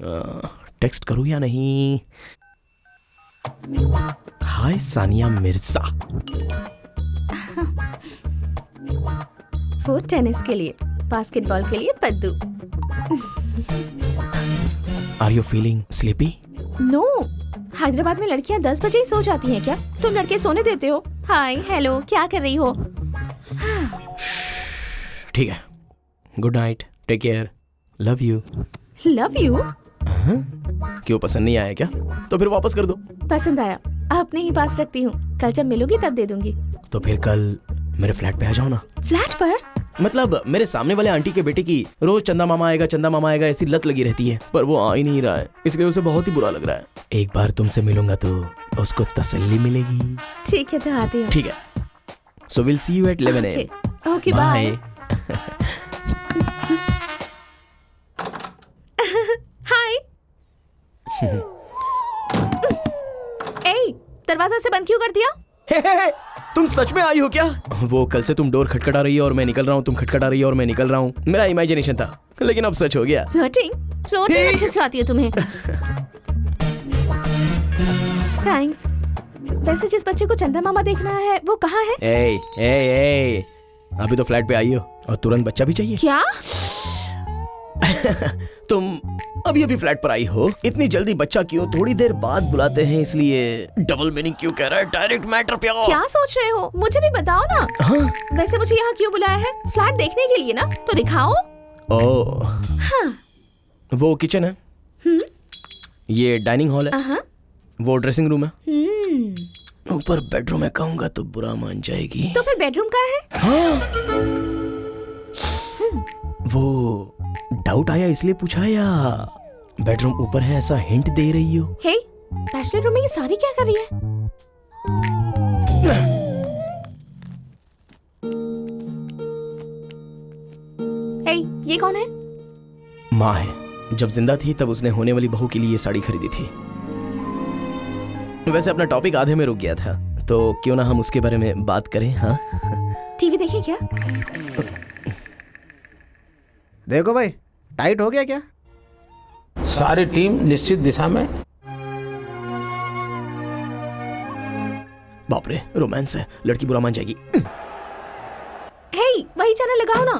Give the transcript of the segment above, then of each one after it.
Text करूँ या नहीं? हाय सानिया मिर्जा। वो टेनिस के लिए, बास्केटबॉल के लिए Paddu. Are you feeling sleepy? No, Hyderabad में लड़कियां 10 बजे ही सो जाती हैं क्या? तुम लड़के सोने देते हो? हाय हेलो, क्या कर रही हो? ठीक है, good night, take care, love you. Love you? क्यों, पसंद नहीं आया क्या? तो फिर वापस कर दो। पसंद आया, अपने ही पास रखती हूँ, कल जब मिलोगी तब दे दूंगी। तो फिर कल मेरे फ्लैट पे आ जाओ ना। फ्लैट पर? मतलब मेरे सामने वाले आंटी के बेटे की रोज चंदा मामा आएगा ऐसी लत लगी रहती है, पर वो आ ही नहीं रहा है, इसलिए उसे बहुत ही बुरा लग रहा है। एक बार तुमसे मिलूंगा तो उसको तसल्ली मिलेगी। ठीक है, तो आती हूँ। ठीक है, so will see you at 11 AM। Okay, bye. Hi. ए, दरवाजा से बंद क्यों कर दिया? तुम सच में आई हो क्या? वो कल से तुम डोर खटखटा रही हो और मैं निकल रहा हूँ, तुम खटखटा रही हो और मैं निकल रहा हूँ। मेरा इमेजिनेशन था, लेकिन अब सच हो गया। फ्लोटिंग अच्छे से आती है तुम्हें। थैंक्स। वैसे जिस बच्चे को चंदा मामा देखना है वो कहाँ है? ए, अभी तो फ्लैट पे आई हो और तुरंत बच्चा भी चाहिए क्या? तुम अभी फ्लैट पर आई हो, इतनी जल्दी बच्चा क्यों? थोड़ी देर बाद बुलाते हैं, इसलिए डबल मीनिंग क्यों कह रहा है? डायरेक्ट मैटर पे आओ। क्या सोच रहे हो? मुझे भी बताओ ना। हाँ? वैसे मुझे यहाँ क्यों बुलाया है? फ्लैट देखने के लिए ना, तो दिखाओ। ओह, हाँ। वो किचन है, ये डाइनिंग हॉल है, वो ड्रेसिंग रूम है, ऊपर बेडरूम है। कहूंगा तो बुरा मान जाएगी। तो फिर बेडरूम का है? हाँ? वो डाउट आया इसलिए पूछा, या बेडरूम ऊपर है ऐसा हिंट दे रही हो? हे, बैचलर रूम में ये सारी क्या कर रही है? हे, ये कौन है? माँ है, जब जिंदा थी तब उसने होने वाली बहू के लिए ये साड़ी खरीदी थी। वैसे अपना टॉपिक आधे में रुक गया था, तो क्यों ना हम उसके बारे में बात करें। हाँ, टीवी देखे क्या? देखो भाई, टाइट हो गया क्या? सारी टीम निश्चित दिशा में। बाप रे, रोमांस है, लड़की बुरा मान जाएगी। हे, वही चैनल लगाओ ना।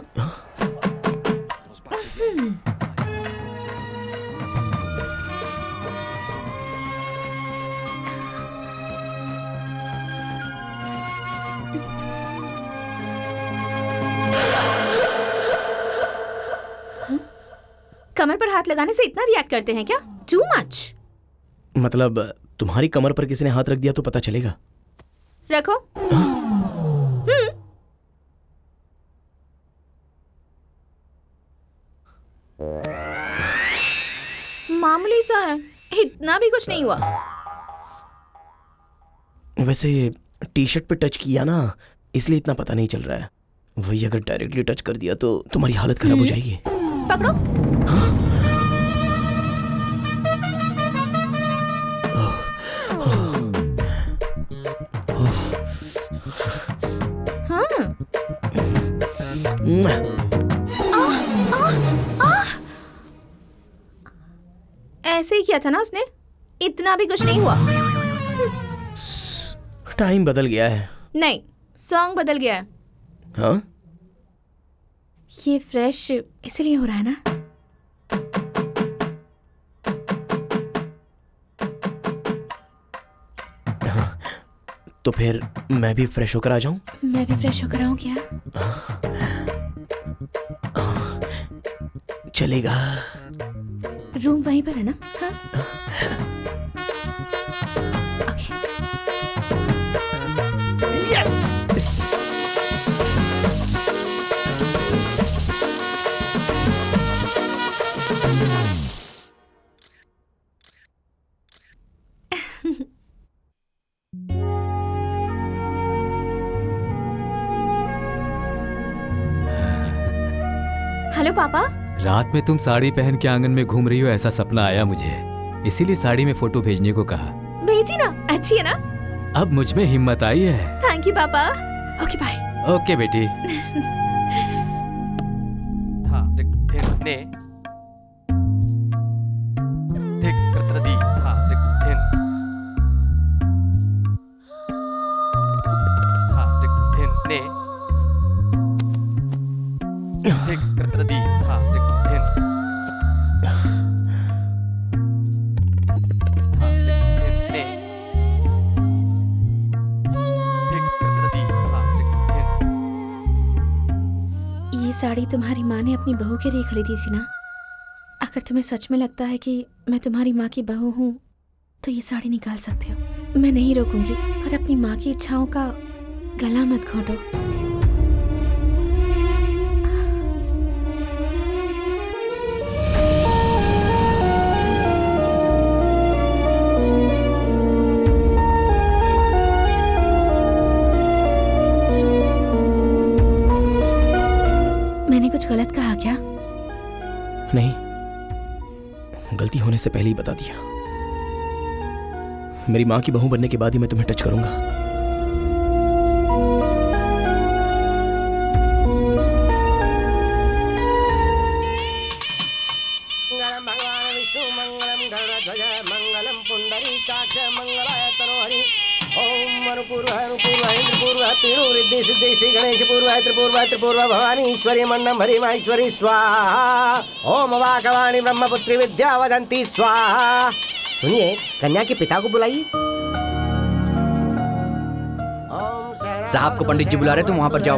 कमर पर हाथ लगाने से इतना रिएक्ट करते हैं क्या? Too much. मतलब तुम्हारी कमर पर किसी ने हाथ रख दिया तो पता चलेगा? रखो। मामूली सा है, इतना भी कुछ नहीं हुआ। वैसे टी शर्ट पे टच किया ना, इसलिए इतना पता नहीं चल रहा है। वही अगर डायरेक्टली टच कर दिया तो तुम्हारी हालत खराब हो जाएगी। पकड़ो। ऐसे ही किया था ना उसने, इतना भी कुछ नहीं हुआ। टाइम बदल गया है। नहीं, सॉन्ग बदल गया है। हाँ? ये फ्रेश इसलिए हो रहा है ना। तो फिर मैं भी फ्रेश होकर आ जाऊं? मैं भी फ्रेश होकर आऊं क्या? चलेगा। रूम वहीं पर है ना? हाँ? ओके। यस। हेलो पापा। रात में तुम साड़ी पहन के आंगन में घूम रही हो ऐसा सपना आया मुझे, इसीलिए साड़ी में फोटो भेजने को कहा। भेजी ना, अच्छी है ना? अब मुझ में हिम्मत आई है। थैंक यू पापा। Okay bye. ओके बेटी। हाँ, ने साड़ी तुम्हारी माँ ने अपनी बहू के लिए खरीदी थी ना? अगर तुम्हें सच में लगता है कि मैं तुम्हारी माँ की बहू हूँ तो ये साड़ी निकाल सकते हो। मैं नहीं रोकूंगी, पर अपनी माँ की इच्छाओं का गला मत घोटो। मैंने कुछ गलत कहा क्या? नहीं, गलती होने से पहले ही बता दिया। मेरी माँ की बहू बनने के बाद ही मैं तुम्हें टच करूंगा। भगवान विष्णु मंगलम गरुड़ध्वज मंगलम पुंडरीकाक्ष मंगलाय तनोहरि। ओम अनुपूर्व इंद्रपूर्व तीणु रिद्धि सिद्धि श्री गणेश पूर्व त्रिपूर्व भवानी ईश्वरी मन्नम हरि माहेश्वरी स्वाहा। ओम वाकवाणी ब्रह्मपुत्री विद्या वदंती स्वाहा। सुनिए, कन्या के पिता को बुलाइए। साहब को पंडित जी बुला रहे, तुम वहाँ पर जाओ।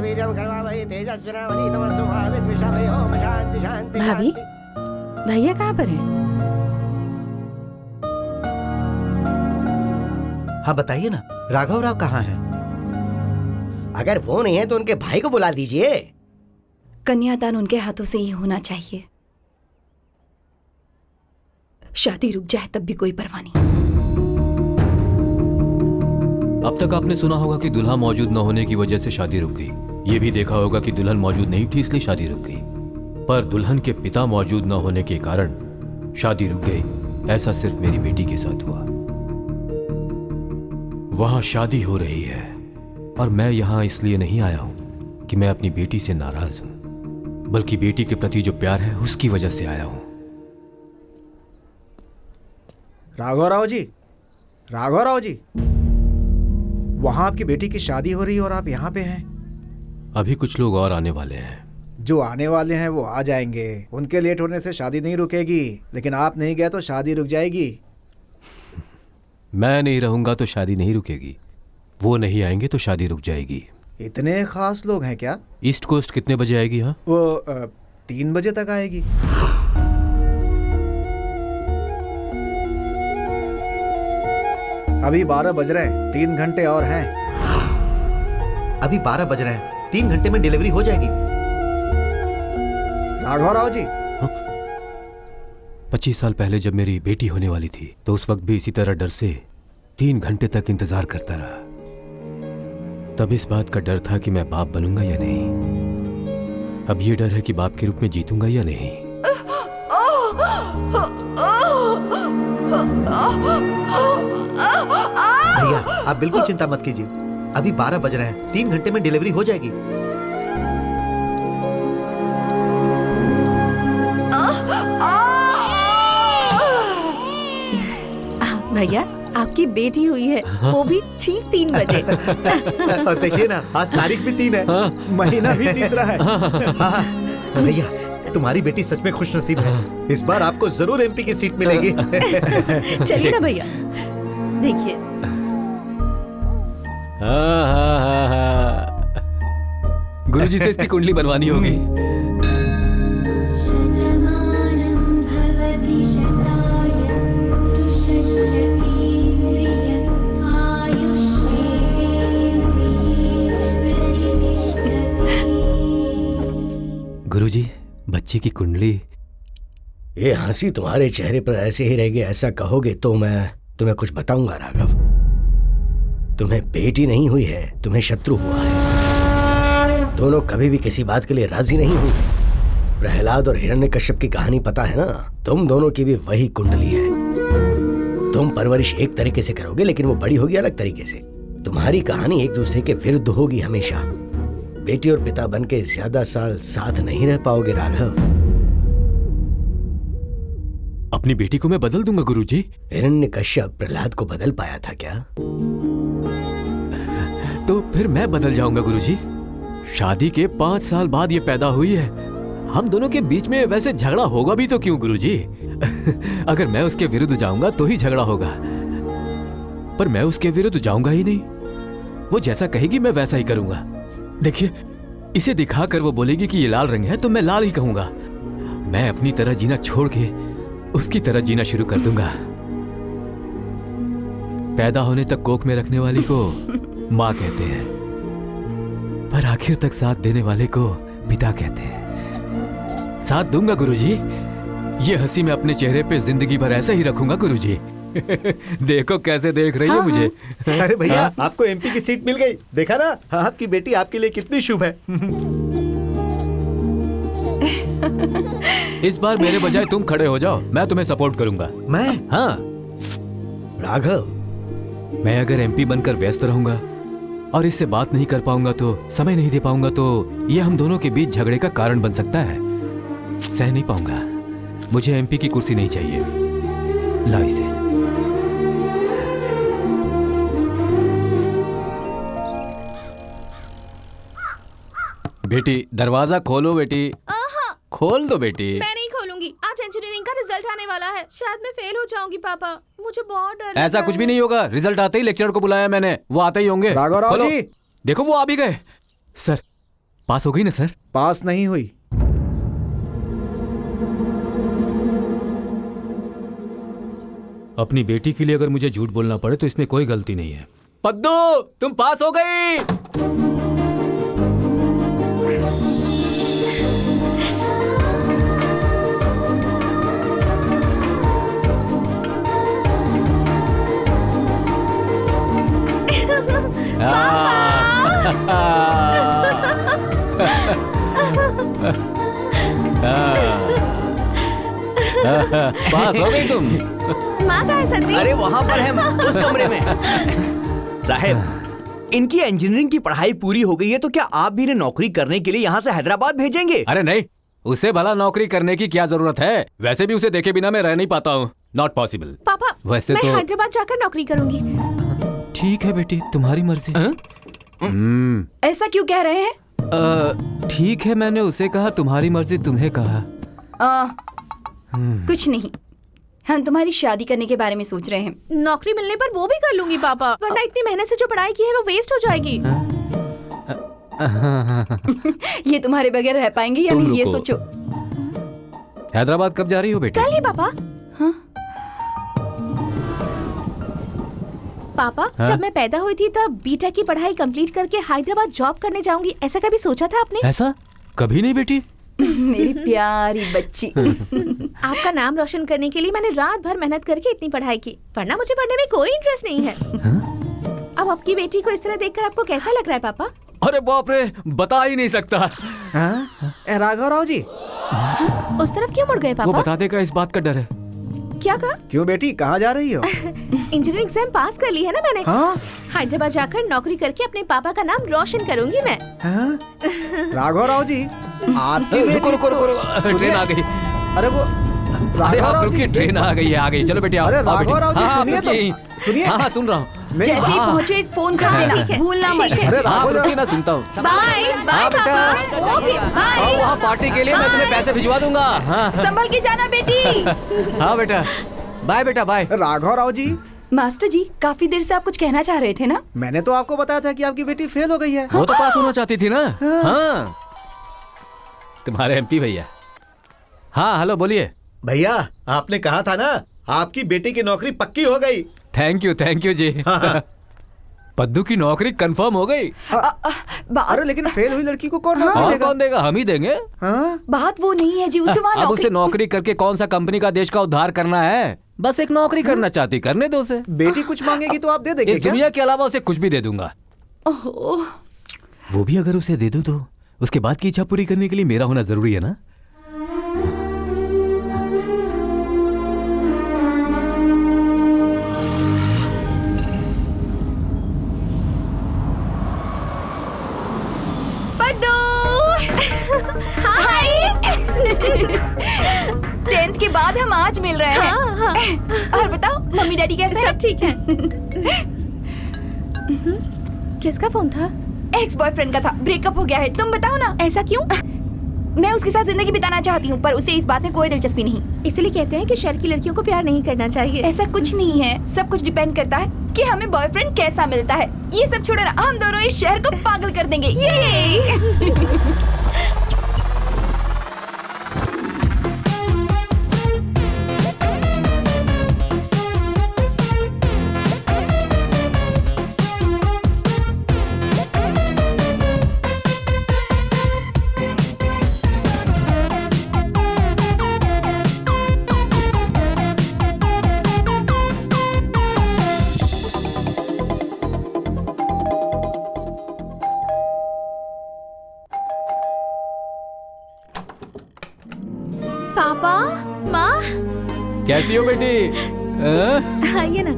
भाभी, भैया कहाँ पर हैं? हाँ बताइए ना, राघव राव कहाँ हैं? अगर वो नहीं है तो उनके भाई को बुला दीजिए। कन्यादान उनके हाथों से ही होना चाहिए। शादी रुक जाए तब भी कोई परवाह नहीं। अब तक आपने सुना होगा कि दुल्हा मौजूद न होने की वजह से शादी रुक गई। ये भी देखा होगा कि दुल्हन मौजूद नहीं थी इसलिए शादी रुक गई। पर दुल्हन के पिता मौजूद न होने के कारण शादी रुक गई, ऐसा सिर्फ मेरी बेटी के साथ हुआ। वहां शादी हो रही है और मैं यहां इसलिए नहीं आया हूं कि मैं अपनी बेटी से नाराज हूं, बल्कि बेटी के प्रति जो प्यार है उसकी वजह से आया हूं। राघव राव जी, वहां आपकी बेटी की शादी हो रही है और आप यहाँ पे हैं। अभी कुछ लोग और आने वाले हैं। जो आने वाले हैं वो आ जाएंगे। उनके लेट होने से शादी नहीं रुकेगी, लेकिन आप नहीं गए तो शादी रुक जाएगी। मैं नहीं रहूंगा तो शादी नहीं रुकेगी, वो नहीं आएंगे तो शादी रुक जाएगी। इतने खास लोग हैं क्या? ईस्ट कोस्ट कितने बजे आएगी? हाँ, वो 3 बजे तक आएगी। अभी 12 बज रहे हैं, 3 घंटे और हैं। अभी 12 बज रहे हैं, 3 घंटे में डिलीवरी हो जाएगी। राघव राव जी, 25 साल पहले जब मेरी बेटी होने वाली थी तो उस वक्त भी इसी तरह डर से 3 घंटे तक इंतजार करता रहा। तब इस बात का डर था कि मैं बाप बनूंगा या नहीं। अब ये डर है कि बाप के रूप में जीतूंगा या नहीं। भैया आप बिल्कुल चिंता मत कीजिए, अभी 12 बज रहे हैं, 3 घंटे में डिलीवरी हो जाएगी। भैया आपकी बेटी हुई है, वो भी ठीक 3 बजे। और देखिए ना, आज तारीख भी 3 है, महीना भी तीसरा है। हाँ, भैया तुम्हारी बेटी सच में खुश नसीब है। इस बार आपको जरूर एमपी की सीट मिलेगी। चलिए ना भैया, देखिए। गुरुजी से इसकी कुंडली बनवानी होगी। गुरुजी, बच्चे की कुंडली। ये हंसी तुम्हारे चेहरे पर ऐसे ही रहेगी, ऐसा कहोगे तो मैं तुम्हें कुछ बताऊंगा राघव। तुम्हें बेटी नहीं हुई है, तुम्हें शत्रु हुआ है। दोनों कभी भी किसी बात के लिए राजी नहीं हुए। प्रहलाद और हिरण्यकश्यप की कहानी पता है ना? तुम दोनों की भी वही कुंडली है। तुम परवरिश एक तरीके से करोगे लेकिन वो बड़ी होगी अलग तरीके से। तुम्हारी कहानी एक दूसरे के विरुद्ध होगी हमेशा। बेटी और पिता बनके ज्यादा साल साथ नहीं रह पाओगे राघव। अपनी बेटी को मैं बदल दूंगा गुरुजी। हिरण्यकश्यप प्रहलाद को बदल पाया था क्या? तो फिर मैं बदल जाऊंगा गुरुजी। शादी के 5 साल बाद ये पैदा हुई है। हम दोनों के बीच में वैसे झगड़ा होगा भी तो क्यों गुरुजी? अगर मैं उसके विरुद्ध जाऊंगा तो ही झगड़ा होगा, पर मैं उसके विरुद्ध जाऊंगा ही नहीं। वो जैसा कहेगी मैं वैसा ही करूंगा। देखिए, इसे दिखाकर वो बोलेगी कि ये लाल रंग है तो मैं लाल ही कहूंगा। मैं अपनी तरह जीना छोड़ के उसकी तरह जीना शुरू कर दूंगा। पैदा होने तक कोख में रखने वाली को माँ कहते हैं, पर आखिर तक साथ देने वाले को पिता कहते हैं। साथ दूंगा गुरुजी। ये हंसी मैं अपने चेहरे पे जिंदगी भर ऐसे ही रखूंगा गुरुजी। देखो कैसे देख रही है मुझे। अरे भैया, आपको एमपी की सीट मिल गई। देखा ना, आपकी बेटी आपके लिए कितनी शुभ है। इस बार मेरे बजाय तुम खड़े हो जाओ, मैं तुम्हें सपोर्ट करूंगा। मैं? हाँ राघव, मैं अगर एमपी बनकर व्यस्त रहूंगा और इससे बात नहीं कर पाऊंगा, तो समय नहीं दे पाऊंगा, तो ये हम दोनों के बीच झगड़े का कारण बन सकता है। सह नहीं पाऊंगा। मुझे एमपी की कुर्सी नहीं चाहिए। ला इसे। बेटी दरवाजा खोलो बेटी। खोल दो बेटी। मैं नहीं खोलूंगी। आज इंजीनियरिंग का रिजल्ट आने वाला है। शायद मैं फेल हो जाऊंगी पापा। मुझे बहुत डर लग ऐसा रहा कुछ भी है। नहीं होगा। रिजल्ट आते ही लेक्चरर को बुलाया मैंने, वो आते ही होंगे। राघव राव खोलो। जी। देखो वो आ भी गए। सर पास हो गई ना सर? पास नहीं हुई। अपनी बेटी के लिए अगर मुझे झूठ बोलना पड़े तो इसमें कोई गलती नहीं है। पद्दू तुम पास हो गई। पास हो गई तुम। माँ कहाँ है सर जी? अरे वहाँ पर है, उस कमरे में। साहब, इनकी इंजीनियरिंग की पढ़ाई पूरी हो गई है, तो क्या आप भी इन्हें नौकरी करने के लिए यहाँ से हैदराबाद भेजेंगे? अरे नहीं, उसे भला नौकरी करने की क्या जरूरत है? वैसे भी उसे देखे बिना मैं रह नहीं पाता हूँ। Not possible. पापा, वैसे मैं तो हैदराबाद जाकर नौकरी करूंगी। ठीक है बेटी, तुम्हारी मर्जी। ऐसा क्यों कह रहे हैं? ठीक है, मैंने उसे कहा तुम्हारी मर्जी, तुम्हें कहा। कुछ नहीं, हम तुम्हारी शादी करने के बारे में सोच रहे हैं। नौकरी मिलने पर वो भी कर लूंगी पापा, वरना इतनी मेहनत से जो पढ़ाई की है वो वेस्ट हो जाएगी। ये तुम्हारे बगैर रह पाएंगे या तुम नहीं, ये रुको। सोचो। हैदराबाद कब जा रही हो बेटी? कल ही पापा। पापा, हाँ? जब मैं पैदा हुई थी तब बीटेक की पढ़ाई कंप्लीट करके हैदराबाद जॉब करने जाऊंगी, ऐसा कभी सोचा था आपने? ऐसा कभी नहीं बेटी। मेरी प्यारी बच्ची। आपका नाम रोशन करने के लिए मैंने रात भर मेहनत करके इतनी पढ़ाई की, वरना मुझे पढ़ने में कोई इंटरेस्ट नहीं है। अब आपकी बेटी को इस तरह देखकर आपको कैसा लग रहा है पापा? अरे बाप रे, बता ही नहीं सकता। राघव राव जी, उस तरफ क्यों मुड़ गए वो पापा? बता देगा, इस बात का डर है। क्या कहा? क्यों बेटी, कहाँ जा रही हो? इंजीनियरिंग एग्जाम पास कर ली है ना मैंने। हाँ? हैदराबाद जाकर नौकरी करके अपने पापा का नाम रोशन करूंगी मैं। हाँ? राघव राव जी, आपकी रुको रुको रुको, ट्रेन आ गई। अरे वो अरे राघव आप राव रुकिए, जी, ट्रेन आ गई है, आ गई। चलो बेटी आओ। अरे आओ बेटी। राघव राव जी, हाँ, सुनिए तो, रुकिए। सुनिए। हाँ हाँ, सुन रहा हूँ। मेरी जैसे ही बात- पहुंचे एक फोन कर देना, ठीक है, भूलना मत। ठीक है। अरे हाँ राघव रुकिए राव, ना, सुनता हूँ। बाय बाय हाँ बेटा, पापा। Okay bye. आओ वहाँ पार्टी के लिए मैं तुम्हें पैसे भिजवा दूंगा। हाँ संभल के जाना बेटी। हाँ बेटा, बाय बेटा, बाय। राघव राव जी, मास्टर जी, काफी देर से आप कुछ कहना चाह रहे थे ना? मैंने तो आपको बताया था कि आपकी बेटी फेल हो गई है। वो तो पास होना चाहती थी ना। हाँ तुम्हारे एमपी भैया। हाँ हेलो, बोलिए। भैया, आपने कहा था ना, आपकी बेटी की नौकरी पक्की हो गई। थैंक यू जी। पद्दू की नौकरी कंफर्म हो गई। अरे लेकिन फेल हुई लड़की को कौन नौकरी और देगा? कौन देगा? हम ही देंगे। हाँ? बात वो नहीं है जी, उसे वहाँ अब उसे नौकरी। नौकरी करके कौन सा कंपनी का देश का उद्धार करना है? बस एक नौकरी करना चाहती, करने दो उसे। बेटी कुछ मांगेगी तो आप दे देंगे इस क्या? दुनिया के अलावा उसे कुछ भी दे दूंगा। ओहो, वो भी अगर उसे दे दूं तो उसके बाद की इच्छा पूरी करने के लिए मेरा होना जरूरी है ना। हाय। 10th के बाद हम आज मिल रहे हैं। और बताओ, मम्मी डैडी कैसे हैं? सब ठीक है। किसका फोन था? एक्स बॉयफ्रेंड का था, ब्रेकअप हो गया है। तुम बताओ ना। ऐसा क्यों? मैं उसके साथ जिंदगी बिताना चाहती हूँ, पर उसे इस बात में कोई दिलचस्पी नहीं। इसलिए कहते हैं कि शहर की लड़कियों को प्यार नहीं करना चाहिए। ऐसा कुछ नहीं है, सब कुछ डिपेंड करता है कि हमें बॉयफ्रेंड कैसा मिलता है। ये सब छोड़ो ना, हम दोनों इस शहर को पागल कर देंगे। ये पापा, माँ, कैसी हो बेटी? आइए ना।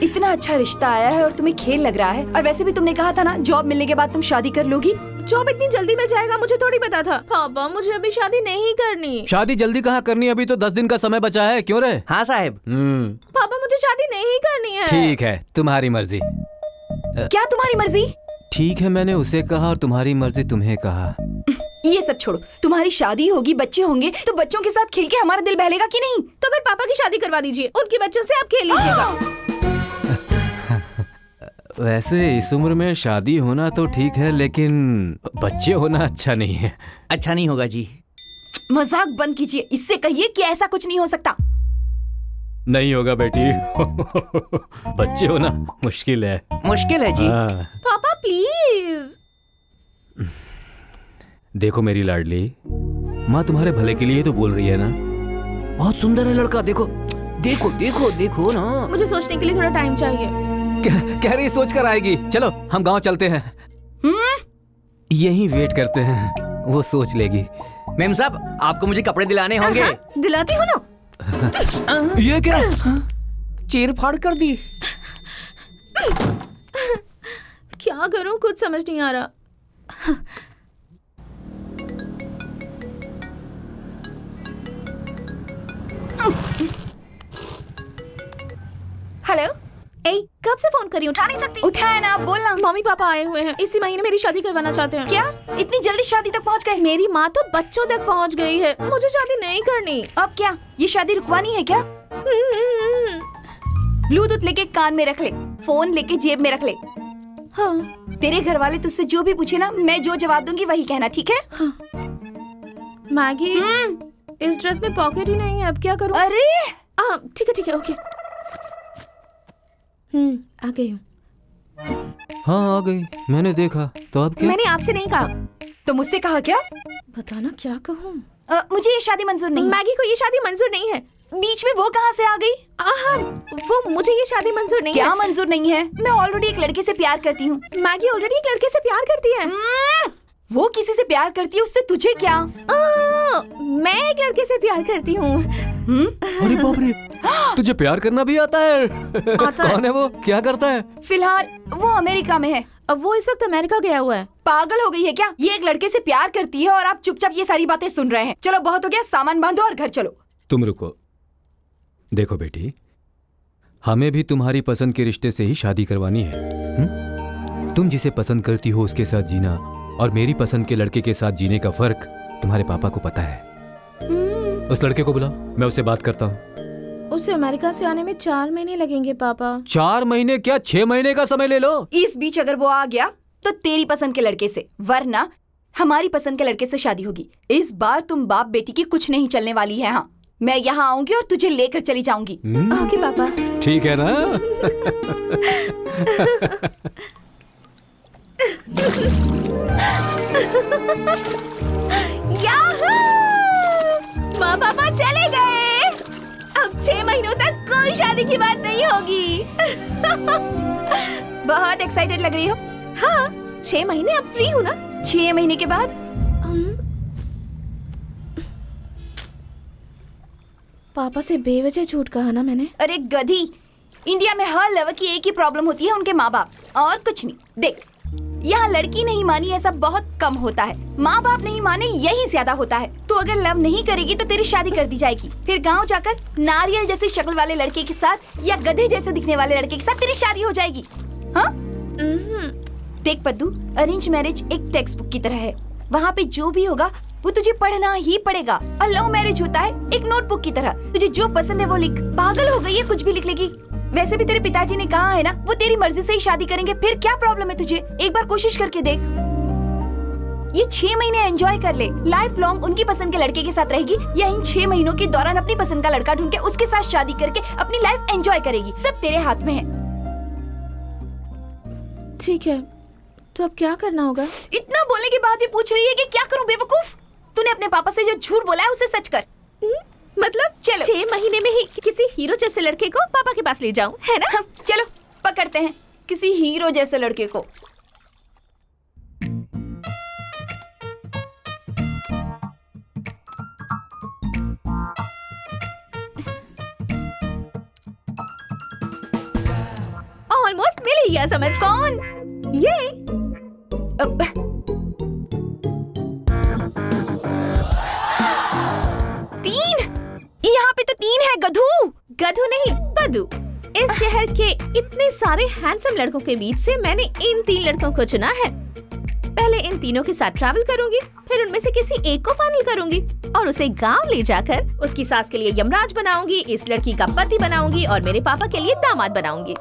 इतना अच्छा रिश्ता आया है और तुम्हें खेल लग रहा है। और वैसे भी तुमने कहा था ना, जॉब मिलने के बाद तुम शादी कर लोगी। जॉब इतनी जल्दी मिल जाएगा मुझे थोड़ी पता था। पापा, मुझे अभी शादी नहीं करनी। शादी जल्दी कहाँ करनी, अभी तो 10 दिन का समय बचा है, क्यों रे? हाँ साहब। पापा, मुझे शादी नहीं करनी है। ठीक है, तुम्हारी मर्जी। क्या तुम्हारी मर्जी? ठीक है, मैंने उसे कहा और तुम्हारी मर्जी तुम्हें कहा। ये सब छोड़ो, तुम्हारी शादी होगी, बच्चे होंगे, तो बच्चों के साथ खेल के हमारा दिल बहलेगा कि नहीं? तो फिर पापा की शादी करवा दीजिए, उनके बच्चों से आप खेल लीजिएगा। वैसे इस उम्र में शादी होना तो ठीक है, लेकिन बच्चे होना अच्छा नहीं है। अच्छा नहीं होगा जी। मजाक बंद कीजिए, इससे कहिए कि ऐसा कुछ नहीं हो सकता। नहीं होगा बेटी। बच्चे होना मुश्किल है। मुश्किल है जी। पापा प्लीज। देखो मेरी लाडली, माँ तुम्हारे भले के लिए तो बोल रही है ना। बहुत सुंदर है लड़का, देखो देखो देखो देखो ना। मुझे सोचने के लिए थोड़ा टाइम चाहिए। कह रही सोच कर आएगी। चलो हम गांव चलते हैं, यहीं वेट करते हैं, वो सोच लेगी। मेम साहब, आपको मुझे कपड़े दिलाने होंगे। दिलाती हो ना। ये क्या? चीर फाड़ कर दी। क्या करूं, कुछ समझ नहीं आ रहा। हेलो, कब से फोन करी, उठा नहीं सकती? उठाया ना, बोलना। मम्मी पापा आए हुए हैं, इसी महीने मेरी शादी करवाना चाहते हैं। क्या इतनी जल्दी शादी तक पहुंच गए? मेरी माँ तो बच्चों तक पहुंच गई है, मुझे शादी नहीं करनी। अब क्या, ये शादी रुकवानी है क्या? ब्लूटूथ लेके कान में रख ले, फोन लेके जेब में रख ले। हाँ। तेरे घर वाले तुझसे जो भी पूछे ना, मैं जो जवाब दूंगी वही कहना, ठीक है? हाँ। मैगी, इस ड्रेस में पॉकेट ही नहीं है, अब क्या करूं? अरे ठीक है, ओके। आ गई हूँ। हाँ आ गई, मैंने देखा तो अब क्या? मैंने आपसे नहीं कहा। तो मुझसे कहा क्या? बताना क्या कहूँ? मुझे ये शादी मंजूर नहीं। मैगी को ये शादी मंजूर नहीं है। बीच में वो कहाँ से आ गई? वो मुझे ये शादी मंजूर नहीं है। क्या मंजूर नहीं है? मैं ऑलरेडी एक लड़के से प्यार करती हूँ। मैगी ऑलरेडी एक लड़के से प्यार करती है। वो किसी से प्यार करती है, उससे तुझे क्या? मैं एक लड़के से प्यार करती हूँ। अरे बाप रे, तुझे प्यार करना भी आता है? कौन है वो, क्या करता है? फिलहाल वो अमेरिका में है। अब वो इस वक्त अमेरिका गया हुआ है। पागल हो गई है क्या? ये एक लड़के से प्यार करती है और आप चुपचाप ये सारी बातें सुन रहे हैं। चलो बहुत हो गया, सामान बांधो और घर चलो। तुम रुको, देखो बेटी, हमें भी तुम्हारी पसंद के रिश्ते से ही शादी करवानी है। तुम जिसे पसंद करती हो उसके साथ जीना और मेरी पसंद के लड़के के साथ जीने का फर्क तुम्हारे पापा को पता है। उस लड़के को बुलाओ, मैं उससे बात करता हूँ। उसे अमेरिका से आने में 4 महीने लगेंगे पापा। 4 महीने क्या, 6 महीने का समय ले लो। इस बीच अगर वो आ गया तो तेरी पसंद के लड़के से, वरना हमारी पसंद के लड़के से शादी होगी। इस बार तुम बाप बेटी की कुछ नहीं चलने वाली है। हाँ, मैं यहाँ आऊंगी और तुझे लेकर चली जाऊंगी। ओके पापा। ठीक है ना? माँ पापा चले गए। अब 6 महीनों तक कोई शादी की बात नहीं होगी। बहुत एक्साइटेड लग रही हो। हाँ, 6 महीने अब फ्री हूँ ना। 6 महीने के बाद पापा से बेवजह झूठ कहा ना मैंने। अरे गधी, इंडिया में हर लेवल की एक ही प्रॉब्लम होती है, उनके माँ बाप, और कुछ नहीं। देख, यहाँ लड़की नहीं मानी ऐसा बहुत कम होता है, माँ बाप नहीं माने यही ज्यादा होता है। तो अगर लव नहीं करेगी तो तेरी शादी कर दी जाएगी, फिर गांव जाकर नारियल जैसी शक्ल वाले लड़के के साथ या गधे जैसे दिखने वाले लड़के के साथ तेरी शादी हो जाएगी। हाँ? देख पद्दू, अरेंज मैरिज एक टेक्स्ट बुक की तरह है। वहाँ पे जो भी होगा वो तुझे पढ़ना ही पड़ेगा। और लव मैरिज होता है एक नोटबुक की तरह, तुझे जो पसंद है वो लिख। पागल हो गई है, कुछ भी लिख लेगी। वैसे भी तेरे पिताजी ने कहा है ना, वो तेरी मर्जी से ही शादी करेंगे, फिर क्या प्रॉब्लम है तुझे? एक बार कोशिश करके देख। ये 6 महीने एंजॉय कर ले, लाइफ लॉन्ग उनकी पसंद के लड़के के साथ रहेगी, या इन 6 महीनों के दौरान अपनी पसंद का लड़का ढूंढ के उसके साथ शादी करके अपनी लाइफ एंजॉय करेगी। सब तेरे हाथ में है। ठीक है, तो अब क्या करना होगा? इतना बोलने के बाद भी पूछ रही है कि क्या करूं बेवकूफ? तूने अपने पापा से जो झूठ बोला है उसे सच कर। मतलब चलो 6 महीने में ही किसी हीरो जैसे लड़के को पापा के पास ले जाऊं, है ना? चलो पकड़ते हैं किसी हीरो जैसे लड़के को। ऑलमोस्ट मिल ही गया समझ। कौन? ये यहाँ पे तो 3 है गधू। गधू नहीं, बदू। इस शहर के इतने सारे हैंडसम लड़कों के बीच से मैंने इन 3 लड़कों को चुना है। पहले इन तीनों के साथ ट्रैवल करूंगी, फिर उनमें से किसी एक को फाइनल करूंगी और उसे गांव ले जाकर उसकी सास के लिए यमराज बनाऊंगी, इस लड़की का पति बनाऊंगी और मेरे पापा के लिए दामाद बनाऊंगी।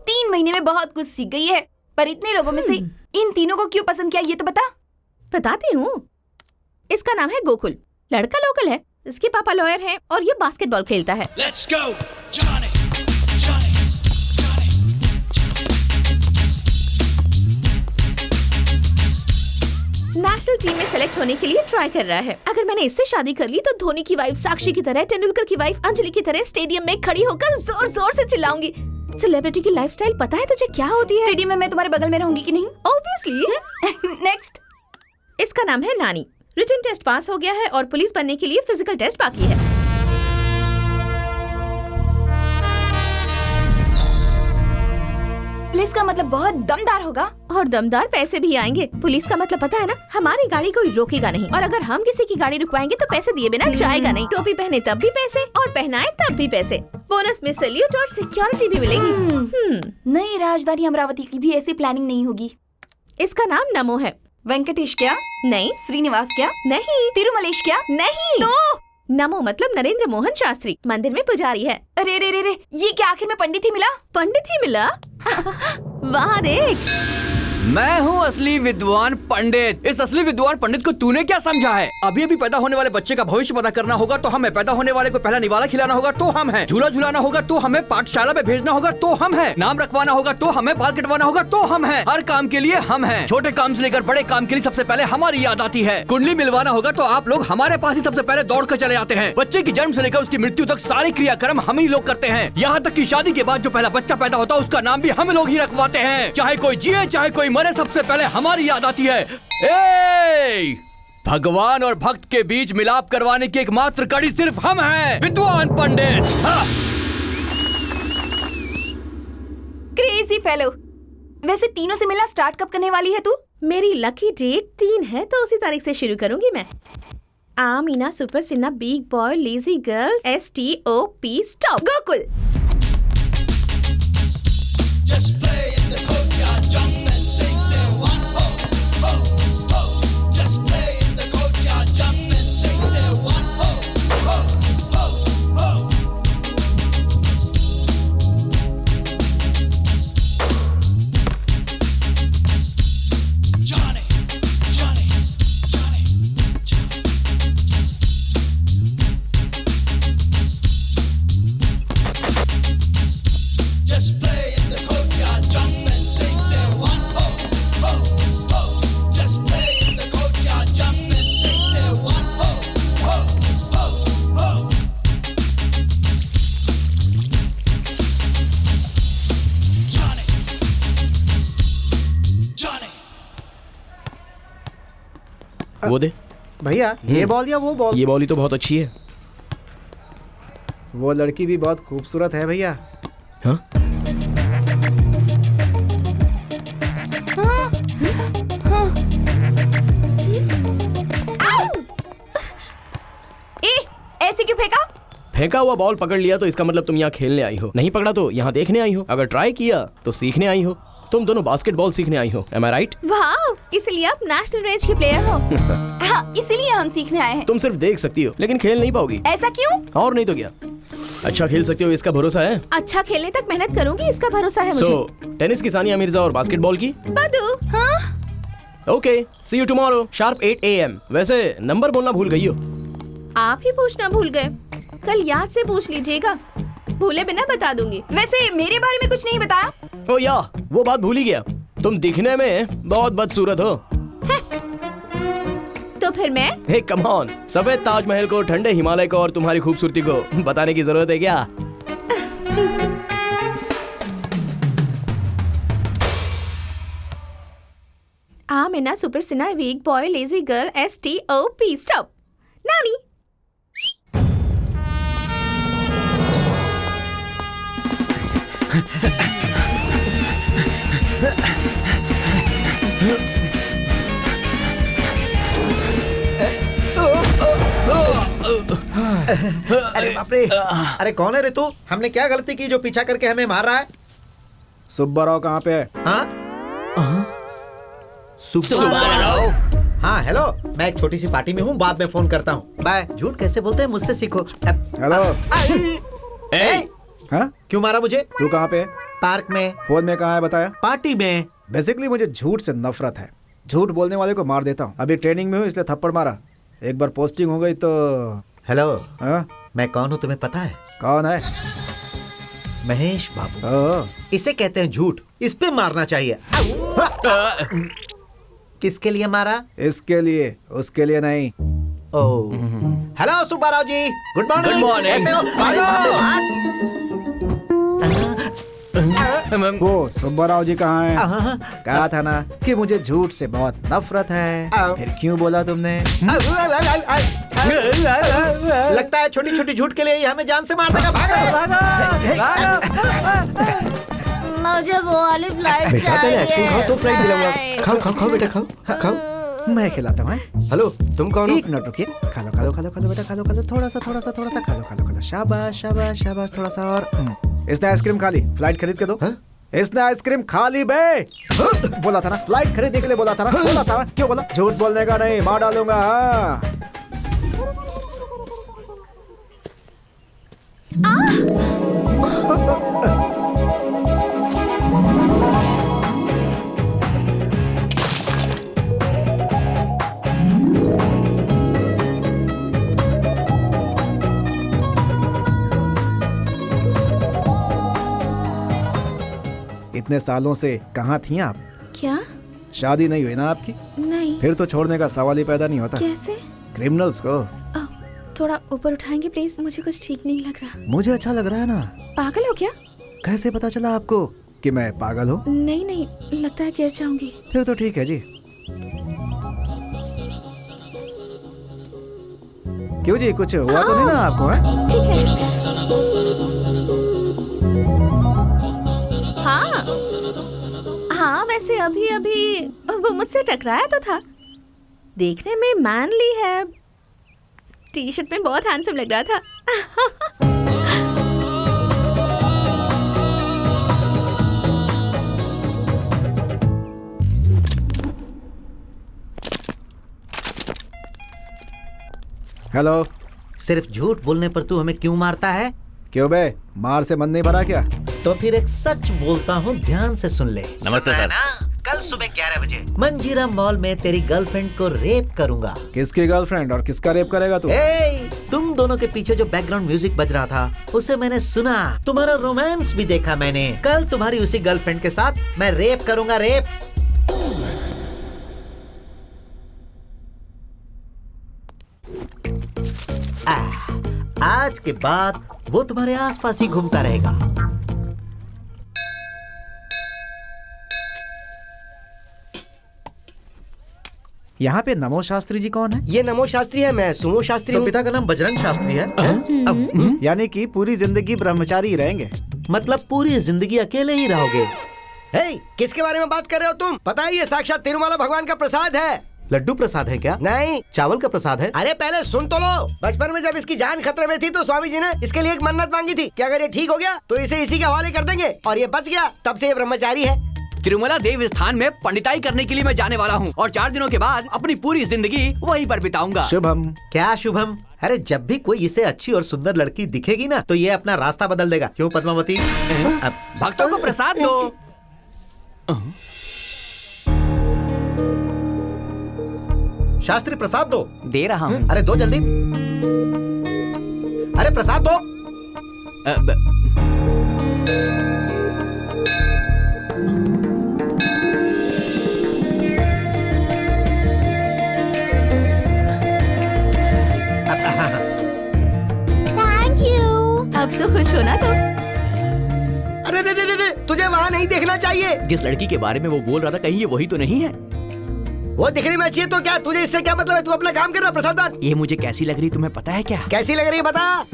3 महीने में बहुत कुछ सीख गई है, पर इतने लोगों में से इन तीनों को क्यों पसंद किया ये तो बता। बताती हूँ। इसका नाम है गोकुल, लड़का लोकल है, इसके पापा लॉयर हैं और ये बास्केटबॉल खेलता है। Let's go, Johnny, Johnny, Johnny. National team में सेलेक्ट होने के लिए ट्राई कर रहा है। अगर मैंने इससे शादी कर ली तो धोनी की वाइफ साक्षी की तरह, तेंदुलकर की वाइफ अंजलि की तरह स्टेडियम में खड़ी होकर जोर जोर से चिल्लाऊंगी। सेलिब्रिटी की लाइफस्टाइल पता है तुझे क्या होती है? स्टेडियम में मैं तुम्हारे बगल में रहूंगी कि नहीं? ऑब्वियसली। नेक्स्ट। इसका नाम है नानी। रिटन टेस्ट पास हो गया है और पुलिस बनने के लिए फिजिकल टेस्ट बाकी है। पुलिस का मतलब बहुत दमदार होगा और दमदार पैसे भी आएंगे। पुलिस का मतलब पता है ना, हमारी गाड़ी कोई रोकेगा नहीं और अगर हम किसी की गाड़ी रुकवाएंगे तो पैसे दिए बिना जाएगा नहीं। टोपी पहने तब भी पैसे और पहनाए तब भी पैसे। बोनस में सैल्यूट और सिक्योरिटी भी मिलेगी। नई राजधानी अमरावती की भी ऐसी प्लानिंग नहीं होगी। इसका नाम नमो है। वेंकटेश क्या? नहीं। श्रीनिवास क्या? नहीं। तिरुमलेश क्या? नहीं। तो नमो मतलब नरेंद्र मोहन शास्त्री, मंदिर में पुजारी है। अरे रे रे रे, ये क्या आखिर में पंडित ही मिला? पंडित ही मिला? वहाँ देख। मैं हूँ असली विद्वान पंडित। इस असली विद्वान पंडित को तूने क्या समझा है? अभी अभी पैदा होने वाले बच्चे का भविष्य पता करना होगा तो हमें, पैदा होने वाले को पहला निवाला खिलाना होगा तो हम हैं, झूला झुलाना होगा तो हमें, पाठशाला में भेजना होगा तो हम हैं, नाम रखवाना होगा तो हमें, बाल कटवाना होगा तो हम हैं। हर काम के लिए हम हैं। छोटे काम से लेकर बड़े काम के लिए सबसे पहले हमारी याद आती है। कुंडली मिलवाना होगा तो आप लोग हमारे पास ही सबसे पहले दौड़ कर चले आते हैं। बच्चे की जन्म से लेकर उसकी मृत्यु तक सारे क्रियाक्रम हम ही लोग करते हैं। यहाँ तक कि शादी के बाद जो पहला बच्चा पैदा होता है उसका नाम भी हम लोग ही रखवाते हैं। चाहे कोई जिए चाहे कोई मरे, सबसे पहले हमारी याद आती है। भगवान और भक्त के बीच मिलाप करवाने की एकमात्र कड़ी सिर्फ हम हैं, विद्वान पंडित। Crazy fellow. वैसे तीनों से मिलना स्टार्ट कब करने वाली है तू? मेरी लकी डेट 3 है तो उसी तारीख से शुरू करूंगी मैं। आ Meena, super Sinha, big boy, lazy girl, STOP, stop. Gokul. Just play in the courtyard, jump and sing, say one ho, ho, ho. Just play in the courtyard, jump and sing, say one ho, ho, ho, ho. Johnny, Johnny, Johnny, Johnny. Just play in the courtyard, jump and sing, say one ho, ho, ho. Just play in the courtyard, jump and sing, say one ho, ho, ho, ho. Johnny, Johnny. वो दे। भैया ये ball या वो ball? ये ball ही तो बहुत अच्छी है। वो लड़की भी बहुत खूबसूरत है भैया। हाँ? ऐसे क्यों फेंका? फेंका हुआ बॉल पकड़ लिया तो इसका मतलब तुम यहाँ खेलने आई हो, नहीं पकड़ा तो यहाँ देखने आई हो, अगर ट्राई किया तो सीखने आई हो। तुम दोनों बास्केटबॉल सीखने आई हो, एम आई राइट? वाह, इसलिए आप नेशनल रेंज के प्लेयर हो। हाँ, इसीलिए हम सीखने आए हैं। तुम सिर्फ देख सकती हो लेकिन खेल नहीं पाओगी। ऐसा क्यों? और नहीं तो क्या। अच्छा खेल सकते हो इसका भरोसा है? अच्छा खेलने तक मेहनत करूंगी, इसका भरोसा है मुझे। टेनिस की सानिया मिर्जा और बास्केटबॉल की? बदू। हाँ? Okay, see you tomorrow sharp 8 AM। वैसे नंबर बोलना भूल गई हो। आप ही पूछना भूल गए, कल याद से पूछ लीजिएगा, भूले बिना बता दूंगी। वैसे मेरे बारे में कुछ नहीं बताया। ओ या, वो बात भूल ही गया, तुम दिखने में बहुत बदसूरत हो। तो फिर मैं? हे कम ऑन, सफेद ताजमहल को, ठंडे हिमालय को और तुम्हारी खूबसूरती को बताने की जरूरत है क्या? I'm a super sinai weak boy lazy girl STOP stop. Nani? अरे बाप रे, अरे कौन है रे तू? हमने क्या गलती की जो पीछा करके हमें मार रहा है? सुब्बाराव कहाँ पे है? हाँ सुब्बाराव। हाँ हेलो, मैं एक छोटी सी पार्टी में हूँ, बाद में फोन करता हूँ, बाय। झूठ कैसे बोलते हैं, मुझसे सीखो। हेलो। हाँ? क्यों मारा मुझे? तू कहाँ पे है? पार्क में। फोन में कहाँ है बताया? पार्टी में। बेसिकली मुझे झूठ से नफरत है, झूठ बोलने वाले को मार देता हूँ। अभी ट्रेनिंग में हूँ इसलिए थप्पड़ मारा, एक बार पोस्टिंग हो गई तो। हेलो। हाँ? मैं कौन हूँ तुम्हें पता है? कौन है? महेश बाबू। इसे कहते हैं झूठ, इस पे मारना चाहिए। किसके लिए मारा? इसके लिए, उसके लिए नहीं। ओह, हेलो सुब्बाराव जी, गुड मॉर्निंग। Good morning. कैसे हो? वो सुब्बाराव जी कहाँ हैं? कहा था ना कि मुझे झूठ से बहुत नफरत है, फिर क्यों बोला तुमने? लगता है छोटी छोटी झूठ के लिए ही हमें जान से मार देगा। भाग मुझे वो वाली फ्लाइट बेटा पहले आइसक्रीम खाओ तो फ्लाइट दिलाऊंगा। खाओ खाओ खाओ बेटा, खाओ खाओ। मैं खिलाता हूँ। हेलो, तुम कौन हो? एक मिनट रुकिए। खा लो खा लो खा लो खा लो बेटा, खा लो खा लो, थोड़ा सा खा लो खा लो। शाबाश शाबाश शाबाश, थोड़ा सा और। इसने आइसक्रीम खा ली, फ्लाइट खरीद के दो। इसने आइसक्रीम खा ली बे। बोला था ना फ्लाइट खरीदने के लिए, बोला था ना। क्यों बोला? झूठ बोलने का नहीं, मार डालूंगा। इतने सालों से कहाँ थी आप? क्या? शादी नहीं हुई ना आपकी? नहीं। फिर तो छोड़ने का सवाल ही पैदा नहीं होता। कैसे? क्रिमिनल्स को। थोड़ा ऊपर उठाएंगे प्लीज, मुझे कुछ ठीक नहीं लग रहा। मुझे अच्छा लग रहा है ना। पागल हो क्या? कैसे पता चला आपको कि मैं पागल हूँ? नहीं, लगता है गिर जाऊंगी। फिर तो ठीक है जी। क्यों जी, कुछ हुआ तो नहीं ना आपको? है? ठीक है। हाँ, वैसे अभी वो मुझसे टकराया तो था। देखने में मैनली है, टी शर्ट में बहुत हैंडसम लग रहा था। हेलो। सिर्फ झूठ बोलने पर तू हमें क्यों मारता है? क्यों बे, मार से मन नहीं भरा क्या? तो फिर एक सच बोलता हूँ, ध्यान से सुन ले। नमस्ते सर। कल सुबह 11 बजे मंजीरा मॉल में तेरी गर्लफ्रेंड को रेप करूंगा। किसकी गर्लफ्रेंड और किसका रेप करेगा तू? तुम दोनों के पीछे जो बैकग्राउंड म्यूजिक बज रहा था उसे मैंने सुना, तुम्हारा रोमांस भी देखा मैंने। कल तुम्हारी उसी गर्लफ्रेंड के साथ मैं रेप करूंगा, रेप। आज के बाद वो तुम्हारे आसपास ही घूमता रहेगा। यहाँ पे नमो शास्त्री जी कौन है? ये नमो शास्त्री है, मैं सुमो शास्त्री हूँ। पिता का नाम बजरंग शास्त्री है। यानी कि पूरी जिंदगी ब्रह्मचारी ही रहेंगे? मतलब पूरी जिंदगी अकेले ही रहोगे? हे, किसके बारे में बात कर रहे हो तुम? पता है ये साक्षात तिरुमाला भगवान का प्रसाद है। लड्डू प्रसाद है क्या? नहीं, चावल का प्रसाद है। अरे पहले सुन तो लो। बचपन में जब इसकी जान खतरे में थी तो स्वामी जी ने इसके लिए एक मन्नत मांगी थी कि अगर ये ठीक हो गया तो इसे इसी के हवाले कर देंगे, और ये बच गया, तब से ये ब्रह्मचारी है। तिरुमला देव स्थान में पंडिताई करने के लिए मैं जाने वाला हूँ और 4 दिनों के बाद अपनी पूरी जिंदगी वहीं पर बिताऊंगा। शुभम। क्या शुभम? अरे जब भी कोई इसे अच्छी और सुंदर लड़की दिखेगी ना तो ये अपना रास्ता बदल देगा। क्यों पद्मावती? भक्तों को प्रसाद दो। शास्त्री प्रसाद दो। दे रहा हूँ। अरे दो जल्दी। अरे प्रसाद दो। Thank you. अब तो खुश हो ना तुम? अरे रे रे रे रे, तुझे वहाँ नहीं देखना चाहिए। जिस लड़की के बारे में वो बोल रहा था कहीं ये वही तो नहीं है? वो दिखने में अच्छी है तो क्या? तुझे इससे क्या मतलब है? तू अपना काम कर रहा प्रसाद बांट। ये मुझे कैसी लग रही तुम्हें पता है क्या? कैसी लग रही है बता।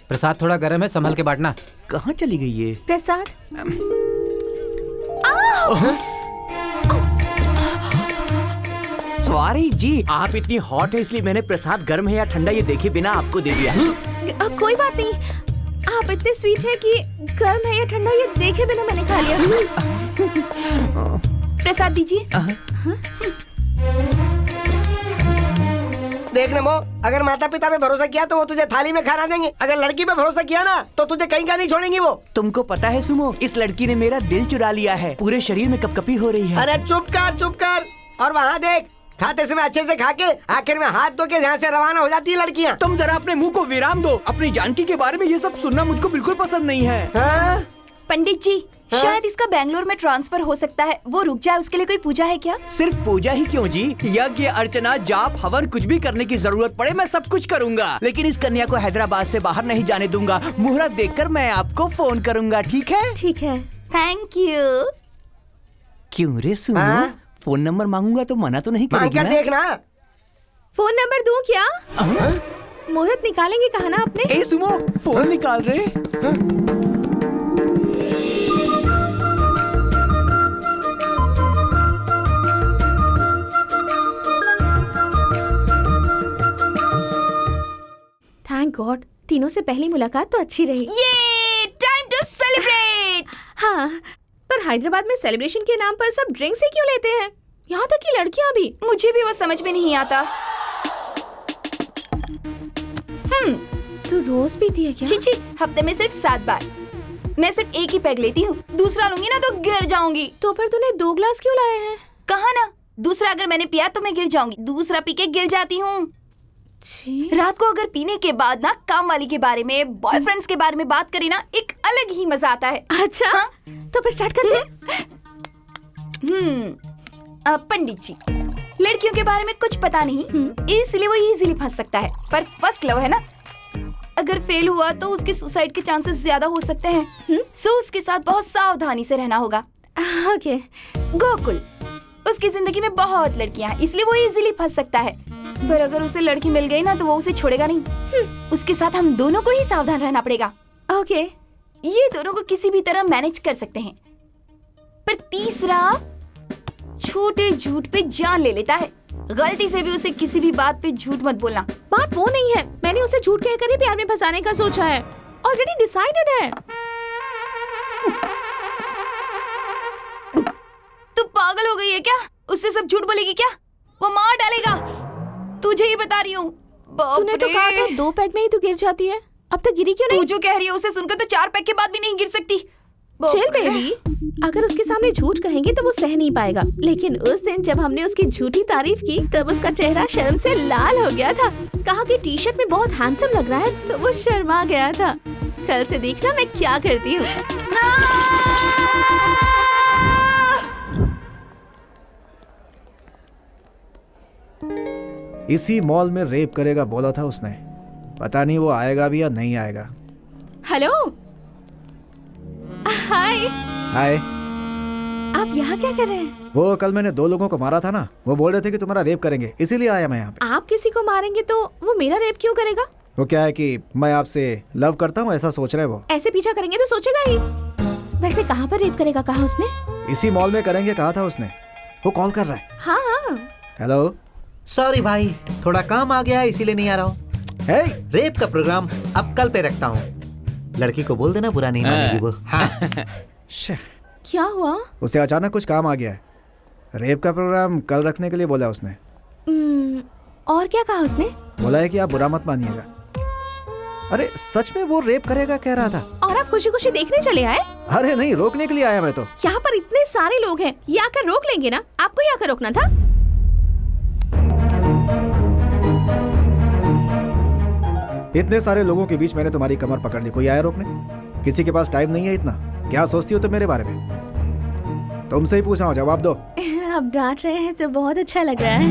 प्रसाद थोड़ा गर्म है, संभल के बांटना। कहाँ चली गई ये? प्रसाद। सॉरी जी, आप इतनी हॉट है इसलिए मैंने प्रसाद गर्म है या ठंडा ये देखे बिना आपको दे दिया। कोई बात नहीं, आप इतने स्वीट है कि गर्म है या ठंडा ये देखे बिना मैंने खा लिया। प्रसाद दीजिए। देख नमो, अगर माता पिता पे भरोसा किया तो वो तुझे थाली में खाना देंगे, अगर लड़की पे भरोसा किया ना तो तुझे कहीं का नहीं छोड़ेंगी वो। तुमको पता है सुमो, इस लड़की ने मेरा दिल चुरा लिया है। पूरे शरीर में कपकपी हो रही है। अरे चुप कर। और वहाँ देख, खाते समय अच्छे से खा के आखिर में हाथ धो के यहाँ से रवाना हो जाती है लड़कियाँ। तुम जरा अपने मुंह को विराम दो। अपनी जानकी के बारे में ये सब सुनना मुझको बिल्कुल पसंद नहीं है। हाँ? पंडित जी, शायद इसका बैंगलोर में ट्रांसफर हो सकता है। वो रुक जाए, उसके लिए कोई पूजा है क्या? सिर्फ पूजा ही क्यों जी, यज्ञ अर्चना जाप हवन कुछ भी करने की जरूरत पड़े मैं सब कुछ करूंगा, लेकिन इस कन्या को हैदराबाद से बाहर नहीं जाने दूंगा। मुहूर्त देखकर मैं आपको फोन करूंगा, ठीक है? ठीक है। Thank you. क्यों रे सुनो, फोन नंबर मांगूंगा तो मना तो नहीं करेगी ना? देखना। फोन नंबर दूं क्या? मुहूर्त निकालेंगे कहा ना आपने? ए सुमो, फोन निकाल रहे। थैंक गॉड, तीनों से पहली मुलाकात तो अच्छी रही। ये टाइम टू सेलिब्रेट। हाँ, पर हैदराबाद में सेलिब्रेशन के नाम पर सब ड्रिंक्स ही क्यों लेते हैं? यहाँ तक कि लड़कियाँ भी। मुझे भी वो समझ में नहीं आता। तू रोज पीती है क्या? छी, हफ्ते में सिर्फ 7 बार। मैं सिर्फ एक ही पैग लेती हूँ, दूसरा लूंगी ना तो गिर जाऊंगी। तो फिर तूने 2 ग्लास क्यों लाए हैं? कहा ना, दूसरा अगर मैंने पिया तो मैं गिर जाऊंगी, दूसरा पी के गिर जाती हूँ। रात को अगर पीने के बाद ना काम वाली के बारे में, बॉयफ्रेंड्स के बारे में बात करें ना, एक अलग ही मजा आता है। अच्छा, हाँ? तो फिर स्टार्ट करते हैं। पंडित जी, लड़कियों के बारे में कुछ पता नहीं, इसलिए वो इजीली फंस सकता है। पर फर्स्ट लव है ना, अगर फेल हुआ तो उसके सुसाइड के चांसेस ज्यादा हो सकते हैं। सो उसके साथ बहुत सावधानी से रहना होगा। ओके। गोकुल, उसकी जिंदगी में बहुत लड़कियां हैं, इसलिए वो इजीली फंस सकता है। पर अगर उसे लड़की मिल गई ना तो वो उसे छोड़ेगा नहीं। उसके साथ हम दोनों को ही सावधान रहना पड़ेगा। ओके। ये दोनों को किसी भी तरह मैनेज कर सकते हैं। पर तीसरा छोटे झूठ पे जान ले लेता है। गलती से भी उसे किसी भी बात पे झूठ मत बोलना। बात वो नहीं है, मैंने उसे झूठ कहकर ही प्यार में फंसाने का सोचा है। ऑलरेडी डिसाइडेड है। तू पागल हो गई है क्या? उससे सब झूठ बोलेगी क्या? वो मार डालेगा, तुझे ही बता रही हूँ। तूने तो कहा था 2 पैग में ही तू गिर जाती है, अब तक गिरी क्यों नहीं? तू जो कह रही है उसे सुनकर तो 4 पैग के बाद भी नहीं गिर सकती। चिल बेबी, अगर उसके सामने झूठ कहेंगे तो वो सह नहीं पाएगा। लेकिन उस दिन जब हमने उसकी झूठी तारीफ की तब उसका चेहरा शर्म से लाल हो गया था। कहा कि टी-शर्ट में बहुत हैंडसम लग रहा है तो वो शर्मा गया था। कल से देखना मैं क्या करती हूँ। इसी मॉल में रेप करेगा बोला था उसने, पता नहीं वो आएगा भी या नहीं आएगा। हेलो, हाय। हाय। आप यहाँ क्या कर रहे हैं? वो कल मैंने 2 लोगों को मारा था ना, वो बोल रहे थे कि तुम्हारा रेप करेंगे, इसीलिए आया मैं यहाँ पे। आप किसी को मारेंगे तो वो मेरा रेप क्यों करेगा? वो क्या है कि मैं आपसे लव करता हूँ ऐसा सोच रहे हैं वो। ऐसे पीछा करेंगे तो सोचेगा ही। वैसे कहाँ पर रेप करेगा कहा उसने? इसी मॉल में करेंगे कहा था उसने। वो कॉल कर रहा है। हाँ। हेलो। सॉरी भाई, थोड़ा काम आ गया है इसीलिए नहीं आ रहा हूँ। हे, रेप का प्रोग्राम अब कल पे रखता हूँ। लड़की को बोल देना बुरा नहीं मानेगी वो। हाँ। क्या हुआ? उसे अचानक कुछ काम आ गया है। रेप का प्रोग्राम कल रखने के लिए बोला उसने। और क्या कहा उसने? बोला है कि आप बुरा मत मानिएगा। अरे सच में वो रेप करेगा कह रहा था। और आप खुशी खुशी देखने चले आए? अरे नहीं, रोकने के लिए आया मैं तो। यहाँ पर इतने सारे लोग हैं, ये आकर रोक लेंगे ना? आपको ही आकर रोकना था। इतने सारे लोगों के बीच मैंने तुम्हारी कमर पकड़ ली, कोई आया रोकने? किसी के पास टाइम नहीं है इतना। क्या सोचती हो तुम मेरे बारे में? तुमसे ही पूछ रहा हूँ, जवाब दो। आप डांट रहे हैं तो बहुत अच्छा लग रहा है।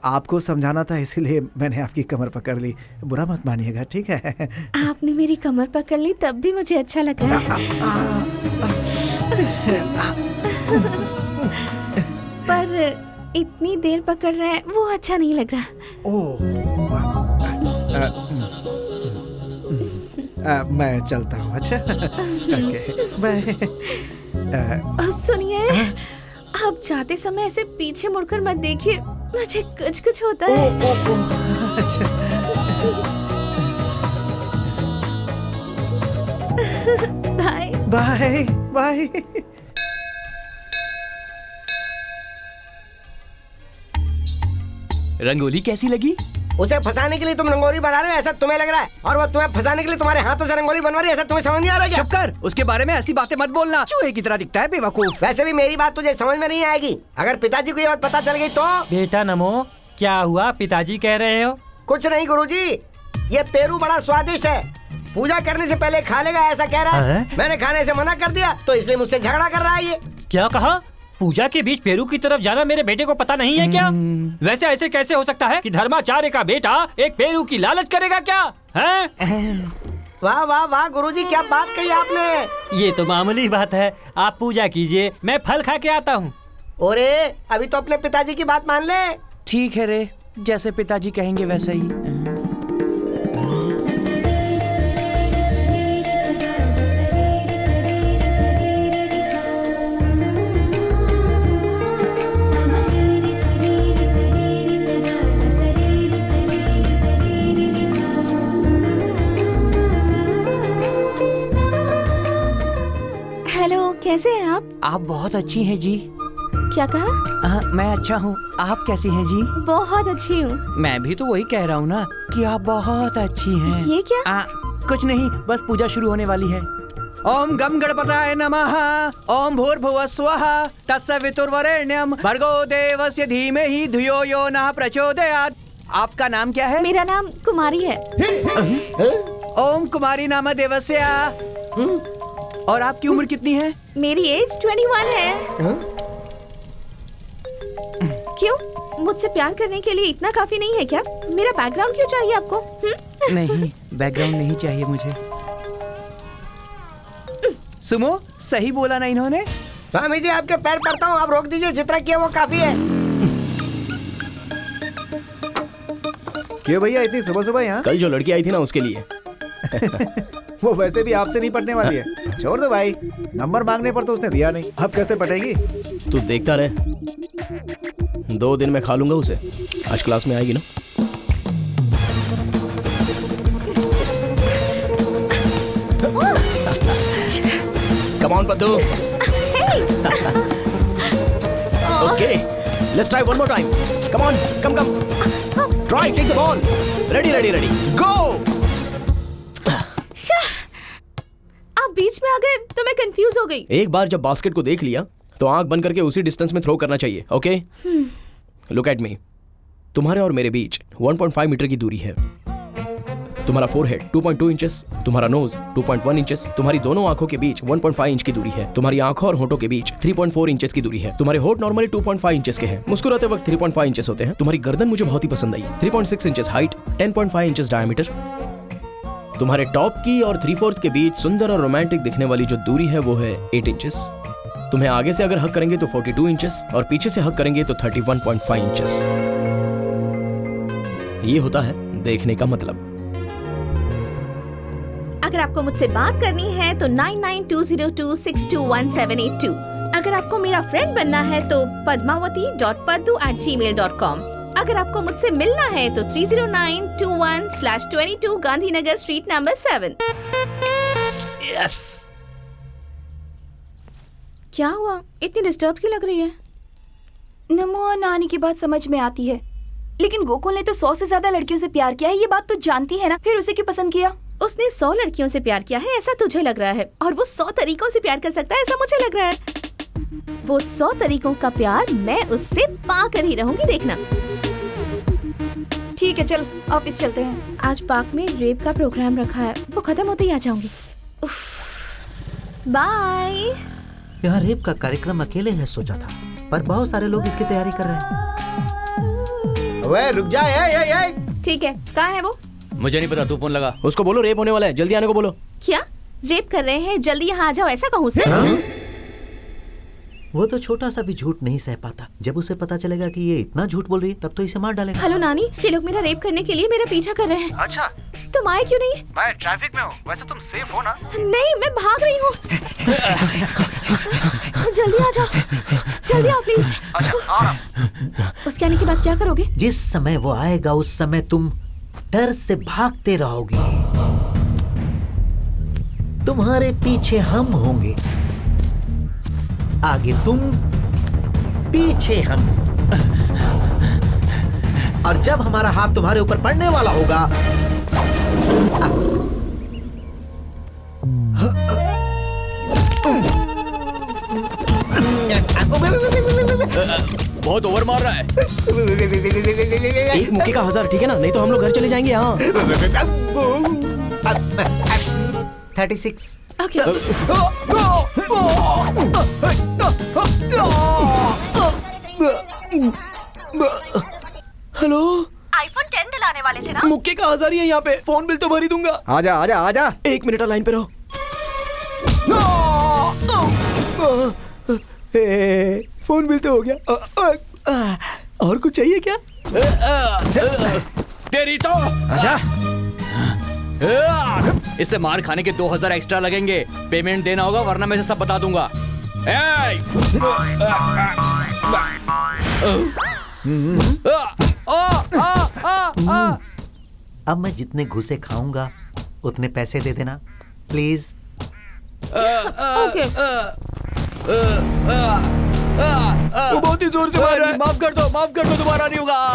आपको समझाना था इसीलिए मैंने आपकी कमर पकड़ ली। बुरा मत मानिएगा, ठीक है? आपने मेरी कमर पकड़ ली तब भी मुझे अच्छा लगा। पर इतनी देर पकड़ रहे हैं वो अच्छा नहीं लग रहा। मैं चलता हूँ। अच्छा बाय। सुनिए, आप जाते समय ऐसे पीछे मुड़कर मत देखिए, मुझे कुछ होता है। अच्छा। Bye bye bye. रंगोली कैसी लगी? उसे फंसाने के लिए तुम रंगोली बना रहे हो ऐसा तुम्हें लग रहा है, और वो तुम्हें फंसाने के लिए तुम्हारे हाथों से रंगोली बनवा रही है ऐसा तुम्हें समझ नहीं आ रहा क्या? चुप कर, उसके बारे में ऐसी बातें मत बोलना। चूहे की तरह दिखता है बेवकूफ। वैसे भी मेरी बात तुझे समझ में नहीं आएगी। अगर पिताजी को ये बात पता चल गई तो? बेटा नमो, क्या हुआ? पिताजी कह रहे हो? कुछ नहीं गुरुजी, ये पेरू बड़ा स्वादिष्ट है, पूजा करने से पहले खा लेगा ऐसा कह रहा है। मैंने खाने से मना कर दिया तो इसलिए मुझसे झगड़ा कर रहा है ये। क्या कहा? पूजा के बीच पेरू की तरफ जाना मेरे बेटे को पता नहीं है क्या? वैसे ऐसे कैसे हो सकता है कि धर्माचार्य का बेटा एक पेरू की लालच करेगा क्या? हैं? वाह वाह वाह गुरुजी, क्या बात कही आपने। ये तो मामूली बात है, आप पूजा कीजिए, मैं फल खा के आता हूँ। ओरे अभी तो अपने पिताजी की बात मान ले। ठीक है रे, जैसे पिताजी कहेंगे वैसे ही। हेलो, कैसे हैं आप? आप बहुत अच्छी हैं जी। क्या कहा? मैं अच्छा हूँ, आप कैसी हैं जी? बहुत अच्छी हूँ। मैं भी तो वही कह रहा हूँ ना कि आप बहुत अच्छी हैं। ये क्या? कुछ नहीं, बस पूजा शुरू होने वाली है। ओम गम गणपताय नमः, ओम भूर्भुवः स्वः, तत्सवितुर्वरेण्यं, भर्गो देवस्य धीमहि धियो यो नः प्रचोदयात्। आपका नाम क्या है? मेरा नाम कुमारी है। ओम कुमारी नाम देवस्य। और आपकी उम्र कितनी है? मेरी एज 21 है। क्यों? मुझसे प्यार करने के लिए इतना काफी नहीं है क्या? मेरा बैकग्राउंड क्यों चाहिए आपको? नहीं, बैकग्राउंड नहीं चाहिए मुझे। सुमो, सही बोला ना इन्होंने? स्वामी जी आपके पैर पड़ता हूँ, आप रोक दीजिए, जितना किया वो काफी है। क्यों भैया इतनी सुबह सुबह यहाँ? कल जो लड़की आई थी ना उसके लिए। वो वैसे भी आपसे नहीं पटने वाली है। छोड़ दो भाई, नंबर मांगने पर तो उसने दिया नहीं, अब कैसे पटेगी? तू देखता रहे, 2 दिन में खा लूंगा उसे। आज क्लास में आएगी ना? Come on Paddu. Okay, let's try one more time. Come on, come come. Try, take the ball. Ready ready ready, go. आप बीच में आ गए तो मैं कंफ्यूज हो गई। एक बार जब बास्केट को देख लिया तो आंख बंद करके उसी डिस्टेंस में थ्रो करना चाहिए। Okay, look at me. तुम्हारे और मेरे बीच 1.5 मीटर की दूरी है। तुम्हारा फोरहेड 2.2 इंचेस, तुम्हारा नोज 2.1 इंचेस, तुम्हारी दोनों आंखों के बीच 1.5 इंच की दूरी है, तुम्हारी आंखों और होठों के बीच 3.4 इंचेस की दूरी है, तुम्हारे होठ नॉर्मली 2.5 इंचेस के हैं, मुस्कुराते वक्त 3.5 इंचेस होते हैं, तुम्हारी गर्दन मुझे बहुत ही पसंद आई, 3.6 इंचेस हाइट, 10.5 इंचेस डायमीटर। तुम्हारे टॉप की और 3/4 के बीच सुंदर और रोमांटिक दिखने वाली जो दूरी है वो है 8 इंचेस। तुम्हें आगे से अगर हक करेंगे तो 42 इंचेस और पीछे से हक करेंगे तो 31.5 इंचेस। ये होता है देखने का मतलब। अगर आपको मुझसे बात करनी है तो 9920262178 अगर आपको मेरा फ्रेंड बनना है तो padmavati.paddu@gmail.com अगर आपको मुझसे मिलना है तो 30921/22 गांधीनगर स्ट्रीट नंबर 7। यस। क्या हुआ, इतनी डिस्टर्ब क्यों लग रही है? नमो और नानी की बात समझ में आती है, लेकिन गोकुल ने तो 100 से ज्यादा लड़कियों से प्यार किया है, ये बात तो जानती है ना, फिर उसे क्यों पसंद किया? उसने 100 लड़कियों से प्यार किया है ऐसा तुझे लग रहा है, और वो 100 तरीकों से प्यार कर सकता है ऐसा मुझे लग रहा है। वो 100 तरीकों का प्यार मैं उससे पा कर ही रहूंगी, देखना। ठीक है, चलो ऑफिस चलते हैं। आज पार्क में रेप का प्रोग्राम रखा है, वो खत्म होते ही आ जाऊंगी। बाय। यहाँ रेप का कार्यक्रम अकेले है सोचा था, पर बहुत सारे लोग इसकी तैयारी कर रहे हैं। रुक जा। ठीक है, कहाँ है वो? मुझे नहीं पता, तू फोन लगा। उसको बोलो रेप होने वाला है, जल्दी आने को बोलो। क्या रेप कर रहे हैं? जल्दी यहाँ आ जाओ, ऐसा कहूँ उसे? वो तो छोटा सा भी झूठ नहीं सह पाता। जब उसे पता चलेगा कि ये इतना झूठ बोल रही है तब तो इसे मार डालेगा। हेलो नानी, ये लोग मेरा रेप करने के लिए मेरा पीछा कर रहे हैं। अच्छा, तुम आए क्यों नहीं? मैं ट्रैफिक में हूँ। वैसे तुम सेफ हो ना? नहीं, मैं भाग रही हूँ। जल्दी आ जाओ, जल्दी आओ प्लीज। अच्छा, आ रहा हूँ। उसके आने के बाद क्या करोगे? जिस समय वो आएगा उस समय तुम डर से भागते रहोगे। तुम्हारे पीछे हम होंगे, आगे तुम, पीछे हम। और जब हमारा हाथ तुम्हारे ऊपर पड़ने वाला होगा, बहुत ओवर मार रहा है। एक मुक्के का 1000, ठीक है ना? नहीं तो हम लोग घर चले जाएंगे। हाँ 36। ओके। हेलो, आईफोन 10 दिलाने वाले थे ना? मुक्के का 1000 ही है यहाँ पे, फोन बिल तो भर ही दूंगा। आजा आजा आजा। 1 मिनट लाइन पे रहो। फोन बिल तो हो गया। और कुछ चाहिए क्या? तेरी तो आजा। इससे मार खाने के 2000 एक्स्ट्रा लगेंगे। पेमेंट देना होगा वरना मैं इसे सब बता दूंगा। अब मैं जितने घुसे खाऊंगा उतने पैसे दे देना प्लीज। ओके। वो बहुत ही जोर से मार रहा है। माफ कर दो, दोबारा नहीं होगा।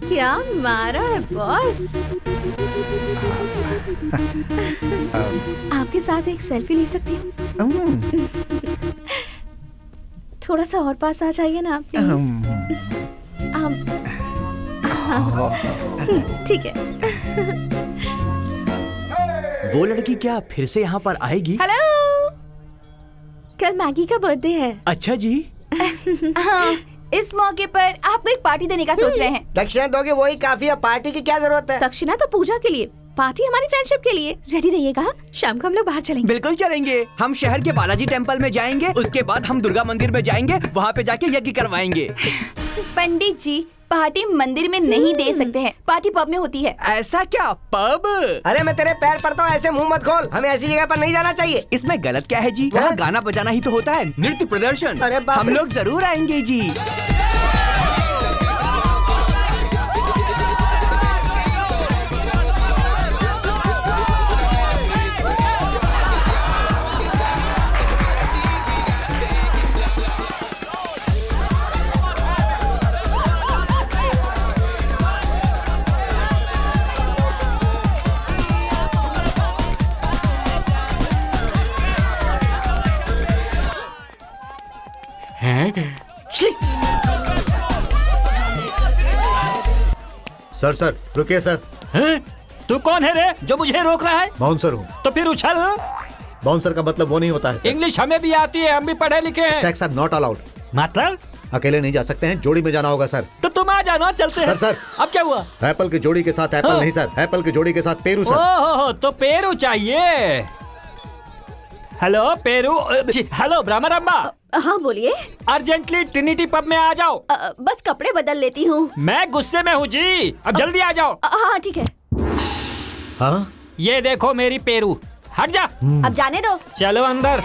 क्या मारा है बॉस? आपके साथ एक सेल्फी ले सकती हूँ? थोड़ा सा और पास आ जाइए ना प्लीज। ठीक है। वो लड़की क्या फिर से यहाँ पर आएगी? हेलो, कल मैगी का बर्थडे है। अच्छा जी। हाँ, इस मौके पर आपको एक पार्टी देने का सोच रहे हैं। दक्षिणा दोगे वही काफी है, पार्टी की क्या जरूरत है? दक्षिणा तो पूजा के लिए, पार्टी हमारी फ्रेंडशिप के लिए। रेडी रहिएगा, शाम को हम लोग बाहर चलेंगे। बिल्कुल चलेंगे। हम शहर के बालाजी टेम्पल में जाएंगे, उसके बाद हम दुर्गा मंदिर में जाएंगे, वहाँ पे जाके यज्ञ करवाएंगे। पंडित जी, पार्टी मंदिर में नहीं दे सकते हैं, पार्टी पब में होती है। ऐसा क्या? पब? अरे मैं तेरे पैर पड़ता हूँ, ऐसे मुंह मत खोल। हमें ऐसी जगह पर नहीं जाना चाहिए। इसमें गलत क्या है जी? वहाँ गाना बजाना ही तो होता है, नृत्य प्रदर्शन। अरे बाप हम रे। लोग जरूर आएंगे जी। सर रुकिए सर। हैं? तू कौन है रे जो मुझे रोक रहा है? बाउंसर हूँ। तो फिर उछल। बाउंसर का मतलब वो नहीं होता है सर। इंग्लिश हमें भी आती है, हम भी पढ़े लिखे हैं। Stags are not allowed. मतलब अकेले नहीं जा सकते हैं, जोड़ी में जाना होगा सर। तो तुम आ जाना, चलते हैं। सर अब क्या हुआ? एप्पल की जोड़ी के साथ एप्पल हाँ। नहीं सर, एप्पल की जोड़ी के साथ पेरू सर। ओहो, तो पेरू चाहिए। Hello Peru, hello Brahmaramba. हाँ बोलिए। अर्जेंटली ट्रिनिटी पब में आ जाओ। बस कपड़े बदल लेती हूँ। मैं गुस्से में हूँ जी, अब जल्दी आ जाओ। हाँ ठीक है। हाँ ये देखो मेरी पेरू, हट जा। अब जाने दो। चलो अंदर।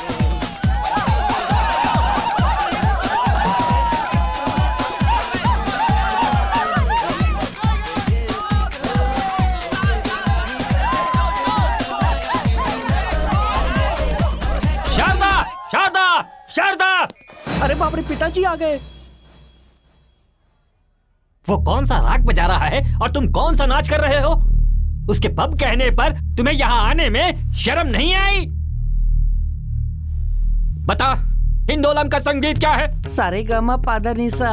शारदा, शारदा, शारदा। अरे बाप रे, पिताजी आ गए। वो कौन सा राग बजा रहा है और तुम कौन सा नाच कर रहे हो? उसके पब कहने पर तुम्हें यहाँ आने में शर्म नहीं आई? बता, हिंदोलम का संगीत क्या है? सारे गामा पादा निसा।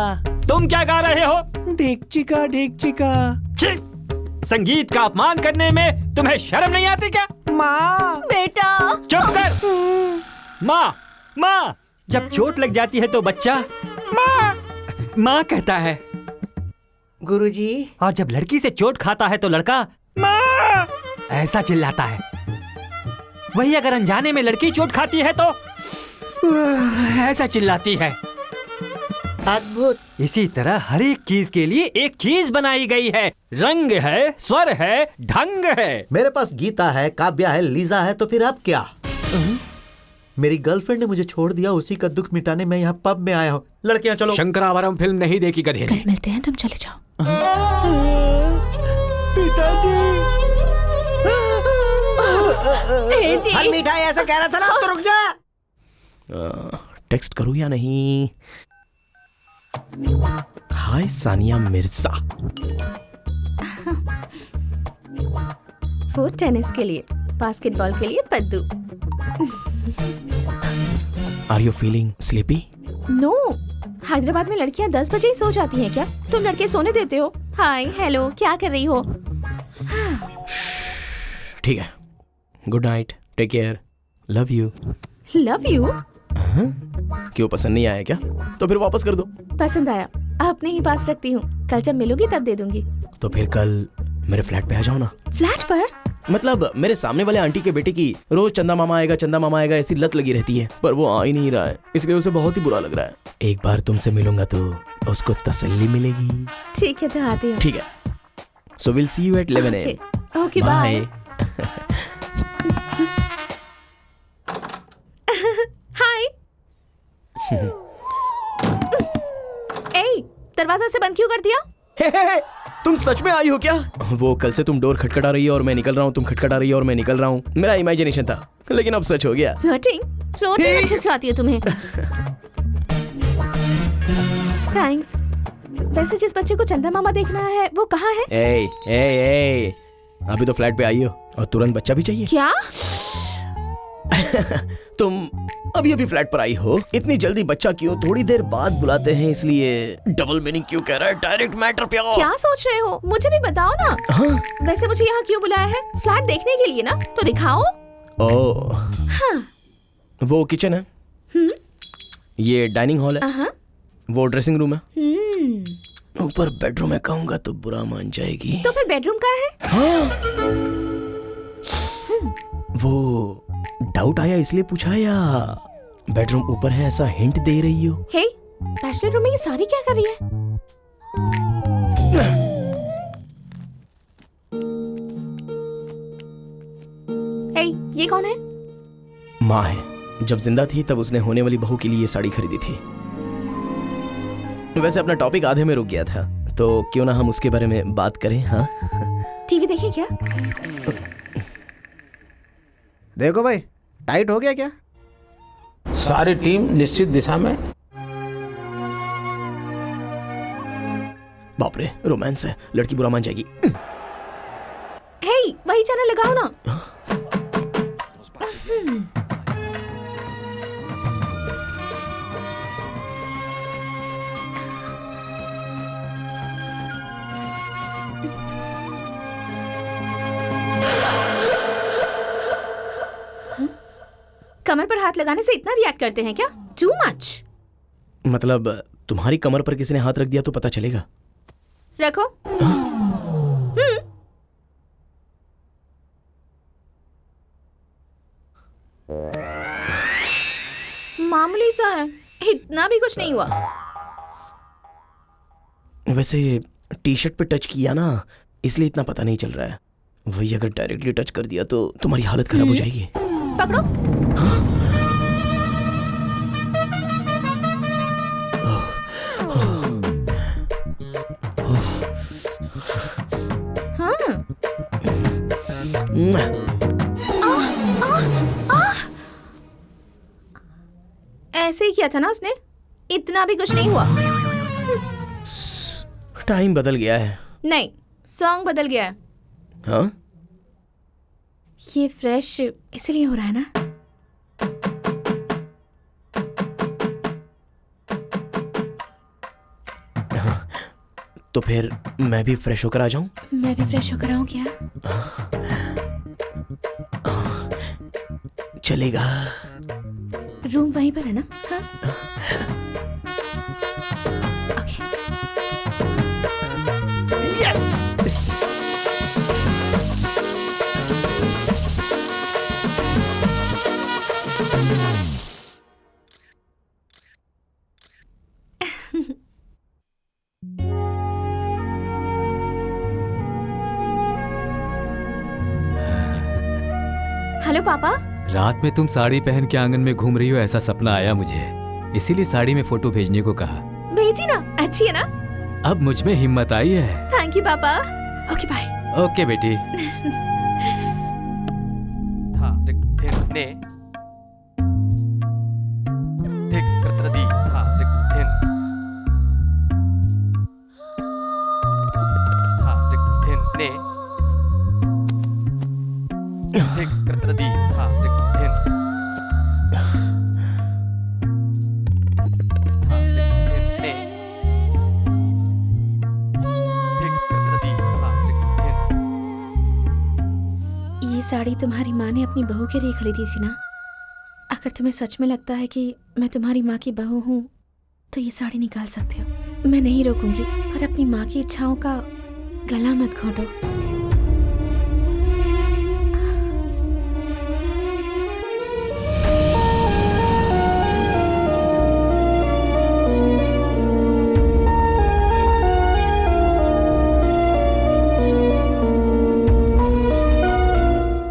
तुम क्या गा रहे हो? ढेकचिका ढेकचिका। छी! संगीत का अपमान करने में तुम्हें शर्म नहीं आती क्या? माँ। बेटा। चुप कर। माँ, माँ। जब चोट लग जाती है तो बच्चा माँ, माँ कहता है। गुरुजी। और जब लड़की से चोट खाता है तो लड़का माँ ऐसा चिल्लाता है। वही अगर अनजाने में लड़की चोट खाती है तो ऐसा चिल्लाती है। अद्भुत। इसी तरह हर एक चीज के लिए एक चीज बनाई गई है। रंग है, स्वर है, ढंग है। मेरे पास गीता है, काव्या है, लीजा है, तो फिर अब क्या? मेरी गर्लफ्रेंड ने मुझे छोड़ दिया, उसी का दुख मिटाने मैं यहाँ पब में आया हूँ। लड़कियाँ चलो। शंकरावरम फिल्म नहीं देखी गधे ने। कल मिलते हैं, तुम चले जाओ। पिताजी। जी। मिठाई ऐसा कह रहा था ना, अब तो रुक जा। टेक्स्ट करूँ या नहीं? हाय सानिया मिर्जा। वो टेनिस के लिए, बास्केटबॉल के लिए Paddu. Are you feeling sleepy? No, Hyderabad में लड़कियां 10 बजे ही सो जाती हैं क्या? तुम लड़के सोने देते हो? हाय हेलो, क्या कर रही हो? ठीक है, good night, take care, love you. Love you? क्यों, पसंद नहीं आया क्या? तो फिर वापस कर दो। पसंद आया, अपने ही पास रखती हूँ, कल जब मिलोगी तब दे दूंगी। तो फिर कल मेरे फ्लैट पे आ जाओ ना। फ्लैट पर? मतलब मेरे सामने वाले आंटी के बेटे की रोज चंदा मामा आएगा ऐसी लत लगी रहती है, पर वो आ ही नहीं रहा है, इसलिए उसे बहुत ही बुरा लग रहा है। एक बार तुमसे मिलूंगा तो उसको तसल्ली मिलेगी। ठीक है, तो आती हूँ। ठीक है, so will see you at 11 AM। Okay, bye. Hi. ए, दरवाजा से बंद क्यों कर दिया? तुम सच में आई हो क्या? वो कल से तुम डोर खटखटा रही है और मैं निकल रहा हूँ, तुम खटखटा रही है और मैं निकल रहा हूँ। मेरा इमेजिनेशन था, लेकिन अब सच हो गया। फ्लर्टिंग अच्छे से आती है तुम्हें। थैंक्स। वैसे जिस बच्चे को चंदा मामा देखना है वो कहाँ है? ए, अभी तो फ्लैट पे आई हो और तुरंत बच्चा भी चाहिए क्या? तुम अभी अभी फ्लैट पर आई हो, इतनी जल्दी बच्चा क्यों? थोड़ी देर बाद बुलाते हैं, इसलिए डबल मीनिंग क्यों कह रहा है? डायरेक्ट मैटर पे आओ। क्या सोच रहे हो? मुझे भी बताओ ना। हाँ? वैसे मुझे यहाँ क्यों बुलाया है? फ्लैट देखने के लिए ना, तो दिखाओ। ओह, हाँ। वो किचन है, ये डाइनिंग हॉल है, वो ड्रेसिंग रूम है, ऊपर बेडरूम है। कहूंगा तो बुरा मान जाएगी। तो फिर बेडरूम का है? हाँ। वो डाउट आया इसलिए पूछा, या बेडरूम ऊपर है ऐसा हिंट दे रही हो? हे, बैचलर रूम में ये सारी क्या कर रही है? हे, ये कौन है? माँ है, जब जिंदा थी तब उसने होने वाली बहू के लिए ये साड़ी खरीदी थी। वैसे अपना टॉपिक आधे में रुक गया था, तो क्यों ना हम उसके बारे में बात करें। हाँ, टीवी देखे क्या? देखो भाई, टाइट हो गया क्या? सारी टीम निश्चित दिशा में। बाप रे, रोमांस है, लड़की बुरा मान जाएगी। हे, वही चैनल लगाओ ना। कमर पर हाथ लगाने से इतना रिएक्ट करते हैं क्या? Too much. मतलब तुम्हारी कमर पर किसी ने हाथ रख दिया तो पता चलेगा। रखो। मामूली सा है, इतना भी कुछ नहीं हुआ। वैसे टी शर्ट पे टच किया ना, इसलिए इतना पता नहीं चल रहा है। वही अगर डायरेक्टली टच कर दिया तो तुम्हारी हालत खराब हो जाएगी। पकड़ो। ऐसे ही किया था ना उसने, इतना भी कुछ नहीं हुआ। टाइम बदल गया है। नहीं, सॉन्ग बदल गया है। हाँ? ये फ्रेश इसलिए हो रहा है ना। तो फिर मैं भी फ्रेश होकर आ जाऊं? मैं भी फ्रेश होकर आऊं क्या? चलेगा। रूम वहीं पर है ना? हाँ? ओके। यस! हेलो पापा। रात में तुम साड़ी पहन के आंगन में घूम रही हो, ऐसा सपना आया मुझे, इसीलिए साड़ी में फोटो भेजने को कहा। भेजी ना, अच्छी है ना? अब मुझ में हिम्मत आई है। थैंक यू पापा। Okay bye. ओके बेटी। ये साड़ी तुम्हारी माँ ने अपनी बहू के लिए खरीदी थी ना? अगर तुम्हें सच में लगता है कि मैं तुम्हारी माँ की बहू हूँ तो ये साड़ी निकाल सकते हो। मैं नहीं रोकूंगी, पर अपनी माँ की इच्छाओं का गला मत घोटो।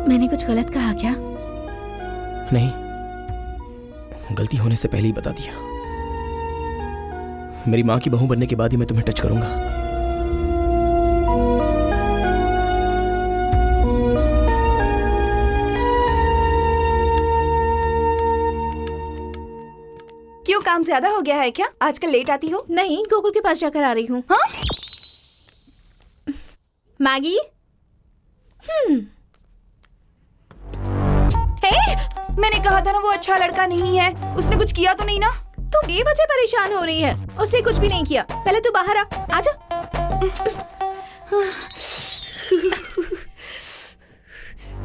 मैंने कुछ गलत कहा क्या? नहीं, गलती होने से पहले ही बता दिया। मेरी माँ की बहू बनने के बाद ही मैं तुम्हें टच करूंगा। क्यों, काम ज्यादा हो गया है क्या? आजकल लेट आती हो? नहीं, गोकुल के पास जाकर आ रही हूँ। हाँ? मैगी? मैंने कहा था ना वो अच्छा लड़का नहीं है। उसने कुछ किया तो नहीं ना? तू बेवजह परेशान हो रही है। उसने कुछ भी नहीं किया। पहले तू बाहर आ। आजा।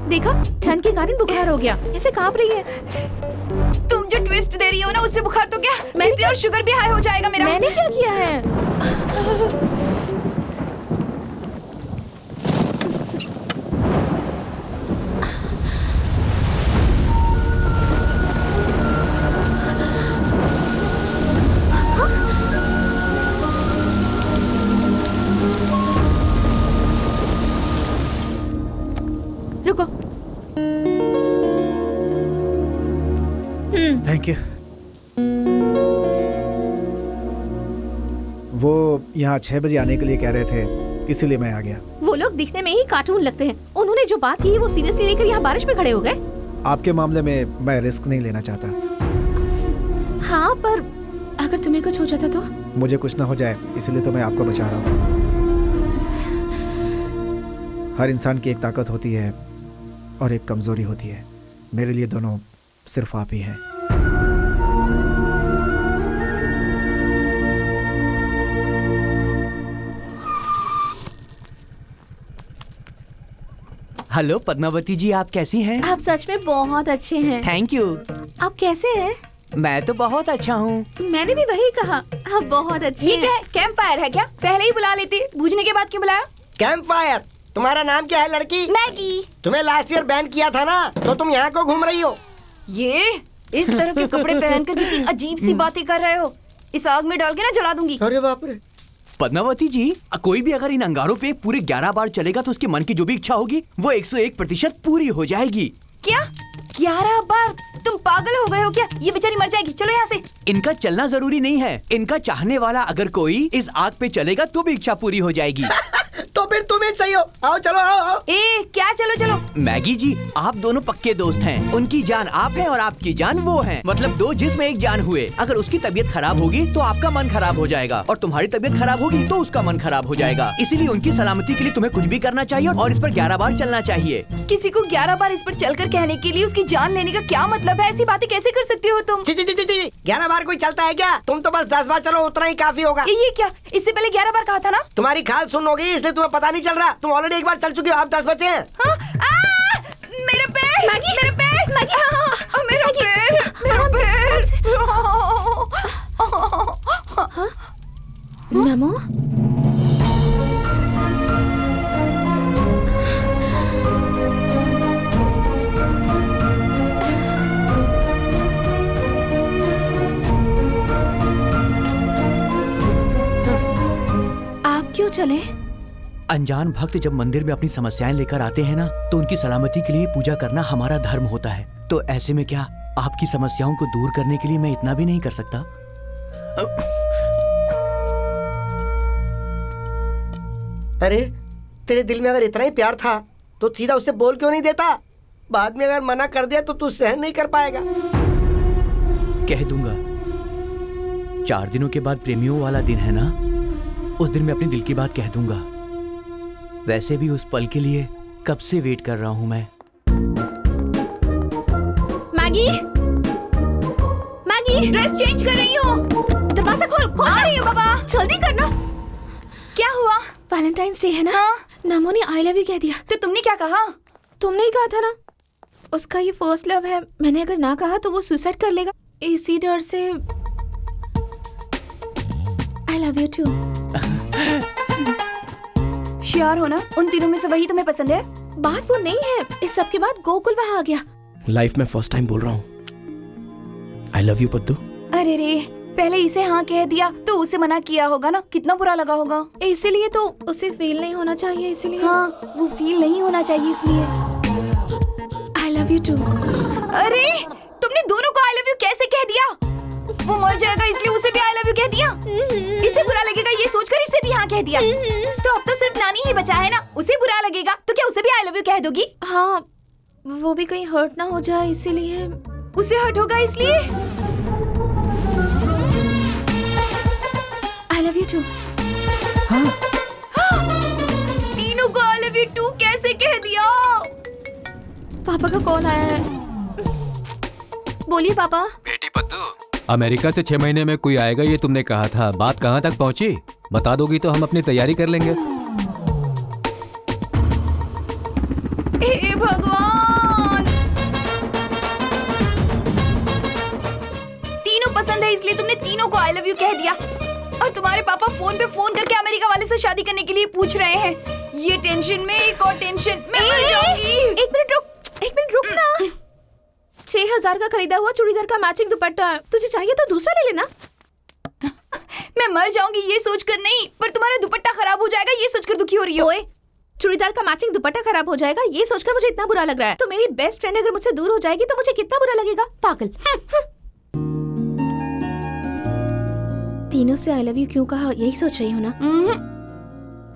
देखा, ठंड के कारण बुखार हो गया। ऐसे कांप रही है। तुम जो ट्विस्ट दे रही हो ना, उससे बुखार तो क्या, बीपी और शुगर भी हाई हो जाएगा मेरा। मैंने क्या किया है? रुको। Thank you. वो यहाँ 6 बजे आने के लिए कह रहे थे, इसीलिए मैं आ गया। वो लोग दिखने में ही कार्टून लगते हैं। उन्होंने जो बात की वो सीरियसली लेकर यहाँ बारिश में खड़े हो गए। आपके मामले में मैं रिस्क नहीं लेना चाहता। हाँ, पर अगर तुम्हें कुछ हो जाता तो? मुझे कुछ ना हो जाए, इसलिए तो मैं आपको बचा रहा हूँ। हर इंसान की एक ताकत होती है और एक कमजोरी होती है। मेरे लिए दोनों सिर्फ आप ही हैं। हेलो पद्मावती जी, आप कैसी हैं? आप सच में बहुत अच्छे हैं। Thank you. आप कैसे हैं? मैं तो बहुत अच्छा हूँ। मैंने भी वही कहा। आप बहुत अच्छे ये क्या है? कैंप फायर है क्या? पहले ही बुला लेते, बूझने के बाद क्यों बुलाया? Camp fire. तुम्हारा नाम क्या है लड़की? मैगी। तुम्हें लास्ट ईयर बैन किया था ना, तो तुम यहाँ को घूम रही हो? ये इस तरह के कपड़े पहनकर कितनी अजीब सी बातें कर रहे हो। इस आग में डाल के ना जला दूंगी। अरे बाप रे। पद्मावती जी, कोई भी अगर इन अंगारों पे पूरे 11 बार चलेगा तो उसके मन की जो भी इच्छा होगी वो 101% पूरी हो जाएगी। क्या 11 बार? तुम पागल हो गए हो क्या? ये बेचारी मर जाएगी। चलो यहाँ से। इनका चलना जरूरी नहीं है, इनका चाहने वाला अगर कोई इस आग पे चलेगा तो भी इच्छा पूरी हो जाएगी। तो फिर तुम ही सही हो। आओ चलो आओ। ए क्या चलो चलो? मैगी जी, आप दोनों पक्के दोस्त हैं। उनकी जान आप हैं और आपकी जान वो हैं। मतलब दो जिस्म एक जान हुए। अगर उसकी तबीयत खराब होगी तो आपका मन खराब हो जाएगा और तुम्हारी तबीयत खराब होगी तो उसका मन खराब हो जाएगा। इसीलिए उनकी सलामती के लिए तुम्हें कुछ भी करना चाहिए और इस पर 11 बार चलना चाहिए। किसी को 11 बार इस पर चलकर कहने के लिए उसकी जान लेने का क्या मतलब है? ऐसी बातें कैसे कर सकती हो तुम? 11 बार कोई चलता है क्या? तुम तो बस 10 बार चलो, उतना ही काफी होगा। ये क्या? इससे पहले 11 बार कहा था ना? तुम्हारी खाल सुन होगी इसलिए तुम्हें पता नहीं चल रहा। तुम ऑलरेडी एक बार चल चुकी हो, अब 10 बचे हैं। मेरे पैर, मेरे पैर, मेरा पैर, मेरा पैर। नमो। आप क्यों चले? अनजान भक्त जब मंदिर में अपनी समस्याएं लेकर आते हैं ना, तो उनकी सलामती के लिए पूजा करना हमारा धर्म होता है। तो ऐसे में क्या आपकी समस्याओं को दूर करने के लिए मैं इतना भी नहीं कर सकता? अरे तेरे दिल में अगर इतना ही प्यार था तो सीधा उससे बोल क्यों नहीं देता? बाद में अगर मना कर दिया तो तू सहन नहीं कर पाएगा। कह दूंगा। 4 दिनों के बाद प्रेमियों वाला दिन है ना, उस दिन मैं अपने दिल की बात कह दूंगा। वैसे भी उस पल के लिए कब से वेट कर रहा हूँ मैं। मैगी, मैगी, ड्रेस चेंज कर रही हूँ। दरवाजा खोल। आ रही हूँ बाबा, जल्दी करना। क्या हुआ? वैलेंटाइंस डे है ना? हाँ। नमो ने आई लव यू कह दिया। तो तुमने क्या कहा? तुमने ही कहा था ना, उसका ये फर्स्ट लव है। मैंने अगर ना कहा तो वो सुसाइड कर लेगा। इसी डर से I love you too. Sure हो ना? उन तीनों में से वही तुम्हें पसंद है? बात वो नहीं है। इस सब के बाद गोकुल वहाँ आ गया। लाइफ में फर्स्ट टाइम बोल रहा हूँ आई लव यू पद्दू। अरे रे, पहले इसे हाँ कह दिया तो उसे मना किया होगा ना, कितना बुरा लगा होगा। इसीलिए तो उसे फील नहीं होना चाहिए। इसीलिए हाँ, वो फील नहीं होना चाहिए इसलिए। I love you too. अरे तुमने दोनों को आई लव यू कैसे कह दिया? वो मर जाएगा इसलिए उसे भी आई लव यू कह दिया। इसे बुरा लगेगा ये सोचकर इसे भी हाँ कह दिया। तो अब तो सिर्फ नानी ही बचा है ना, उसे बुरा लगेगा तो क्या उसे भी आई लव यू कह दोगी? हाँ, वो भी कहीं हर्ट ना हो जाए इसीलिए। उसे हर्ट होगा इसलिए? I love you too. तीनों को आई लव यू टू कैसे कह दिया? पापा का कॉल आया है। बोलिए पापा। बेटी पद्दू, अमेरिका से 6 महीने में कोई आएगा ये तुमने कहा था। बात कहाँ तक पहुँची? बता दोगी तो हम अपनी तैयारी कर लेंगे। हे भगवान, तीनों पसंद है इसलिए तुमने तीनों को आई लव यू कह दिया। और तुम्हारे पापा फोन पे फोन करके अमेरिका वाले से शादी करने के लिए पूछ रहे हैं। ये टेंशन में एक और टेंशन। मैं मर जाऊंगी। एक मिनट रुक ना। 6000 का खरीदा हुआ चूड़ीदार का मैचिंग दुपट्टा है। तुझे चाहिए तो दूसरा ले लेना। मैं मर जाऊंगी ये सोचकर नहीं, पर तुम्हारा दुपट्टा खराब हो जाएगा ये सोचकर दुखी हो रही हो। चूड़ीदार का मैचिंग दुपट्टा खराब हो जाएगा ये सोचकर मुझे इतना बुरा लग रहा है। तो मेरी बेस्ट फ्रेंड अगर मुझसे दूर हो जाएगी तो मुझे कितना बुरा लगेगा। पागल। तीनों से आई लव यू क्यों कहा यही सोच रही हो ना?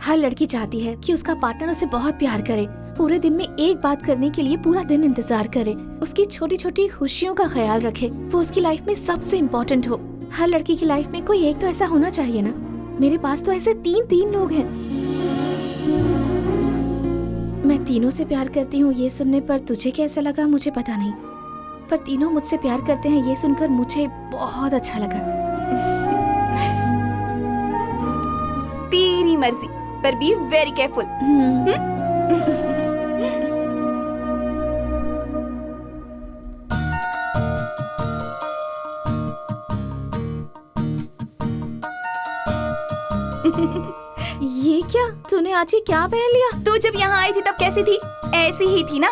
हर लड़की चाहती है कि उसका पार्टनर उसे बहुत प्यार करे, पूरे दिन में एक बात करने के लिए पूरा दिन इंतजार करे, उसकी छोटी छोटी खुशियों का ख्याल रखे, वो उसकी लाइफ में सबसे इम्पोर्टेंट हो। हर लड़की की लाइफ में कोई एक तो ऐसा होना चाहिए ना। मेरे पास तो ऐसे 3 लोग हैं। मैं तीनों से प्यार करती हूँ ये सुनने पर तुझे कैसा लगा मुझे पता नहीं, पर तीनों मुझसे प्यार करते हैं ये सुनकर मुझे बहुत अच्छा लगा। तेरी मर्जी, पर बी वेरी केयरफुल। ये क्या? तूने आज ही क्या पहन लिया? तू जब यहाँ आई थी तब कैसी थी? ऐसी ही थी ना।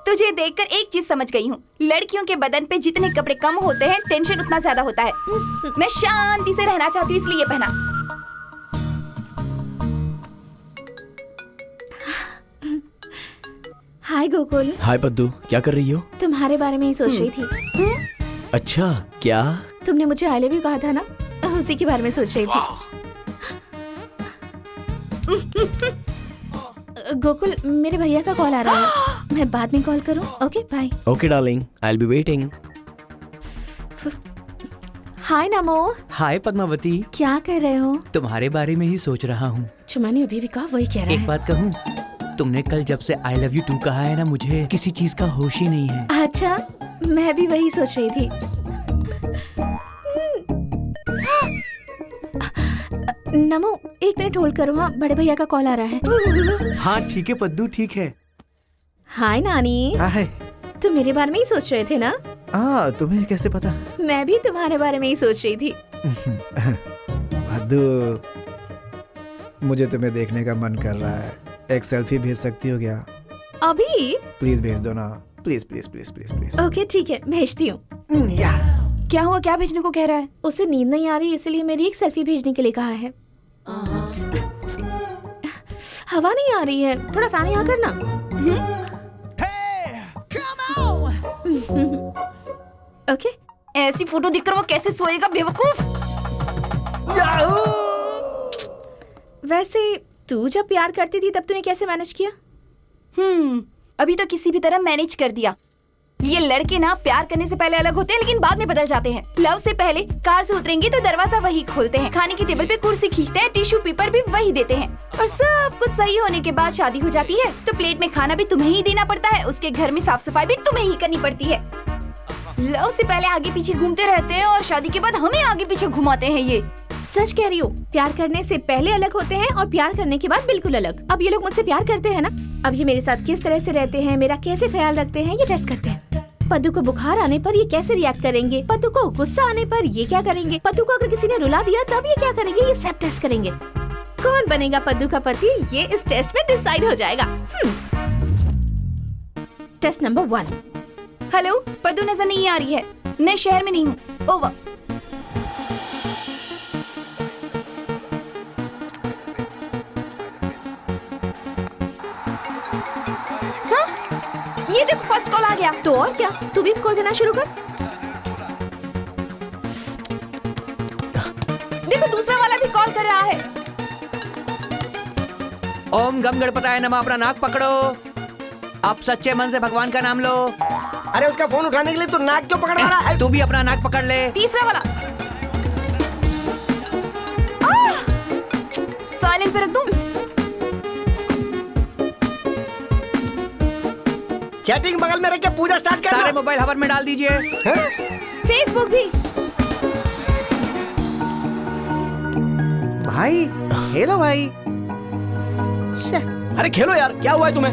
तुझे देखकर एक चीज समझ गई हूँ, लड़कियों के बदन पे जितने कपड़े कम होते हैं टेंशन उतना ज्यादा होता है। मैं शांति से रहना चाहती हूँ इसलिए ये पहना। हाय गोकुल। हाय पद्दू, क्या कर रही हो? तुम्हारे बारे में ही सोच रही थी। अच्छा, क्या? तुमने मुझे आई लव यू कहा था ना, उसी के बारे में सोच रही थी। गोकुल, मेरे भैया का कॉल आ रहा है, मैं बाद में कॉल करूं? Okay bye. Okay darling, I will be waiting. Hi Namo. Hi Padmavati, क्या कर रहे हो? तुम्हारे बारे में ही सोच रहा हूँ। जो मैंने अभी भी कहा वही कह रहा एक है। बात कहूँ, तुमने कल जब से आई लव यू टू कहा है ना, मुझे किसी चीज का होश ही नहीं है। अच्छा, मैं भी वही सोच रही थी। नमो, एक मिनट होल्ड करो। हाँ, बड़े भैया का कॉल आ रहा है। हाँ ठीक है पद्दू, ठीक है। हाय नानी। हाय। तुम मेरे बारे में ही सोच रहे थे ना? तुम्हें कैसे पता? मैं भी तुम्हारे बारे में ही सोच रही थी। भद्दू, मुझे तुम्हें देखने का मन कर रहा है। एक सेल्फी भेज सकती हो क्या? अभी? प्लीज भेज दो ना, please please please please please. Okay ठीक है, भेजती हूँ। क्या हुआ? क्या भेजने को कह रहा है? उसे नींद नहीं आ रही, इसलिए मेरी एक सेल्फी भेजने के लिए कहा है। हवा नहीं आ रही है, थोड़ा फैन यहाँ करना। ओके। ऐसी फोटो दिखकर वो कैसे सोएगा बेवकूफ। वैसे तू जब प्यार करती थी तब तूने कैसे मैनेज किया? अभी तो किसी भी तरह मैनेज कर दिया। ये लड़के ना प्यार करने से पहले अलग होते हैं लेकिन बाद में बदल जाते हैं। लव से पहले कार से उतरेंगे तो दरवाजा वही खोलते हैं, खाने की टेबल पे कुर्सी खींचते हैं, टिश्यू पेपर भी वही देते हैं, और सब कुछ सही होने के बाद शादी हो जाती है तो प्लेट में खाना भी तुम्हें ही देना पड़ता है, उसके घर में साफ सफाई भी तुम्हें ही करनी पड़ती है। लव से पहले आगे पीछे घूमते रहते हैं और शादी के बाद हमें आगे पीछे घुमाते हैं। ये सच कह रही हो, प्यार करने से पहले अलग होते हैं और प्यार करने के बाद बिल्कुल अलग। अब ये लोग मुझसे प्यार करते हैं ना, अब ये मेरे साथ किस तरह से रहते हैं, मेरा कैसे ख्याल रखते हैं, ये टेस्ट करते हैं। पद्दू को बुखार आने पर ये कैसे रिएक्ट करेंगे, पद्दू को गुस्सा आने पर ये क्या करेंगे, पद्दू को अगर किसी ने रुला दिया तब ये क्या करेंगे, ये सब टेस्ट करेंगे। कौन बनेगा पद्दू का पति, ये इस टेस्ट में डिसाइड हो जाएगा। Test number 1। हेलो, पद्दू नजर नहीं आ रही है, मैं शहर में नहीं हूँ। ओवर। ये देखो फर्स्ट कॉल आ गया। तो और क्या, तू भी स्कोर देना शुरू कर। देखो दूसरा वाला भी कॉल कर रहा है। ओम गम गणपताय नमः, अपना नाक पकड़ो। आप सच्चे मन से भगवान का नाम लो। अरे उसका फोन उठाने के लिए तू नाक क्यों पकड़ रहा है? तू भी अपना नाक पकड़ ले। तीसरा वाला साइलेंट पे रख दूं। चैटिंग बगल में रख के पूजा स्टार्ट कर। सारे मोबाइल हवा में डाल दीजिए। फेसबुक भी। भाई, हेलो भाई। अरे खेलो यार, क्या हुआ है तुम्हें?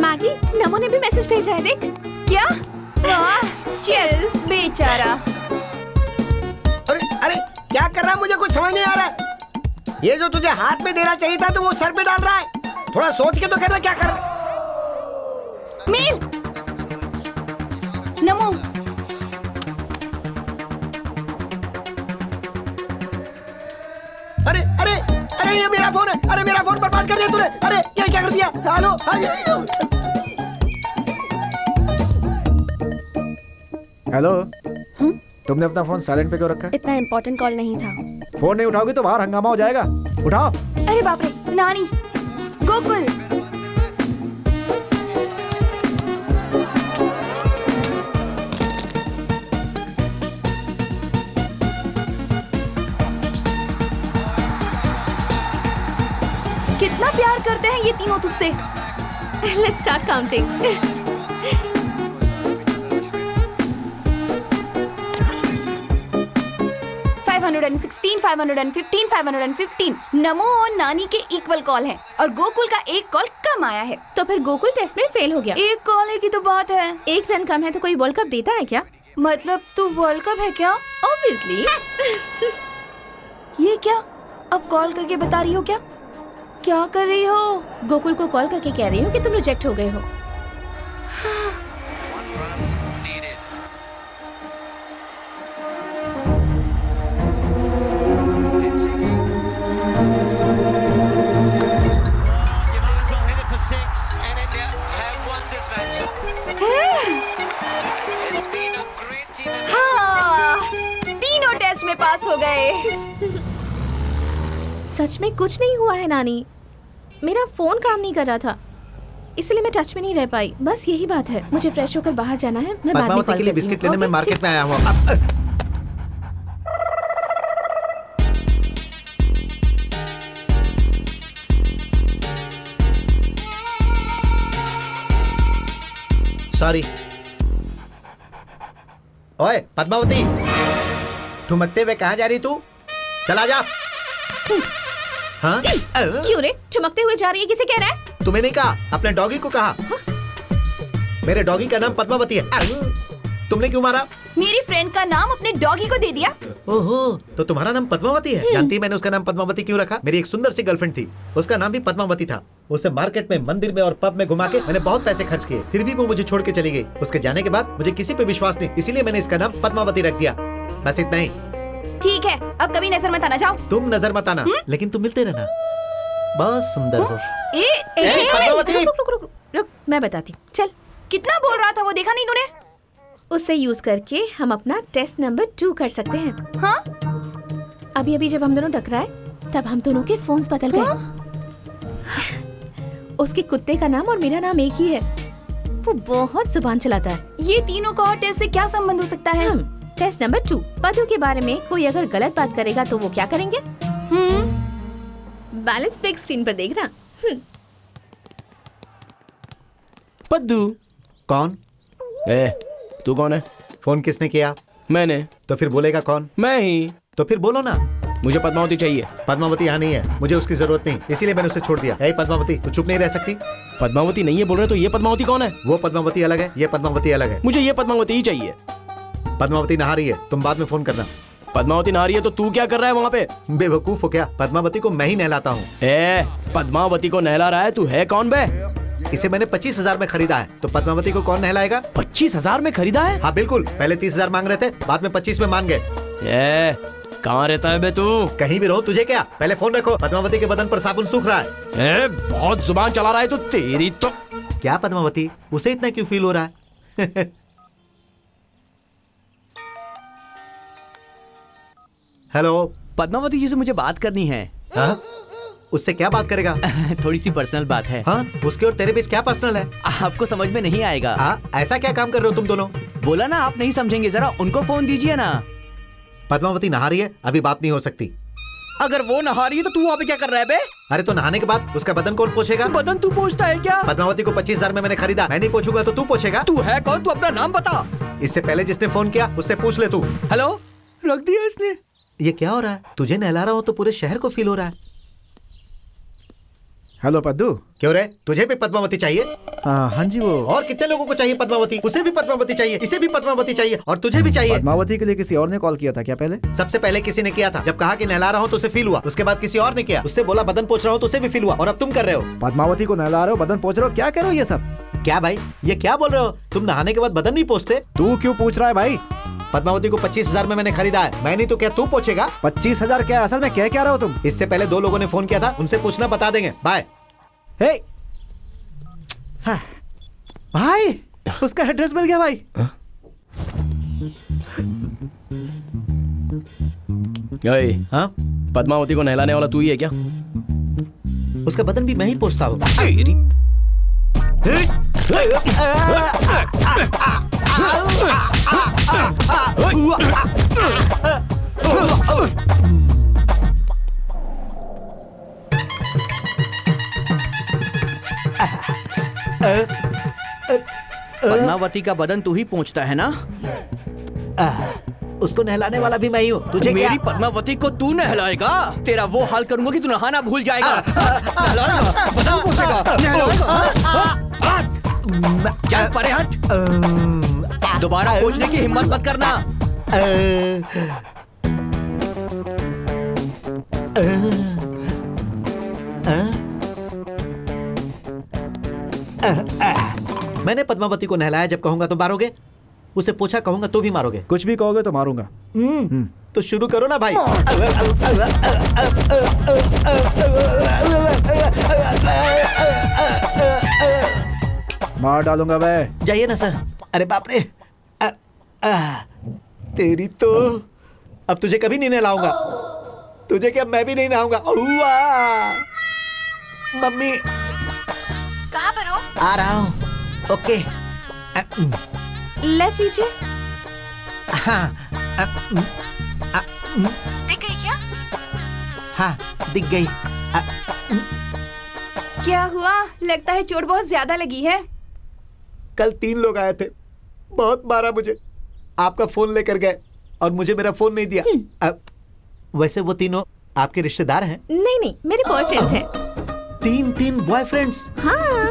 मैगी, नमो ने भी मैसेज भेजा है, देख। क्या? चीयर्स बेचारा। अरे अरे क्या कर रहा है, मुझे कुछ समझ नहीं आ रहा है। ये जो तुझे हाथ में देना चाहिए था तो वो सर पे डाल रहा है। थोड़ा सोच के तो कहना क्या कर रहा। मेल। नमो। अरे अरे अरे ये मेरा फोन है। अरे मेरा फोन बर्बाद कर दिया तूने। अरे ये क्या कर दिया? हेलो। हेलो। तुमने अपना फोन साइलेंट पे क्यों रखा है? इतना इम्पोर्टेंट कॉल नहीं था। फोन नहीं उठाओगे तो बाहर हंगामा हो जाएगा। उठाओ। अरे बाप रे, नानी। गोकुल। कितना प्यार करते हैं ये तीनों तुझसे। Let's start counting. 516, 515, 515। नमो और नानी के इक्वल कॉल हैं और गोकुल का एक कॉल कम आया है। तो फिर गोकुल टेस्ट में फेल हो गया। एक कॉल की तो बात है। एक रन कम है तो कोई वर्ल्ड कप देता है क्या? मतलब तू वर्ल्ड कप है क्या? Obviously. ये क्या? अब कॉल करके बता रही हो क्या? क्या कर रही हो? गोकुल को कॉल करके कह रही हूँ कि तुम रिजेक्ट हो गए हो। हाँ, तीनों टेस्ट में पास हो गए। सच में कुछ नहीं हुआ है नानी, मेरा फोन काम नहीं कर रहा था, इसलिए मैं टच में नहीं रह पाई। बस यही बात है। मुझे फ्रेश होकर बाहर जाना है, मैं बाद में पद्मावती कॉल के लिए करती बिस्किट हूँ। लेने मैं ओके, मार्केट ठीक। में आया हूँ। सॉरी। ओए पद्मावती, ठुमकते हुए कहाँ जा रही तू? चला जा। हाँ? क्यों रे, चमकते हुए जा रही है, किसे कह रहा है? तुम्हें नहीं कहा, अपने डॉगी को कहा। मेरे डॉगी का नाम पद्मावती है। तुमने क्यों मारा? मेरी फ्रेंड का नाम अपने डॉगी को दे दिया। ओहो, तो तुम्हारा नाम पद्मावती है? जानती है मैंने उसका नाम पद्मावती क्यों रखा? मेरी एक सुंदर सी गर्लफ्रेंड थी, उसका नाम भी पद्मावती था। उसे मार्केट में, मंदिर में और पब में घुमा के मैंने बहुत पैसे खर्च किए, फिर भी वो मुझे छोड़ के चली गई। उसके जाने के बाद मुझे किसी पे विश्वास नहीं, इसीलिए मैंने इसका नाम पद्मावती रख दिया। बस इतना ही। ठीक है, अब कभी नजर मत आना, जाओ। तुम नजर मत आना, लेकिन तुम मिलते रहना। बहुत सुंदर हो। पद्मावती, रुक, मैं बताती हूँ। चल। कितना बोल रहा था वो, देखा नहीं तूने? उससे यूज करके हम अपना टेस्ट नंबर 2 कर सकते हैं। हाँ? अभी जब हम दोनों टकराए तब हम दोनों के फोन्स बदल गए। उसके कुत्ते का नाम और मेरा नाम एक ही है। वो बहुत जुबान चलाता है। ये तीनों का और टेस्ट से क्या संबंध हो सकता है? टेस्ट नंबर 2, पदू के बारे में कोई अगर गलत बात करेगा तो वो क्या करेंगे? बैलेंस बिग स्क्रीन पर देख रहा। पद्दू। कौन? तू कौन है? फोन किसने किया? मैंने। तो फिर बोलेगा कौन? मैं ही। तो फिर बोलो ना। मुझे पद्मावती चाहिए। पद्मावती यहाँ नहीं है, मुझे उसकी जरूरत नहीं, इसीलिए मैंने उसे छोड़ दिया। पद्मावती, तू चुप नहीं रह सकती? पद्मावती नहीं है बोल रहे तो ये पद्मावती कौन है? वो पद्मावती अलग है, ये पद्मावती अलग है। मुझे ये पद्मावती ही चाहिए। पद्मावती नहा रही है, तुम बाद में फोन करना। पद्मावती नहा रही है तो तू क्या कर रहा है वहाँ पे? बेवकूफ हो क्या? पद्मावती को मैं ही नहलाता हूँ। पद्मावती को नहला रहा है, तू है कौन बे? इसे मैंने 25,000 में खरीदा है, तो पद्मावती को कौन नहलाएगा? 25,000 में खरीदा है? हाँ बिल्कुल, पहले 30,000 मांग रहे थे, बाद में 25 में मान गए। कहाँ रहता है बे तू? कहीं भी रहो, तुझे क्या? पहले फोन रखो, पद्मावती के बदन पर साबुन सूख रहा है। बहुत जुबान चला रहा है तो तेरी तो। क्या पद्मावती, उसे इतना क्यों फील हो रहा है? हेलो, पद्मावती जी से मुझे बात करनी है। हाँ? उससे क्या बात करेगा? थोड़ी सी पर्सनल बात है। हाँ? उसके और तेरे बीच क्या पर्सनल है? आपको समझ में नहीं आएगा। हाँ? ऐसा क्या काम कर रहे हो तुम दोनों? बोला ना आप नहीं समझेंगे, जरा उनको फोन दीजिए ना। पद्मावती नहा रही है, अभी बात नहीं हो सकती। अगर वो नहा रही है तो तू वहाँ पे क्या कर रहा है बे? अरे तो नहाने के बाद उसका बदन कौन पोछेगा? बदन तू पोछता है क्या? पद्मावती को 25,000 में मैंने खरीदा, मैं नहीं पोछूंगा तो तू पोछेगा? तू है कौन? तू अपना नाम बता। इससे पहले जिसने फोन किया उससे पूछ ले तू। हेलो, रख दिया इसने। ये क्या हो रहा है? तुझे नहला रहा हो तो पूरे शहर को फील हो रहा है। हेलो पद्दू। क्यों रे, तुझे भी पद्मावती चाहिए? हाँ जी वो। और कितने लोगों को चाहिए पद्मावती? उसे भी पद्मावती चाहिए, इसे भी पद्मावती चाहिए, और तुझे भी चाहिए। पद्मावती के लिए किसी और ने कॉल किया था क्या पहले? सबसे पहले किसी ने किया था, जब कहा कि नहला रहा हूँ तो उसे फील हुआ। उसके बाद किसी और ने किया, उससे बोला बदन पोछ रहा हूँ तो उसे भी फील हुआ, और अब तुम कर रहे हो। पद्मावती को नहला रहे हो, बदन पोछ रहे हो, क्या कर रहे हो ये सब? क्या भाई, ये क्या बोल रहे हो? तुम नहाने के बाद बदन नहीं पोछते? तू क्यों पूछ रहा है भाई? पद्मावती को 25,000 में मैंने खरीदा है, मैं नहीं तो क्या तू पोछेगा? 25,000 क्या? असल में क्या रहे हो तुम? इससे पहले 2 लोगों ने फोन किया था, उनसे पूछना, बता देंगे। बाय। भाई उसका एड्रेस मिल गया भाई। हाँ? पद्मावती को नहलाने वाला तू ही है क्या? उसका बदन भी मैं ही पोछता हूँ। पद्मावती का बदन तू ही पोंछता है ना? उसको नहलाने वाला भी मैं ही हूँ। तुझे मेरी पद्मावती को तू नहलाएगा? तेरा वो हाल करूंगा कि तू नहाना भूल जाएगा। नहलाएगा, बदन पोंछेगा, नहलाएगा। चल परे हट। दोबारा पोंछने की हिम्मत मत करना। मैंने पद्मावती को नहलाया, जब कहूंगा तो मारोगे, उसे पूछा कहूंगा तो भी मारोगे। कुछ भी कहोगे तो मारूंगा। तो शुरू करो ना भाई। मार डालूंगा मैं। जाइए ना सर। अरे बाप रे। तेरी तो अब तुझे कभी नहीं नहलाऊंगा। तुझे क्या, मैं भी नहीं नहाऊंगा। मम्मी कहाँ पर हो? आ रहा हूँ। ओके। ले पीछे। हाँ। दिख गई क्या? हाँ दिख गई। क्या हुआ? लगता है चोट बहुत ज्यादा लगी है। कल 3 लोग आए थे, बहुत मारा मुझे। आपका फोन लेकर गए और मुझे मेरा फोन नहीं दिया। वैसे वो तीनों आपके रिश्तेदार हैं? नहीं नहीं, मेरे बॉयफ्रेंड्स हैं। 3 बॉयफ्रेंड्स? हाँ।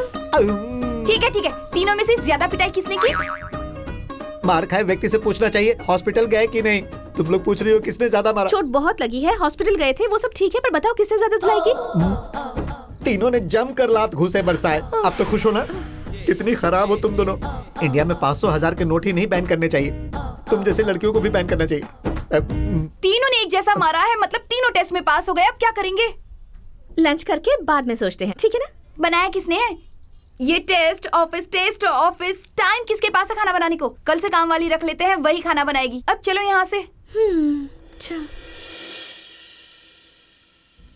ठीक है, तीनों में से ज्यादा पिटाई किसने की? मार खाए व्यक्ति से पूछना चाहिए हॉस्पिटल गए कि नहीं। तुम लोग पूछ रही हो किसने ज्यादा मारा। चोट बहुत लगी है, हॉस्पिटल गए थे, वो सब ठीक है, पर बताओ किसने ज्यादा धुलाई की? तीनों ने जमकर लात घूसे बरसाए। आप तो खुश हो ना? कितनी खराब हो तुम दोनों। इंडिया में 500,000 के नोट ही नहीं बैन करने चाहिए, तुम जैसे लड़कियों को भी बैन करना चाहिए। तीनों ने एक जैसा मारा है, मतलब तीनों टेस्ट में पास हो गए। अब क्या करेंगे? लंच करके बाद में सोचते हैं, ठीक है ना? बनाया किसने है? ये टेस्ट ऑफिस टाइम किसके पास है खाना बनाने को? कल से काम वाली रख लेते हैं, वही खाना बनाएगी। अब चलो यहाँ से।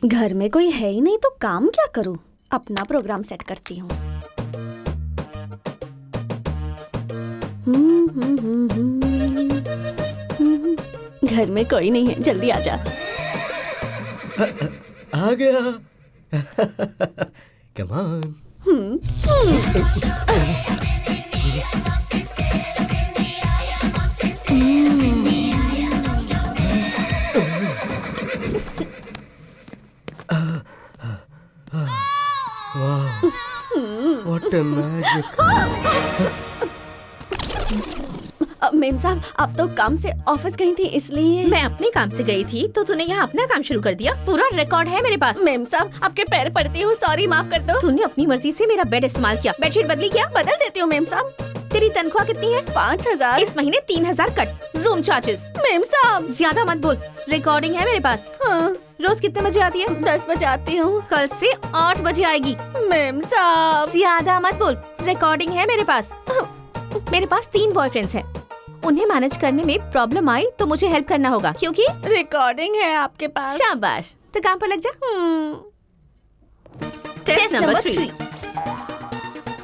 घर में कोई है ही नहीं तो काम क्या करूं? अपना प्रोग्राम सेट करती हूँ। घर में कोई नहीं है, जल्दी आ जा। आ गया। Come on. What a magic. Ma'am साहब, आप तो काम से ऑफिस गई थी इसलिए। मैं अपने काम से गई थी तो तूने यहाँ अपना काम शुरू कर दिया। पूरा रिकॉर्ड है मेरे पास। मेम साहब, आपके पैर पड़ती हूँ, सॉरी, माफ कर दो। तूने अपनी मर्जी से मेरा बेड इस्तेमाल किया। बेडशीट बदली क्या? बदल देती हूँ मेम साहब। तेरी तनख्वाह कितनी है? 5,000। इस महीने 3,000 कट। Room charges. मेम साहब ज्यादा मत बोल, रिकॉर्डिंग है मेरे पास। हाँ। रोज कितने बजे आती है? 10 बजे आती हूँ। कल से 8 बजे आएगी। मेम साहब ज्यादा मत बोल, रिकॉर्डिंग है मेरे पास। मेरे पास 3 बॉयफ्रेंड्स हैं, उन्हें मैनेज करने में प्रॉब्लम आई तो मुझे हेल्प करना होगा, क्योंकि रिकॉर्डिंग है आपके पास। शाबाश, तो काम पर लग जा। Test number 3।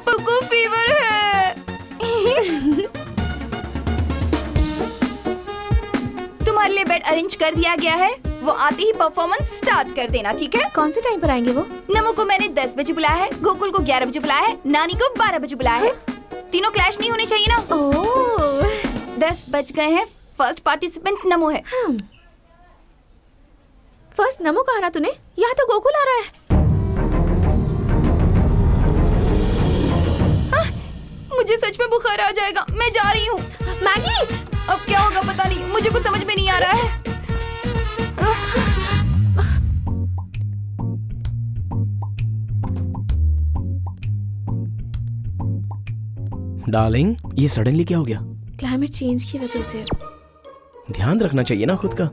पुक्कू फीवर है। तुम्हारे लिए बेड अरेंज कर दिया गया है, वो आते ही परफॉर्मेंस स्टार्ट कर देना, ठीक है? कौन से टाइम पर आएंगे वो? नमो को मैंने 10 बजे बुलाया है, गोकुल को 11 बजे बुलाया है, नानी को 12 बजे बुलाया है। तीनों क्लैश नहीं होने चाहिए ना? ओह 10 बज गए हैं। फर्स्ट पार्टिसिपेंट नमो है। फर्स्ट नमो कहा ना तूने? यहाँ तो गोकुल आ रहा है। मुझे सच में बुखार आ जाएगा, मैं जा रही हूँ। मैगी, अब क्या होगा पता नहीं, मुझे कुछ समझ में नहीं आ रहा है। डार्लिंग, ये सडनली क्या हो गया? क्लाइमेट चेंज की वजह से। ध्यान रखना चाहिए ना खुद का।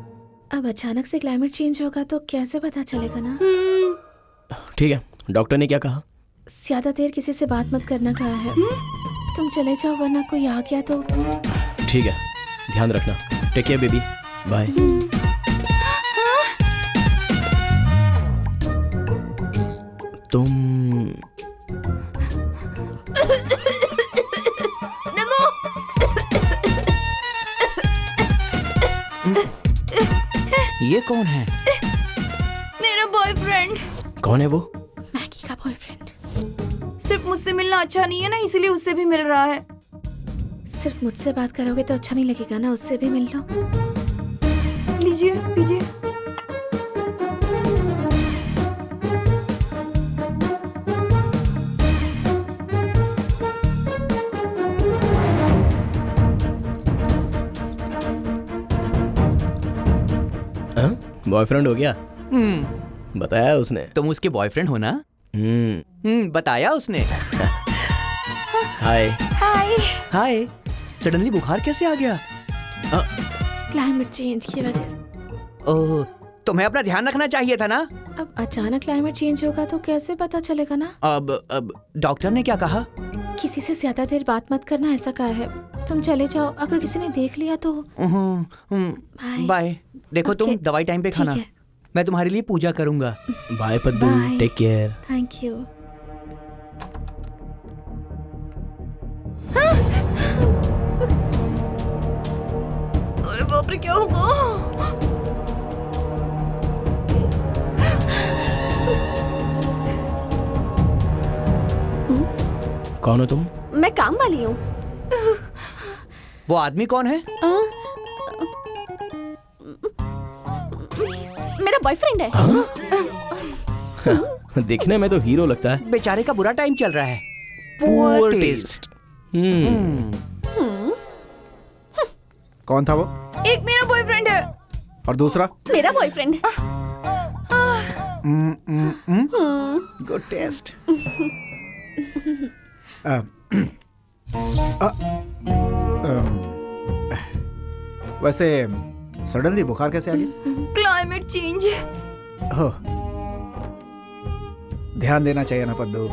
अब अचानक से क्लाइमेट चेंज होगा तो कैसे पता चलेगा ना? ठीक है, डॉक्टर ने क्या कहा? ज्यादा देर किसी से बात मत करना कहा है। तुम चले जाओ वरना कोई आ गया तो। ठीक है, ध्यान रखना। Take care baby, bye. तुम ये कौन है? मेरा बॉयफ्रेंड। कौन है वो? मैगी का बॉयफ्रेंड। सिर्फ मुझसे मिलना अच्छा नहीं है ना, इसीलिए उससे भी मिल रहा है। सिर्फ मुझसे बात करोगे तो अच्छा नहीं लगेगा ना, उससे भी मिल लो। लीजिए लीजिए। बॉयफ्रेंड हो गया? बताया उसने? तुम उसके बॉयफ्रेंड हो ना? बताया उसने। हाय। हाय। हाय। सडनली बुखार कैसे आ गया? क्लाइमेट चेंज की वजह से। ओह, तुम्हें अपना ध्यान रखना चाहिए था ना। अब अचानक क्लाइमेट चेंज होगा तो कैसे पता चलेगा ना। अब डॉक्टर ने क्या कहा? किसी से ज्यादा देर बात मत करना, ऐसा कहा है। तुम चले जाओ, अगर किसी ने देख लिया तो। बाय। देखो तुम दवाई टाइम पे खाना। मैं तुम्हारे लिए पूजा करूंगा। Bye Paddu, take care. Thank you. अरे बाप रे, क्या होगा? कौन हो तुम? मैं काम वाली हूँ। वो आदमी कौन है? मेरा बॉयफ्रेंड है। दिखने में तो हीरो लगता है। बेचारे का बुरा टाइम चल रहा है। Poor taste। कौन था वो? एक मेरा बॉयफ्रेंड है। और दूसरा? मेरा बॉयफ्रेंड। Good taste. वैसे सडनली बुखार कैसे आ गया? Climate change. हो, ध्यान देना चाहिए ना पद्दू।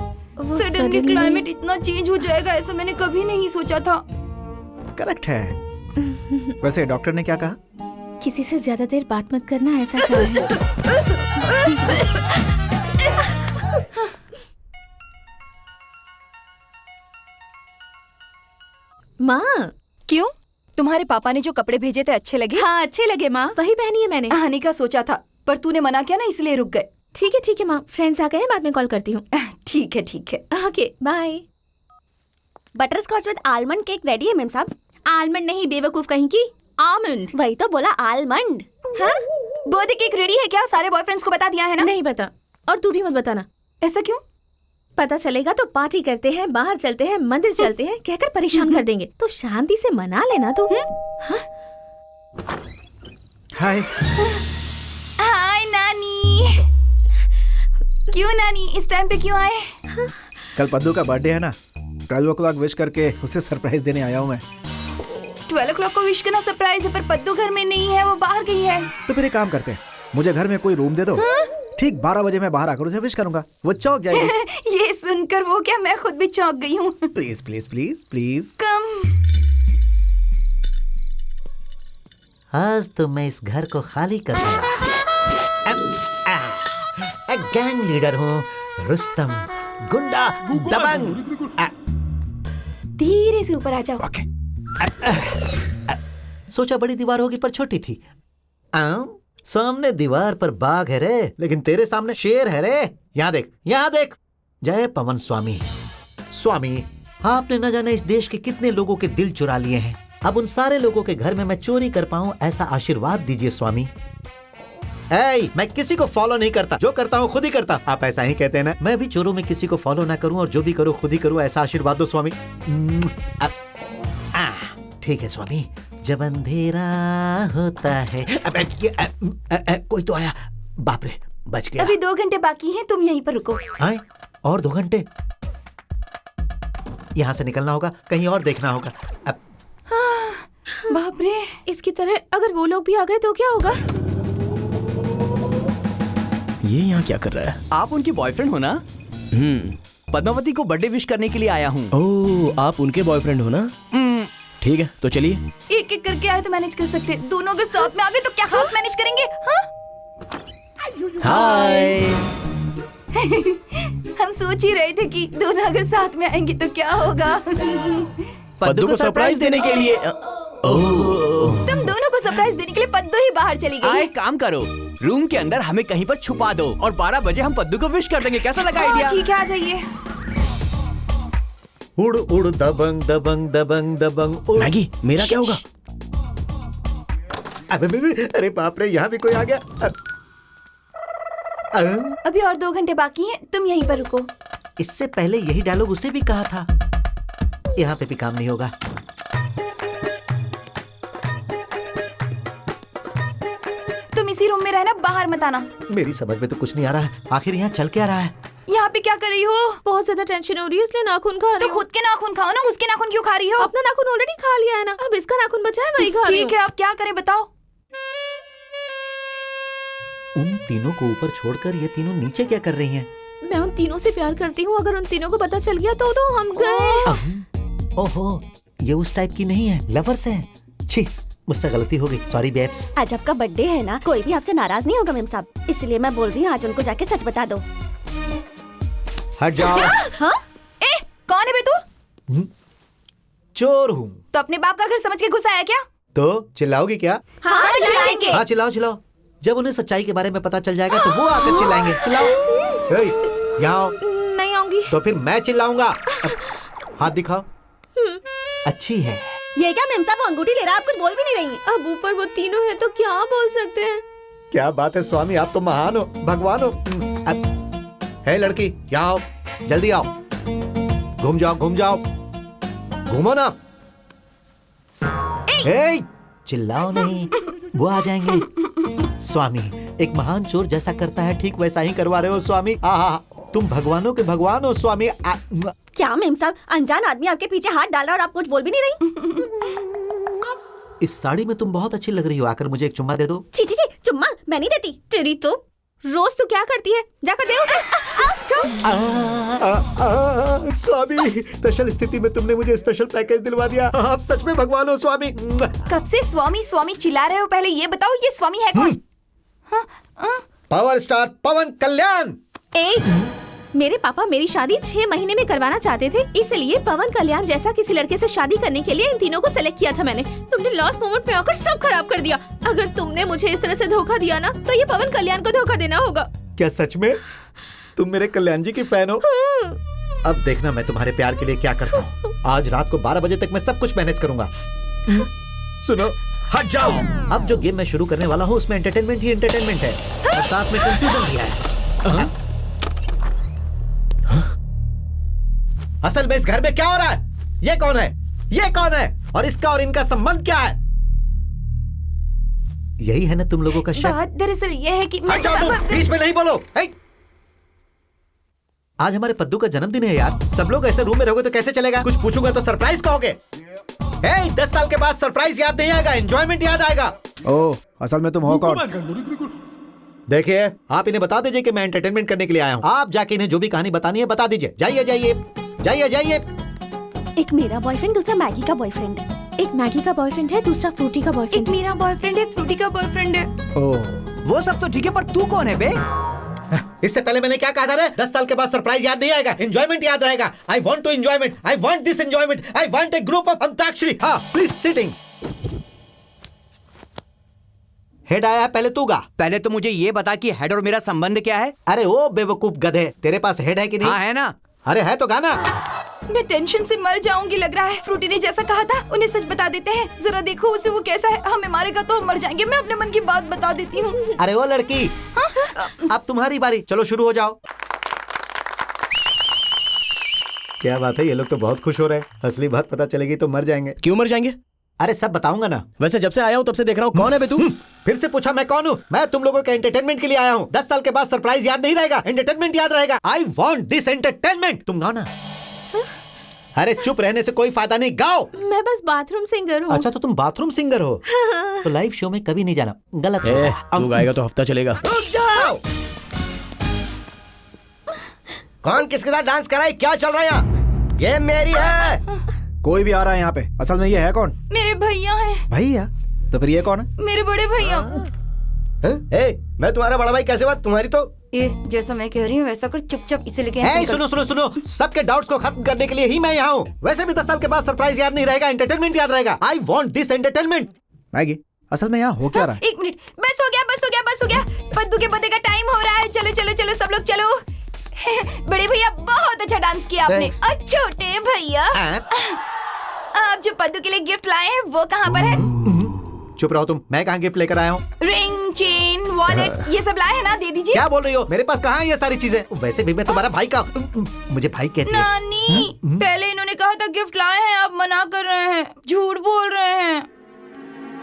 सडनली क्लाइमेट इतना चेंज हो जाएगा ऐसा मैंने कभी नहीं सोचा था। करेक्ट है। वैसे डॉक्टर ने क्या कहा? किसी से ज्यादा देर बात मत करना, ऐसा कहा है। माँ, क्यों? तुम्हारे पापा ने जो कपड़े भेजे थे अच्छे लगे? हाँ अच्छे लगे माँ, वही पहनी है मैंने। आने का सोचा था पर तूने मना किया ना, इसलिए रुक गए। ठीक है माँ, फ्रेंड्स आ गए हैं, बाद में कॉल करती हूँ। ठीक है। Okay bye. Butterscotch with almond cake ready है मेम साहब। आलमंड नहीं, बेवकूफ कहीं की, आलमंड। वही तो बोला, आलमंड। हाँ? बर्थडे केक रेडी है क्या? सारे बॉयफ्रेंड्स को बता दिया है ना? नहीं बता, और तू भी मत बताना। ऐसा क्यों? पता चलेगा तो पार्टी करते हैं, बाहर चलते हैं, मंदिर चलते हैं, कहकर परेशान कर देंगे। तो शांति से मना लेना तू। हाय। हाय नानी। क्यों नानी, इस टाइम पे क्यों आए? कल पद्दू का बर्थडे है ना, 12 o'clock विश करके उसे सरप्राइज देने आया हूँ मैं। 12 o'clock को विश करना सरप्राइज है, पर पद्दू घर में नहीं है, वो बाहर गई है। तो फिर एक काम करते हैं, मुझे घर में कोई रूम दे दो। ठीक 12 बजे मैं बाहर आकर उसे विश करूंगा, वो चौंक जाएगी। ये सुनकर वो क्या, मैं खुद भी चौंक गई हूँ। Please please please please come. आज तो मैं इस घर को खाली कर दूंगा। गैंग लीडर हूँ, रुस्तम, गुंडा, दबंग। धीरे से ऊपर आ जाओ। सोचा बड़ी दीवार होगी पर छोटी थी। सामने दीवार पर बाघ है रे, लेकिन तेरे सामने शेर है रे। यहाँ देख। जय पवन स्वामी। स्वामी, आपने न जाने इस देश के कितने लोगों के दिल चुरा लिए हैं। अब उन सारे लोगों के घर में मैं चोरी कर पाऊं, ऐसा आशीर्वाद दीजिए स्वामी। मैं किसी को फॉलो नहीं करता, जो करता हूँ खुद ही करता। आप ऐसा ही कहते हैं ना। मैं भी चोरों में किसी को फॉलो ना करूं, और जो भी करूं खुद ही करूं, ऐसा आशीर्वाद दो स्वामी। ठीक है स्वामी। जब अंधेरा होता है। कोई तो आया, बाप रे, बच गया। अभी 2 घंटे बाकी हैं, तुम यहीं पर रुको। और 2 घंटे? यहाँ से निकलना होगा, कहीं और देखना होगा। बाप रे, इसकी तरह अगर वो लोग भी आ गए तो क्या होगा? ये यहाँ क्या कर रहा है? आप उनकी बॉयफ्रेंड हो ना? पद्मावती को बर्थडे विश करने के लिए आया हूँ। ओह, आप उनके बॉयफ्रेंड हो ना? ठीक है, तो चलिए। एक एक करके आए तो मैनेज कर सकते, दोनों अगर साथ में आ गए तो क्या हाथ मैनेज करेंगे? हाय। हम सोच ही रहे थे कि दोनों अगर साथ में आएंगे तो क्या होगा। पद्दू को सरप्राइज देने के लिए। तुम दोनों को सरप्राइज देने के लिए पद्दू ही बाहर चली गई। एक काम करो, रूम के अंदर हमें कहीं पर छुपा दो और 12 बजे हम पद्दू को विश कर देंगे। कैसा लगा आइडिया? ठीक है, आ जाइए। उड़ उड़ दबंग दबंग दबंग दबंग उड़। मैगी, मेरा क्या होगा? अरे बाप रे, यहाँ भी कोई आ गया। अभी और 2 घंटे बाकी हैं, तुम यहीं पर रुको। इससे पहले यही डायलॉग उसे भी कहा था। यहाँ पे भी काम नहीं होगा। तुम इसी रूम में रहना, बाहर मत आना। मेरी समझ में तो कुछ नहीं आ रहा है, आखिर यहाँ चल क्या रहा है? यहाँ पे क्या कर रही हो? बहुत ज्यादा टेंशन हो रही है इसलिए नाखून खा रही तो हूँ। खुद के नाखून खाओ ना, उसके नाखून क्यों खा रही हो? अपना नाखून ऑलरेडी खा लिया है ना, अब इसका नाखून बचा है वही खा रही ठीक है, अब क्या करें बताओ? उन तीनों को ऊपर छोड़कर ये तीनों नीचे क्या कर रही हैं? मैं उन तीनों से प्यार करती हूँ, अगर उन तीनों को पता चल गया तो हम गए। ओहो, ये उस टाइप की नहीं है, लवर्स है। छी, मुझसे गलती हो गई, सॉरी बेब्स। आज आपका बर्थडे है ना, कोई भी आपसे नाराज नहीं होगा मेम साहब, इसलिए मैं बोल रही हूँ आज उनको जाके सच बता दो। हट जाओ। हाँ? ए, कौन है बे तू? चोर हूँ। तो अपने बाप का घर समझ के घुसा है क्या? तो चिल्लाओगी क्या? हाँ, चिल्लाएंगे। हाँ चिल्लाओ चिल्लाओ। जब उन्हें सच्चाई के बारे में पता चल जाएगा तो वो आकर चिल्लाएंगे। चिल्लाओ। हे, यहाँ आओ। नहीं आऊंगी। तो फिर मैं चिल्लाऊंगा। हाथ दिखाओ। अच्छी है। ये क्या मेम साहब, वो अंगूठी ले रहा, आप कुछ बोल भी नहीं रही। अब ऊपर वो तीनों है तो क्या बोल सकते हैं? क्या बात है स्वामी, आप तो महान हो, भगवान हो। है लड़की, यहाँ आओ, जल्दी आओ। घूम जाओ, घूम जाओ, घूमो ना। ए, चिल्लाओ नहीं, वो आ जाएंगे। स्वामी, एक महान चोर जैसा करता है ठीक वैसा ही करवा रहे हो स्वामी। आहा, तुम भगवानों के भगवान हो स्वामी। क्या मेम साहब, अनजान आदमी आपके पीछे हाथ डाल रहा और आप कुछ बोल भी नहीं रही। इस साड़ी में तुम बहुत अच्छी लग रही हो, आकर मुझे एक चुम्मा दे दो। छी छी छी, चुम्मा मैं नहीं देती। तेरी तो रोज तू क्या करती है, जाकर दे उसे। स्वामी, स्पेशल स्थिति में तुमने मुझे स्पेशल पैकेज दिलवा दिया। आप सच में भगवान हो स्वामी। कब से स्वामी स्वामी चिल्ला रहे हो? पहले ये बताओ ये स्वामी है कौन? पावर स्टार पवन कल्याण। मेरे पापा मेरी शादी 6 महीने में करवाना चाहते थे, इसलिए पवन कल्याण जैसा किसी लड़के से शादी करने के लिए इन तीनों को सेलेक्ट किया था मैंने। तुमने लास्ट मोमेंट में आकर सब खराब कर दिया। अगर तुमने मुझे इस तरह से धोखा दिया ना, तो ये पवन कल्याण को धोखा देना होगा। क्या सच में तुम मेरे कल्याण जी की फैन हो? अब देखना मैं तुम्हारे प्यार के लिए क्या करता हूँ। आज रात को 12 बजे तक मैं सब कुछ मैनेज करूंगा। सुनो, हट जाओ। अब जो गेम मैं शुरू करने वाला हूँ उसमें एंटरटेनमेंट ही एंटरटेनमेंट है और साथ में कंफ्यूजन भी है। असल में इस घर में क्या हो रहा है? ये कौन है? ये कौन है? और इसका और इनका संबंध क्या है? यही है ना तुम लोगों का शक? बात दरअसल ये है कि हट जाओ तुम, बीच में नहीं बोलो। आज हमारे पद्दू का जन्मदिन है यार। सब लोग ऐसे रूम में रहोगे तो कैसे चलेगा? कुछ पूछूंगा तो सरप्राइज कहोगे। 10 साल के बाद सरप्राइज याद नहीं आएगा, एंजॉयमेंट याद आएगा। ओह, असल में तुम हो कौन? देखिए, आप इन्हें बता दीजिए कि मैं एंटरटेनमेंट करने के लिए आया हूँ। आप जाके इन्हें जो भी कहानी बतानी है बता दीजिए। जाइए जाइए जाइए जाइए। एक मेरा बॉयफ्रेंड, दूसरा मैगी का बॉयफ्रेंड। एक मैगी का बॉयफ्रेंड है, दूसरा फ्रूटी का बॉयफ्रेंड। एक मेरा बॉयफ्रेंड है, एक फ्रूटी का बॉयफ्रेंड है। वो सब तो ठीक है, पर तू कौन है बे? इससे पहले मैंने क्या कहा था रे? 10 साल के बाद सरप्राइज याद नहीं आएगा, एंजॉयमेंट याद रहेगा। I want to enjoyment, I want this enjoyment, I want a group of antakshari. हाँ, प्लीज सिटिंग। हेड आया, पहले तू गा। पहले तो मुझे ये बता कि हेड और मेरा संबंध क्या है? अरे ओ बेवकूफ गधे, तेरे पास हेड है कि नहीं? हाँ है ना। अरे है तो गाना। मैं टेंशन से मर जाऊंगी लग रहा है। फ्रूटी ने जैसा कहा था उन्हें सच बता देते हैं। जरा देखो उसे वो कैसा है। हमें मारेगा तो हम मर जाएंगे। मैं अपने मन की बात बता देती हूँ। अरे वो लड़की, अब तुम्हारी बारी, चलो शुरू हो जाओ। क्या बात है, ये लोग तो बहुत खुश हो रहे हैं। असली बात पता चलेगी तो मर जाएंगे। क्यों मर जाएंगे? अरे सब बताऊंगा ना। वैसे जब से आया हूँ तब से देख रहा हूँ। कौन है बे तू? फिर से पूछा मैं कौन हूँ? मैं तुम लोगों के एंटरटेनमेंट के लिए आया हूँ। 10 साल के बाद सरप्राइज याद नहीं रहेगा, एंटरटेनमेंट याद रहेगा। I want this entertainment. तुम गाओ ना। अरे चुप रहने से कोई फायदा नहीं, गाओ। मैं बस बाथरूम सिंगर हूँ। अच्छा तो तुम बाथरूम सिंगर हो? तो लाइव शो में कभी नहीं जाना, गलत है। तू गाएगा तो हफ्ता चलेगा। रुक जाओ। कौन किसके साथ डांस कर रहा है? क्या चल रहा है यहाँ? ये मेरी है। कोई भी आ रहा है यहाँ पे। असल में ये है कौन? मेरे भैया हैं। भैया? तो फिर ये कौन है? मेरे बड़े भैया। मैं तुम्हारा बड़ा भाई कैसे बात? तुम्हारी तो ये जैसा मैं कह रही हूँ वैसा कर, चुपचाप इसे लेके। सुनो सुनो सुनो, सबके डाउट्स को खत्म करने के लिए ही मैं यहाँ हूँ। वैसे भी 10 साल के बाद सरप्राइज याद नहीं रहेगा, एंटरटेनमेंट याद रहेगा। I want this entertainment. Maggi, असल में यहाँ हो क्या रहा है? 1 मिनट, बस हो गया बस हो गया बस हो गया। पद्दू के पते का टाइम हो रहा है। चलो चलो चलो सब लोग चलो। बड़े भैया बहुत अच्छा डांस किया आपने। और छोटे भैया, आप जो पद्दू के लिए गिफ्ट लाए हैं वो कहाँ पर है? चुप रहो तुम, मैं कहाँ गिफ्ट लेकर आया हूँ? रिंग, चेन, वॉलेट ये सब लाए हैं ना? दे दीजिए। क्या बोल रही हो? मेरे पास कहाँ है ये सारी चीजें? वैसे भी मैं तुम्हारा भाई का, मुझे भाई कहती है। नानी, पहले इन्होंने कहा था गिफ्ट लाए हैं, आप मना कर रहे हैं, झूठ बोल रहे हैं।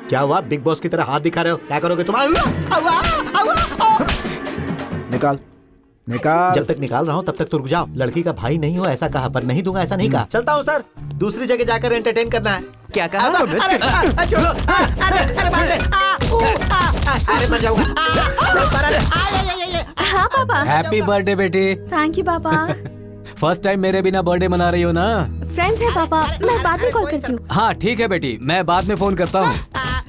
क्या हुआ? बिग बॉस की तरह हाथ दिखा रहे हो? क्या करोगे तुम? निकाल। निकाल। जब तक निकाल रहा हूँ तब तक तुम रुक जाओ। लड़की का भाई नहीं हो ऐसा कहा, पर नहीं दूंगा ऐसा नहीं कहा। चलता हूँ सर, दूसरी जगह जाकर एंटरटेन करना है। क्या कहा? छोड़ो, अरे बाप रे, अरे मर जाऊंगा। हाँ पापा। हैप्पी बर्थडे बेटी। थैंक यू पापा। फर्स्ट टाइम मेरे बिना बर्थडे मना रही हो ना? फ्रेंड्स है पापा, मैं बाद में कॉल करती हूँ। हाँ ठीक है बेटी, मैं बाद में फोन करता हूँ।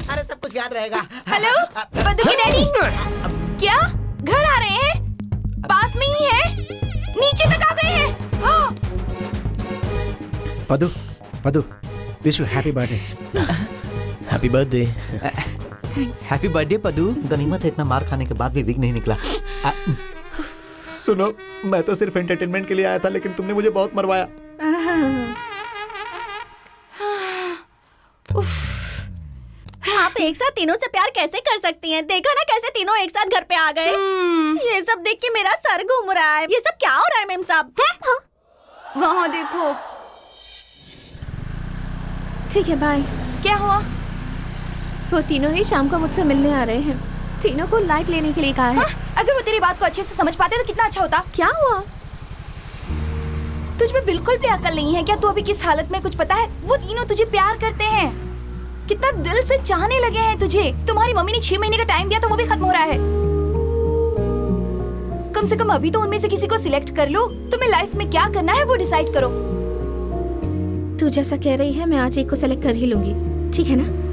अरे सब कुछ याद रहेगा। हेलो पद्दू के डैडी, क्या घर आ रहे हैं? पास में ही है, नीचे तक आ गए हैं। हाँ। Paddu, Paddu, wish you happy birthday. Happy birthday. Happy birthday Paddu. गनीमत है इतना मार खाने के बाद भी विग नहीं निकला। सुनो, मैं तो सिर्फ एंटरटेनमेंट के लिए आया था, लेकिन तुमने मुझे बहुत मरवाया। आप एक साथ तीनों से प्यार कैसे कर सकती हैं? देखा ना कैसे तीनों एक साथ घर पे आ गए। ये सब देख के मेरा सर घूम रहा है। ये सब क्या हो रहा है मेम साहब? वहाँ देखो। ठीक है बाय। क्या हुआ? वो तीनों ही शाम को मुझसे मिलने आ रहे हैं। तीनों को लाइट लेने के लिए कहा है। अगर वो तेरी बात को अच्छे से समझ पाते तो कितना अच्छा होता। क्या हुआ? तुझ में बिल्कुल भी अकल नहीं है क्या? तू अभी किस हालत में, कुछ पता है? वो तीनों तुझे प्यार करते हैं, कितना दिल से चाहने लगे हैं तुझे। तुम्हारी मम्मी ने 6 महीने का टाइम दिया तो वो भी खत्म हो रहा है। कम से कम अभी तो उनमें से किसी को सिलेक्ट कर लो। तुम्हें लाइफ में क्या करना है वो डिसाइड करो। तू जैसा कह रही है मैं आज एक को सेलेक्ट कर ही लूंगी, ठीक है ना?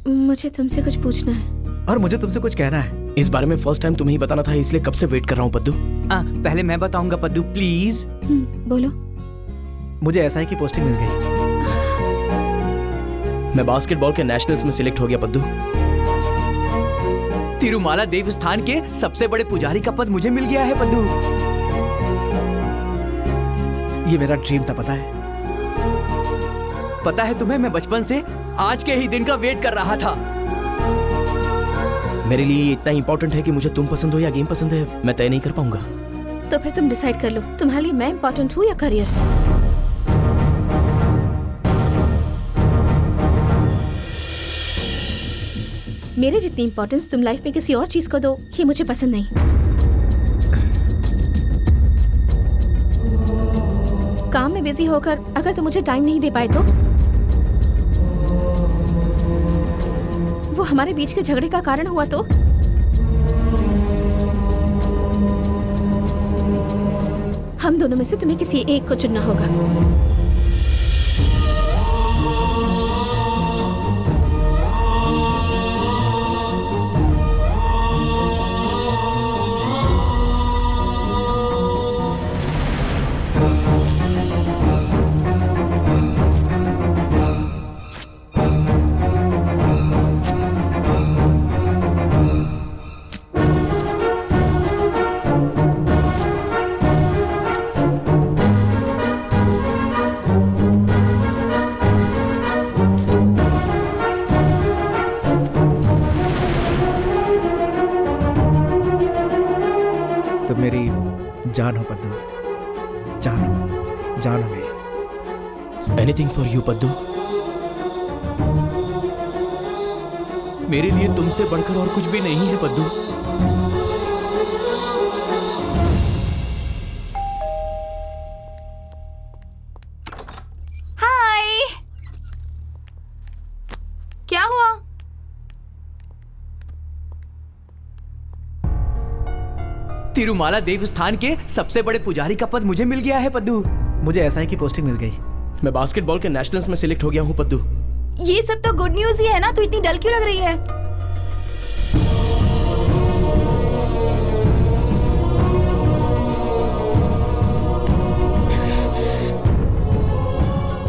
मुझे तुमसे कुछ पूछना है। और मुझे तुमसे कुछ कहना है। इस बारे में फर्स्ट टाइम तुम्हें ही बताना था, इसलिए कब से वेट कर रहा हूँ पद्दू। पहले मैं बताऊंगा पद्दू, प्लीज। बोलो। मुझे एसआई की पोस्टिंग मिल गई। मैं बास्केटबॉल के नेशनल्स में सिलेक्ट हो गया पद्दू। तिरुमाला देवस्थान के सबसे बड़े पुजारी का पद मुझे मिल गया है पद्दू। ये मेरा ड्रीम था, पता है? पता है तुम्हें, मैं बचपन से आज के ही दिन का वेट कर रहा था। मेरे लिए इतना इंपॉर्टेंट है कि मुझे तुम पसंद हो या गेम पसंद है, मैं तय नहीं कर पाऊंगा। तो फिर तुम डिसाइड कर लो, तुम्हारे लिए मैं इंपॉर्टेंट हूँ या करियर? मेरे जितनी इंपॉर्टेंस तुम लाइफ में किसी और चीज को दो, ये मुझे पसंद नहीं। काम में बिजी होकर अगर तुम मुझे टाइम नहीं दे पाए तो वो हमारे बीच के झगड़े का कारण हुआ तो हम दोनों में से तुम्हें किसी एक को चुनना होगा। तुम मेरी जान हो पद्दू, जान हो मेरी। Anything for you Paddu. मेरे लिए तुमसे बढ़कर और कुछ भी नहीं है पद्दू। हाय, क्या हुआ? तिरुमाला देवस्थान के सबसे बड़े पुजारी का पद मुझे मिल गया है पद्दू। मुझे एसआई की पोस्टिंग मिल गई। मैं बास्केटबॉल के नेशनल्स में सिलेक्ट हो गया हूँ पद्दू। ये सब तो गुड न्यूज ही है ना, तू इतनी डल क्यों लग रही है?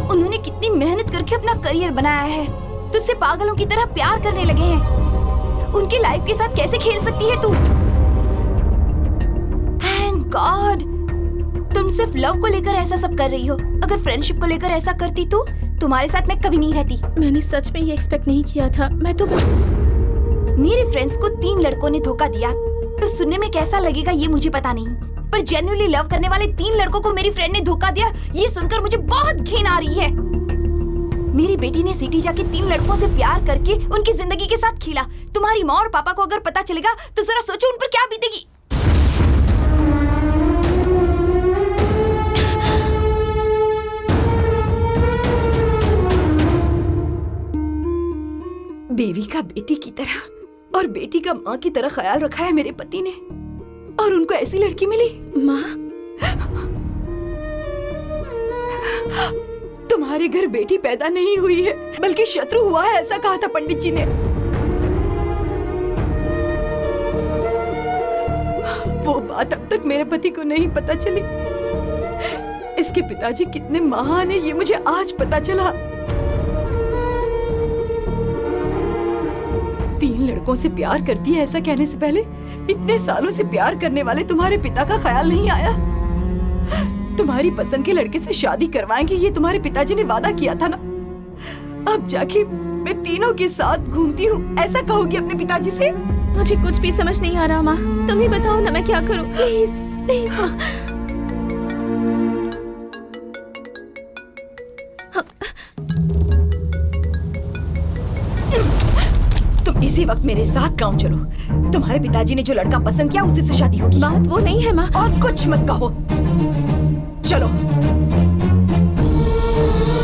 उन्होंने कितनी मेहनत करके अपना करियर बनाया है, तुझसे पागलों की तरह प्यार करने लगे हैं। उनकी लाइफ के साथ कैसे खेल सकती है तू? थैंक गॉड, तुम सिर्फ लव को लेकर ऐसा सब कर रही हो। अगर फ्रेंडशिप को लेकर ऐसा करती तो तुम्हारे साथ मैं कभी नहीं रहती। मैंने सच में ये एक्सपेक्ट नहीं किया था। मैं तो बस मेरे फ्रेंड्स को 3 लड़कों ने धोखा दिया तो सुनने में कैसा लगेगा ये मुझे पता नहीं, पर जेन्युइनली लव करने वाले 3 लड़कों को मेरी फ्रेंड ने धोखा दिया, ये सुनकर मुझे बहुत घिन आ रही है। मेरी बेटी ने सिटी जाके 3 लड़कों से प्यार करके उनकी जिंदगी के साथ खेला। तुम्हारी माँ और पापा को अगर पता चलेगा तो जरा सोचो उन पर क्या बीतेगी। बीवी का बेटी की तरह और बेटी का माँ की तरह ख्याल रखा है मेरे पति ने, और उनको ऐसी लड़की मिली। माँ, तुम्हारे घर बेटी पैदा नहीं हुई है बल्कि शत्रु हुआ है, ऐसा कहा था पंडित जी ने। वो बात अब तक मेरे पति को नहीं पता चली। इसके पिताजी कितने महान है ये मुझे आज पता चला। 3 लड़कों से प्यार करती है ऐसा कहने से पहले इतने सालों से प्यार करने वाले तुम्हारे पिता का ख्याल नहीं आया। तुम्हारी पसंद के लड़के से शादी करवाएंगे ये तुम्हारे पिताजी ने वादा किया था ना। अब जाके मैं तीनों के साथ घूमती हूँ ऐसा कहोगी अपने पिताजी से? मुझे कुछ भी समझ नहीं आ रहा माँ, तुम ही बताओ ना मैं क्या करूँ, प्लीज प्लीज माँ। तुम इसी वक्त मेरे साथ गाँव चलो। तुम्हारे पिताजी ने जो लड़का पसंद किया उसी से शादी होगी। बात वो नहीं है माँ। और कुछ मत कहो, चलो।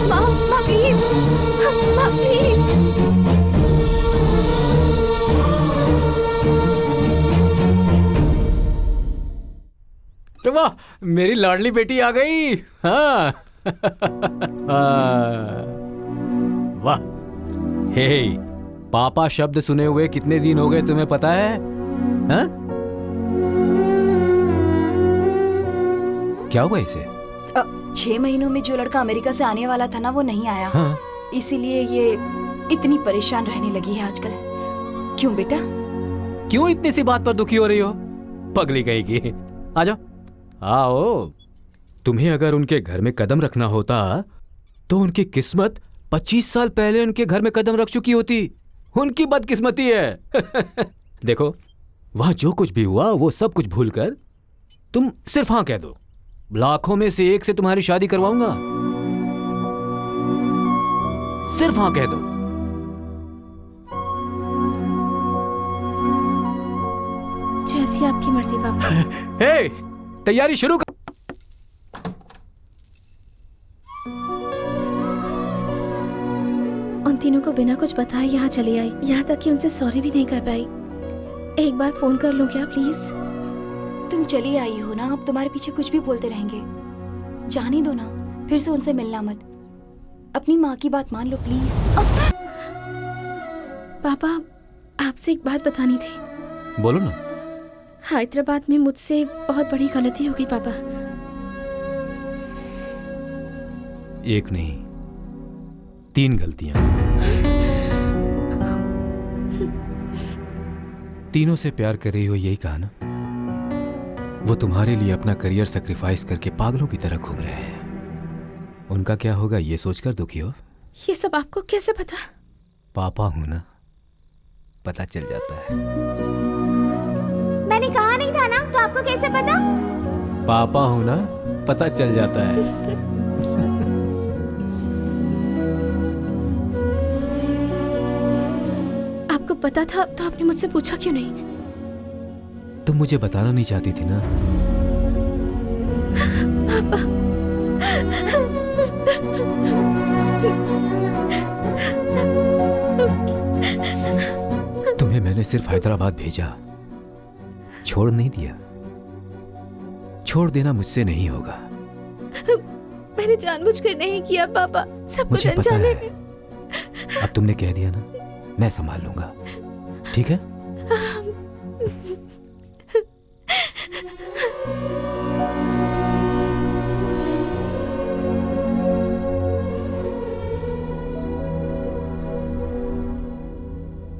माँ प्लीज, माँ प्लीज। तो वाह, मेरी लाडली बेटी आ गई। हाँ। वाह। हे, पापा शब्द सुने हुए कितने दिन हो गए तुम्हें पता है? हाँ? क्या हुआ इसे? 6 महीनों में जो लड़का अमेरिका से आने वाला था ना वो नहीं आया। हाँ? इसीलिए ये इतनी परेशान रहने लगी है आजकल। क्यों बेटा? क्यों इतनी सी बात पर दुखी हो रही हो? पगली कहेगी। आ जाओ, आओ। तुम्हें अगर उनके घर में कदम रखना होता तो उनकी किस्मत 25 साल पहले उनके घर में कदम रख चुकी होती। उनकी बदकिस्मती है। देखो, वहां जो कुछ भी हुआ वो सब कुछ भूलकर तुम सिर्फ हाँ कह दो। लाखों में से एक से तुम्हारी शादी करवाऊंगा। सिर्फ हाँ कह दो। जैसी आपकी मर्जी पापा। हे, तैयारी शुरू कर। उन तीनों को बिना कुछ बताए यहाँ चली आई, यहाँ तक कि उनसे सॉरी भी नहीं कर पाई। एक बार फोन कर लूं क्या प्लीज? तुम चली आई हो ना, अब तुम्हारे पीछे कुछ भी बोलते रहेंगे। जाने दो ना, फिर से उनसे मिलना मत। अपनी माँ की बात मान लो प्लीज। पापा, आपसे एक बात बतानी थी। बोलो ना। हैदराबाद में मुझसे बहुत बड़ी गलती हो गई पापा। एक नहीं, 3 गलतियां। तीनों से प्यार कर रही हो, यही कहा ना? वो तुम्हारे लिए अपना करियर सैक्रिफाइस करके पागलों की तरह घूम रहे हैं। उनका क्या होगा ये सोचकर दुखी हो? ये सब आपको कैसे पता? पापा हूं ना, पता चल जाता है। मैंने कहा नहीं था ना, तो आपको कैसे पता? पापा हूं ना, पता चल जाता है। आपको पता था तो आपने मुझसे पूछा क्यों नहीं? तुम मुझे बताना नहीं चाहती थी ना? पापा। तुम्हें मैंने सिर्फ हैदराबाद भेजा, छोड़ नहीं दिया। छोड़ देना मुझसे नहीं होगा। मैंने जानबूझकर नहीं किया पापा, सब कुछ मुझे पता अनजाने है। में। अब तुमने कह दिया ना, मैं संभाल लूंगा, ठीक है?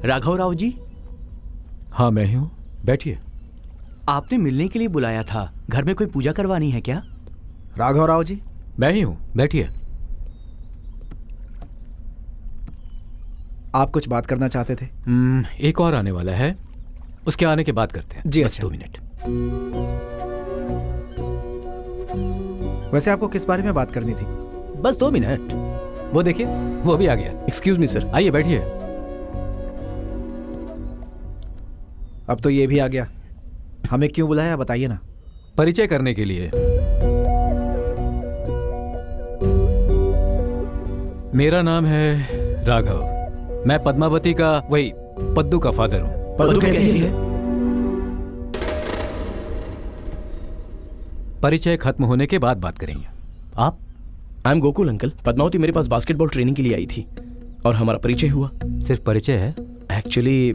राघव राव जी। हाँ, मैं ही हूँ, बैठिए। आपने मिलने के लिए बुलाया था, घर में कोई पूजा करवानी है क्या? राघव राव जी। मैं ही हूँ, बैठिए। आप कुछ बात करना चाहते थे? एक और आने वाला है, उसके आने के बाद करते हैं। जी बस अच्छा। 2 मिनट। वैसे आपको किस बारे में बात करनी थी? बस 2 मिनट। वो देखिए, वो भी आ गया। Excuse me sir. आइए बैठिए। अब तो ये भी आ गया। हमें क्यों बुलाया बताइए ना। परिचय करने के लिए। मेरा नाम है राघव। मैं पद्मावती का, वही पद्दू का फादर हूँ। पद्दू कैसी है? परिचय खत्म होने के बाद बात करेंगे। आप? I am Gokul uncle. Padmavati मेरे पास बास्केटबॉल ट्रेनिंग के लिए आई थी और हमारा परिचय हुआ। सिर्फ परिचय है? एक्चुअली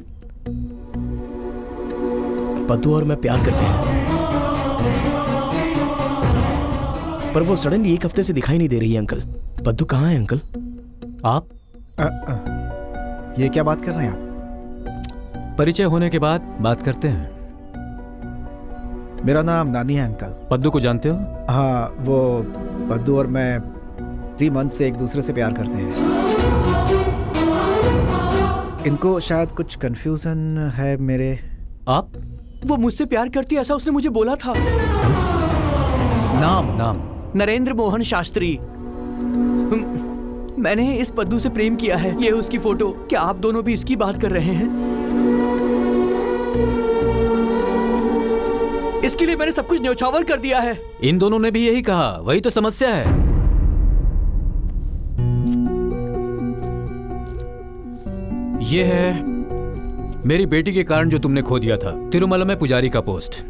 पद्दू और मैं प्यार करते हैं, पर वो सडनली एक हफ्ते से दिखाई नहीं दे रही है अंकल। पद्दू कहाँ है अंकल? आप? ये क्या बात कर रहे हैं आप? परिचय होने के बाद बात करते हैं। मेरा नाम नानी है अंकल। पद्दू को जानते हो? हाँ, वो पद्दू और मैं 3 मंथ से एक दूसरे से प्यार करते हैं। इनको शायद कुछ कंफ्यूजन है मेरे। आप? वो मुझसे प्यार करती है ऐसा उसने मुझे बोला था। नाम? नरेंद्र मोहन शास्त्री। मैंने इस पद्दू से प्रेम किया है। ये उसकी फोटो। क्या आप दोनों भी इसकी बात कर रहे हैं? इसके लिए मैंने सब कुछ न्यौछावर कर दिया है। इन दोनों ने भी यही कहा। वही तो समस्या है। ये है मेरी बेटी के कारण जो तुमने खो दिया था, तिरुमला में पुजारी का पोस्ट।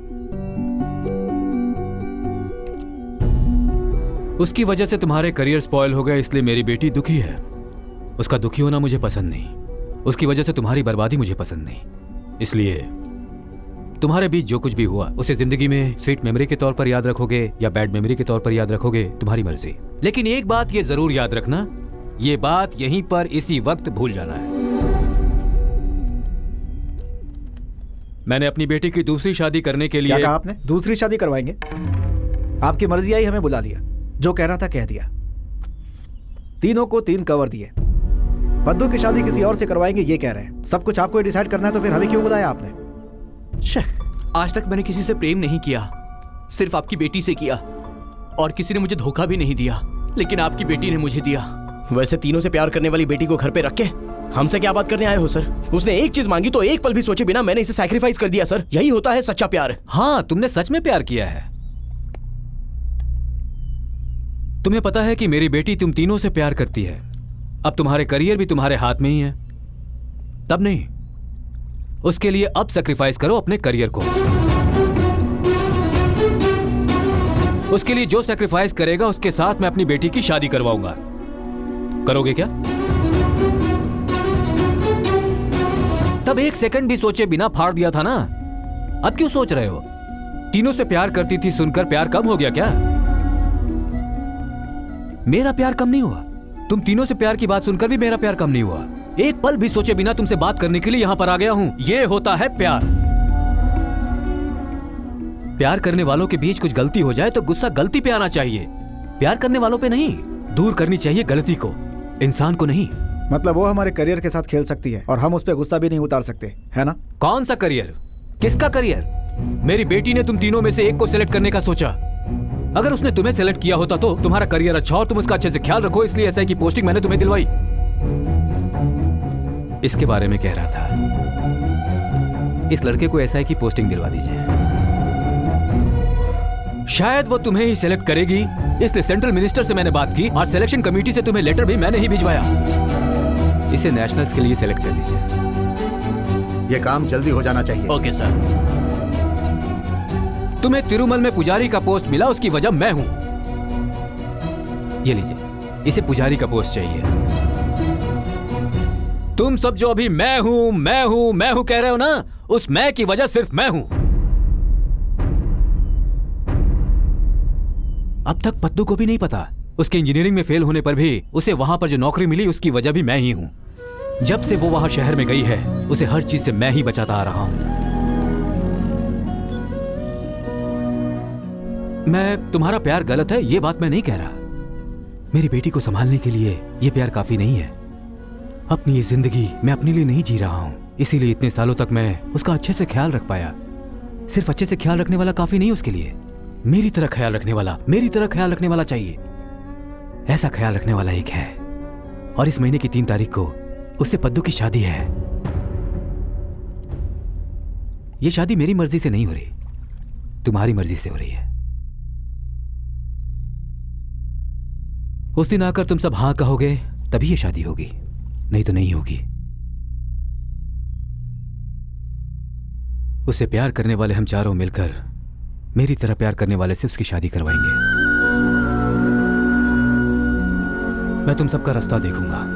उसकी वजह से तुम्हारे करियर स्पॉइल हो गए, इसलिए मेरी बेटी दुखी है। उसका दुखी होना मुझे पसंद नहीं। उसकी वजह से तुम्हारी बर्बादी मुझे पसंद नहीं। इसलिए तुम्हारे बीच जो कुछ भी हुआ उसे जिंदगी में स्वीट मेमोरी के तौर पर याद रखोगे या बैड मेमोरी के तौर पर याद रखोगे, तुम्हारी मर्जी। लेकिन एक बात ये जरूर याद रखना, ये बात यहीं पर इसी वक्त भूल जाना है। मैंने अपनी बेटी की दूसरी शादी करने के लिए। क्या कहा आपने? दूसरी शादी करवाएंगे? आपकी मर्जी आई, हमें बुला लिया। जो कहना था कह दिया। तीनों को 3 कवर दिए। पद्दू की शादी किसी और से करवाएंगे ये कह रहे हैं। सब कुछ आपको डिसाइड करना है, तो फिर हमें क्यों बुलाया आपने? आज तक मैंने किसी से प्रेम नहीं किया, सिर्फ आपकी बेटी से किया। और किसी ने मुझे धोखा भी नहीं दिया, लेकिन आपकी बेटी ने मुझे दिया। वैसे तीनों से प्यार करने वाली बेटी को घर पे रख के हमसे क्या बात करने आए हो सर? उसने एक चीज मांगी तो एक पल भी सोचे बिना मैंने इसे सैक्रिफाइस कर दिया सर। यही होता है सच्चा प्यार। हाँ, तुमने सच में प्यार किया है। तुम्हें पता है कि मेरी बेटी तुम तीनों से प्यार करती है। अब तुम्हारे करियर भी तुम्हारे हाथ में ही है। तब नहीं, उसके लिए अब सैक्रिफाइस करो अपने करियर को। उसके लिए जो सैक्रिफाइस करेगा उसके साथ मैं अपनी बेटी की शादी करवाऊंगा। करोगे क्या? तब 1 सेकंड भी सोचे बिना फाड़ दिया था ना। अब क्यों सोच रहे हो? तीनों से प्यार करती थी सुनकर प्यार कम हो गया क्या? मेरा प्यार कम नहीं हुआ। तुम तीनों से प्यार की बात सुनकर भी मेरा प्यार कम नहीं हुआ। एक पल भी सोचे बिना तुमसे बात करने के लिए यहां पर आ गया हूं। यह होता है प्यार। प्यार करने वालों के बीच कुछ गलती हो जाए तो गुस्सा गलती पे आना चाहिए, प्यार करने वालों पे नहीं। दूर करनी चाहिए गलती को, इंसान को नहीं। मतलब वो हमारे करियर के साथ खेल सकती है और हम उस पर गुस्सा भी नहीं उतार सकते, है ना? कौन सा करियर? किसका करियर? मेरी बेटी ने तुम तीनों में से एक को सिलेक्ट करने का सोचा। अगर उसने तुम्हें सिलेक्ट किया होता तो तुम्हारा करियर अच्छा हो, तुम उसका अच्छे से ख्याल रखो, इसलिए एसआई की पोस्टिंग मैंने तुम्हें दिलवाई। इसके बारे में कह रहा था, इस लड़के को एसआई की पोस्टिंग दिलवा दीजिए। शायद वो तुम्हें ही सिलेक्ट करेगी, इसलिए सेंट्रल मिनिस्टर से मैंने बात की और सिलेक्शन कमेटी से तुम्हें लेटर भी मैंने ही भिजवाया। इसे नेशनल्स के लिए सिलेक्ट कर दीजिए। ये काम जल्दी हो जाना चाहिए। Okay sir. तुम्हें तिरुमल में पुजारी का पोस्ट मिला, उसकी वजह मैं हूं। ये लीजिए, इसे पुजारी का पोस्ट चाहिए। तुम सब जो अभी मैं हूं कह रहे हो ना, उस मैं की वजह सिर्फ मैं हूं। अब तक पद्दू को भी नहीं पता, उसके इंजीनियरिंग में फेल होने पर भी उसे वहां पर जो नौकरी मिली उसकी वजह भी मैं ही हूं। जब से वो वहां शहर में गई है, उसे हर चीज से मैं ही बचाता आ रहा हूं। मैं तुम्हारा प्यार गलत है, ये बात मैं नहीं कह रहा। मेरी बेटी को संभालने के लिए ये प्यार काफी नहीं है। अपनी ये जिंदगी मैं अपने लिए नहीं जी रहा हूँ, इसीलिए इतने सालों तक मैं उसका अच्छे से ख्याल रख पाया। सिर्फ अच्छे से ख्याल रखने वाला काफी नहीं उसके लिए, मेरी तरह ख्याल रखने वाला चाहिए। ऐसा ख्याल रखने वाला एक है, और इस महीने की 3 तारीख को उससे पद्दू की शादी है। ये शादी मेरी मर्जी से नहीं हो रही, तुम्हारी मर्जी से हो रही है। उस दिन आकर तुम सब हाँ कहोगे तभी ये शादी होगी, नहीं तो नहीं होगी। उसे प्यार करने वाले हम चारों मिलकर मेरी तरह प्यार करने वाले से उसकी शादी करवाएंगे। मैं तुम सबका रास्ता देखूंगा।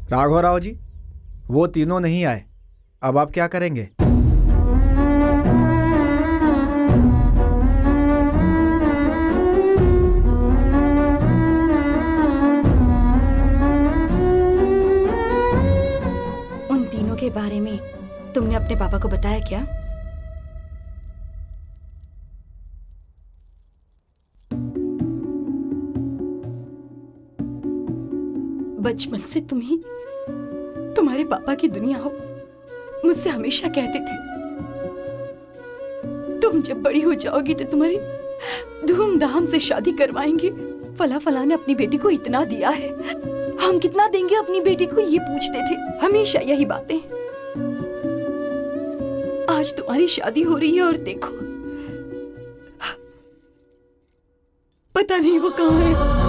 राघव राव जी, वो तीनों नहीं आए, अब आप क्या करेंगे? उन तीनों के बारे में तुमने अपने पापा को बताया क्या? बचपन से तुम ही तुम्हारे पापा की दुनिया हो, मुझसे हमेशा कहते थे तुम जब बड़ी हो जाओगी तो तुम्हारी धूमधाम से शादी करवाएंगे। फला ने अपनी बेटी को इतना दिया है, हम कितना देंगे अपनी बेटी को, ये पूछते थे हमेशा यही बातें। आज तुम्हारी शादी हो रही है और देखो पता नहीं वो कहाँ है।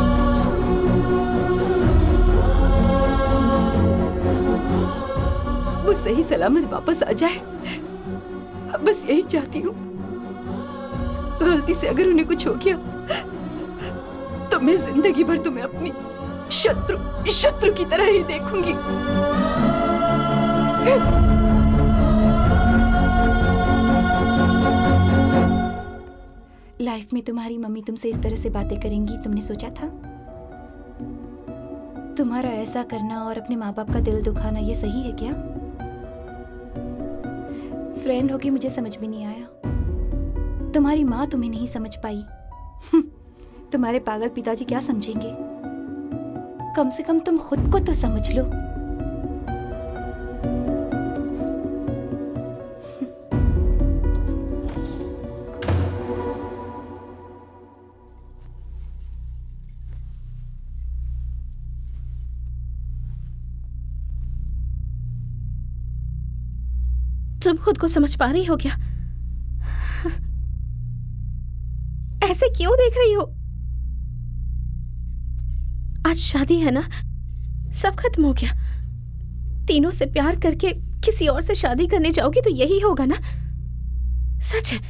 वो सही सलामत वापस आ जाए, बस यही चाहती हूँ। गलती से अगर उन्हें कुछ हो गया तो मैं जिंदगी भर तुम्हें अपनी शत्रु की तरह ही देखूंगी। लाइफ में तुम्हारी मम्मी तुमसे इस तरह से बातें करेंगी तुमने सोचा था? तुम्हारा ऐसा करना और अपने माँ बाप का दिल दुखाना ये सही है क्या? फ्रेंड होके मुझे समझ में नहीं आया, तुम्हारी माँ तुम्हें नहीं समझ पाई, तुम्हारे पागल पिताजी क्या समझेंगे? कम से कम तुम खुद को तो समझ लो। तुम खुद को समझ पा रही हो क्या? ऐसे क्यों देख रही हो? आज शादी है ना, सब खत्म हो गया। तीनों से प्यार करके किसी और से शादी करने जाओगी तो यही होगा ना? सच है,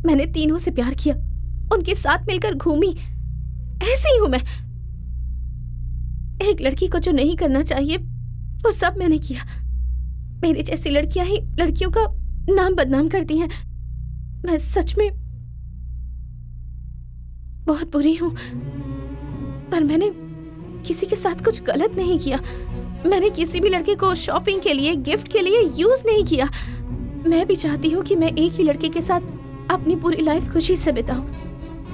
मैंने तीनों से प्यार किया, उनके साथ मिलकर घूमी, ऐसी ही हूं मैं। एक लड़की को जो नहीं करना चाहिए वो सब मैंने किया। मेरी जैसी लड़कियां ही लड़कियों का नाम बदनाम करती हैं। मैं सच में बहुत बुरी हूं, पर मैंने किसी के साथ कुछ गलत नहीं किया। मैंने किसी भी लड़के को शॉपिंग के लिए, गिफ्ट के लिए यूज नहीं किया। मैं भी चाहती हूँ कि मैं एक ही लड़के के साथ अपनी पूरी लाइफ खुशी से बिताऊं,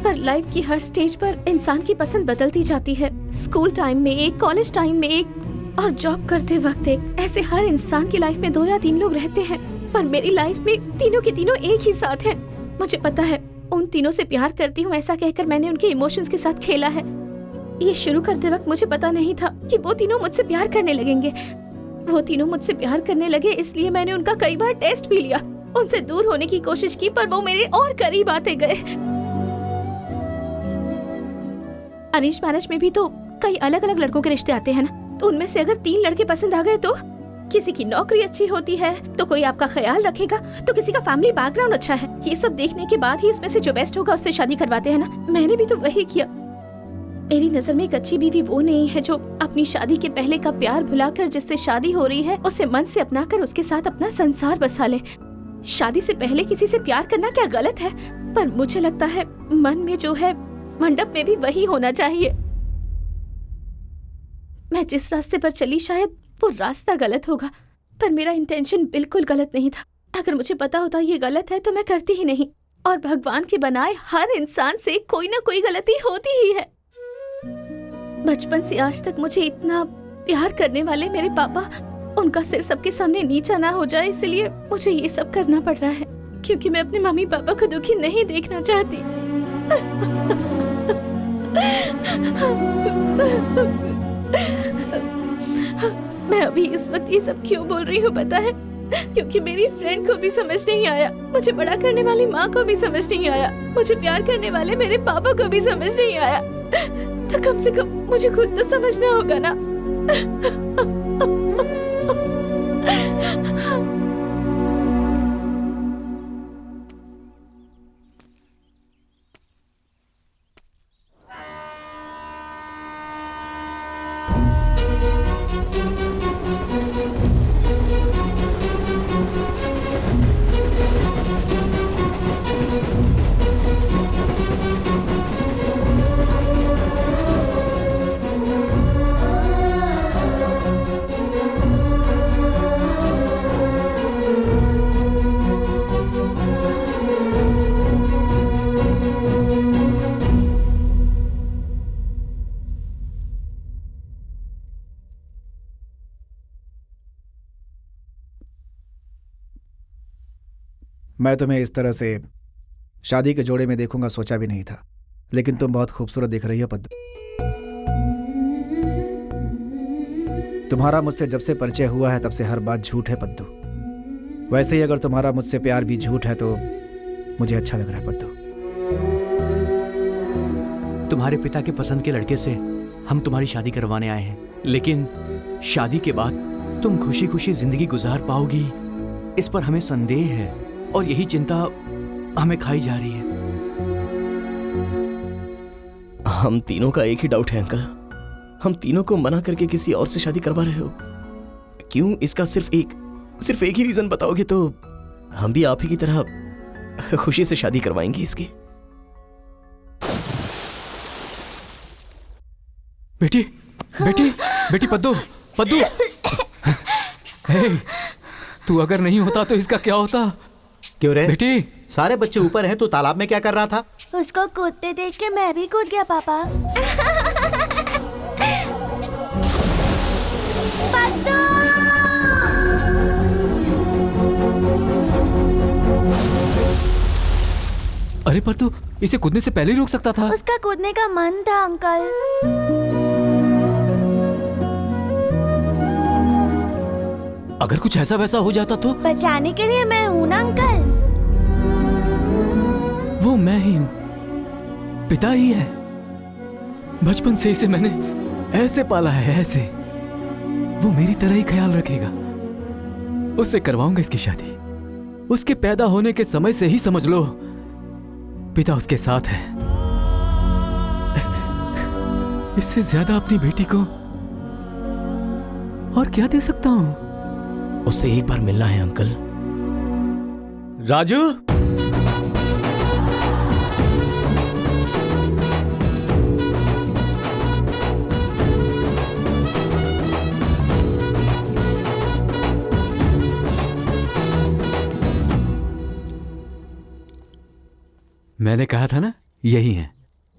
पर लाइफ की हर स्टेज पर इंसान की पसंद बदलती जाती है। स्कूल टाइम में एक, कॉलेज टाइम में एक, और जॉब करते वक्त एक। ऐसे हर इंसान की लाइफ में 2 या 3 लोग रहते हैं, पर मेरी लाइफ में तीनों के तीनों एक ही साथ हैं। मुझे पता है उन तीनों से प्यार करती हूँ, ऐसा कहकर मैंने उनके इमोशंस के साथ खेला है। ये शुरू करते वक्त मुझे पता नहीं था कि वो तीनों मुझसे प्यार करने लगेंगे। वो तीनों मुझसे प्यार करने लगे, इसलिए मैंने उनका कई बार टेस्ट भी लिया, उनसे दूर होने की कोशिश की, पर वो मेरे और करीब आते गए। अरेंज मैरिज में भी तो कई अलग अलग लड़कों के रिश्ते आते हैं ना, तो उनमें से अगर 3 लड़के पसंद आ गए तो किसी की नौकरी अच्छी होती है तो कोई आपका ख्याल रखेगा, तो किसी का फैमिली बैकग्राउंड अच्छा है। ये सब देखने के बाद ही उसमें से जो बेस्ट होगा उससे शादी करवाते हैं ना। मैंने भी तो वही किया। मेरी नजर में एक अच्छी बीवी वो नहीं है जो अपनी शादी के पहले का प्यार भुलाकर जिससे शादी हो रही है उसे मन से अपनाकर उसके साथ अपना संसार बसा ले। शादी से पहले किसी से प्यार करना क्या गलत है? पर मुझे लगता है मन में जो है मंडप में भी वही होना चाहिए। मैं जिस रास्ते पर चली शायद वो रास्ता गलत होगा, पर मेरा इंटेंशन बिल्कुल गलत नहीं था। अगर मुझे पता होता ये गलत है तो मैं करती ही नहीं। और भगवान के बनाए हर इंसान से कोई ना कोई गलती होती ही है। बचपन से आज तक मुझे इतना प्यार करने वाले मेरे पापा, उनका सिर सबके सामने नीचा ना हो जाए, इसलिए मुझे ये सब करना पड़ रहा है, क्योंकि मैं अपने मम्मी पापा को दुखी नहीं देखना चाहती। मैं अभी इस वक्त ये सब क्यों बोल रही हूँ पता है? क्योंकि मेरी फ्रेंड को भी समझ नहीं आया, मुझे बड़ा करने वाली माँ को भी समझ नहीं आया, मुझे प्यार करने वाले मेरे पापा को भी समझ नहीं आया, तो कम से कम मुझे खुद तो समझना होगा ना। मैं तुम्हें इस तरह से शादी के जोड़े में देखूंगा सोचा भी नहीं था, लेकिन तुम बहुत खूबसूरत दिख रही हो पद्दू। तुम्हारा मुझसे जब से परिचय हुआ है तब से हर बात झूठ है पद्दू। वैसे ही अगर तुम्हारा मुझसे प्यार भी झूठ है तो मुझे अच्छा लग रहा है पद्दू। तुम्हारे पिता के पसंद के लड़के से हम तुम्हारी शादी करवाने आए हैं, लेकिन शादी के बाद तुम खुशी खुशी जिंदगी गुजार पाओगी, इस पर हमें संदेह है और यही चिंता हमें खाई जा रही है। हम तीनों का एक ही डाउट है अंकल, हम तीनों को मना करके किसी और से शादी करवा रहे हो क्यों? इसका सिर्फ एक ही रीजन बताओगे तो हम भी आप ही की तरह खुशी से शादी करवाएंगे इसकी। बेटी बेटी बेटी पद्दू पद्दू, हे, तू अगर नहीं होता तो इसका क्या होता? क्यों रे बेटी? सारे बच्चे ऊपर हैं, तू तालाब में क्या कर रहा था? उसको कूदते देख के मैं भी कूद गया पापा। अरे पर तू इसे कूदने से पहले ही रोक सकता था। उसका कूदने का मन था अंकल। अगर कुछ ऐसा वैसा हो जाता तो? बचाने के लिए मैं हूँ ना अंकल। वो मैं ही हूँ, पिता ही है। बचपन से इसे मैंने ऐसे पाला है, ऐसे। वो मेरी तरह ही ख्याल रखेगा। उससे करवाऊंगा इसकी शादी। उसके पैदा होने के समय से ही समझ लो पिता उसके साथ है। इससे ज्यादा अपनी बेटी को और क्या दे सकता हूं? उससे एक बार मिलना है अंकल। राजू, मैंने कहा था ना यही है।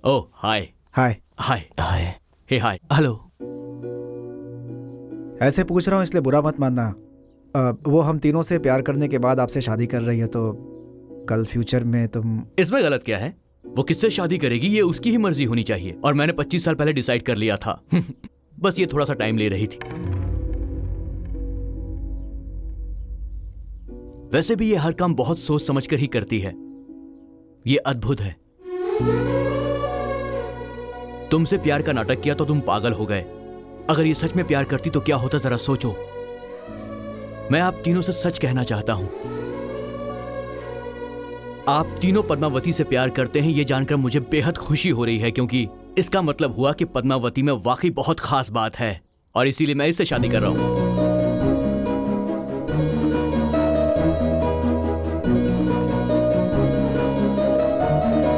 ओह हाय हाय हाय हाय हे हाय हेलो। ऐसे पूछ रहा हूँ इसलिए बुरा मत मानना। वो हम तीनों से प्यार करने के बाद आपसे शादी कर रही है तो कल फ्यूचर में तुम। इसमें गलत क्या है? वो किससे शादी करेगी ये उसकी ही मर्जी होनी चाहिए, और मैंने 25 साल पहले डिसाइड कर लिया था। बस ये थोड़ा सा टाइम ले रही थी। वैसे भी ये हर काम बहुत सोच समझ कर ही करती है। ये अद्भुत है। तुमसे प्यार का नाटक किया तो तुम पागल हो गए। अगर ये सच में प्यार करती तो क्या होता जरा सोचो। मैं आप तीनों से सच कहना चाहता हूं। आप तीनों पद्मावती से प्यार करते हैं ये जानकर मुझे बेहद खुशी हो रही है, क्योंकि इसका मतलब हुआ कि पद्मावती में वाकई बहुत खास बात है और इसीलिए मैं इससे शादी कर रहा हूँ।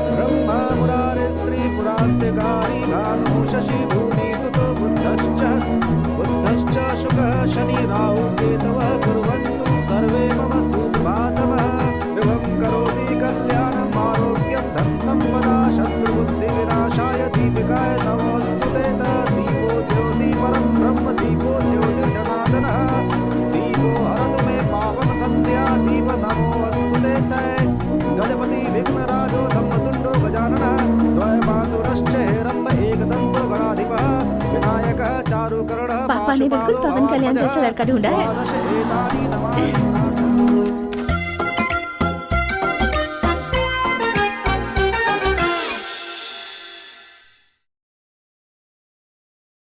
ब्रह्मा मुरारे स्त्री पुरान्तिकारी भानु शशि भूमि सुतो बुद्धश्च शुकः शनि राहु केतवः कुर्वन्तु सर्वे मम सुभातमः विभं करोति कल्याणम् आरोग्यं धन सम्पदा शत्रुबुद्धि विनाशाय दीपिकाय नमोऽस्तुते दीपो ज्योति परं ब्रह्म दीपो ज्योतिर्जनार्दनः दीपो हरतु मे पावन सन्ध्या दीप नमोऽस्तुते गजपति विघ्नराजो धम्मतुण्डो गजाननः द्वयमातुरश्च हेरम्ब एकदन्तो गणाधिपः विनायकः चारुकर्णः पापा ने बिल्कुल पवन कल्याण जैसा लड़का ढूंढा है। द्वादश एतानि नमानि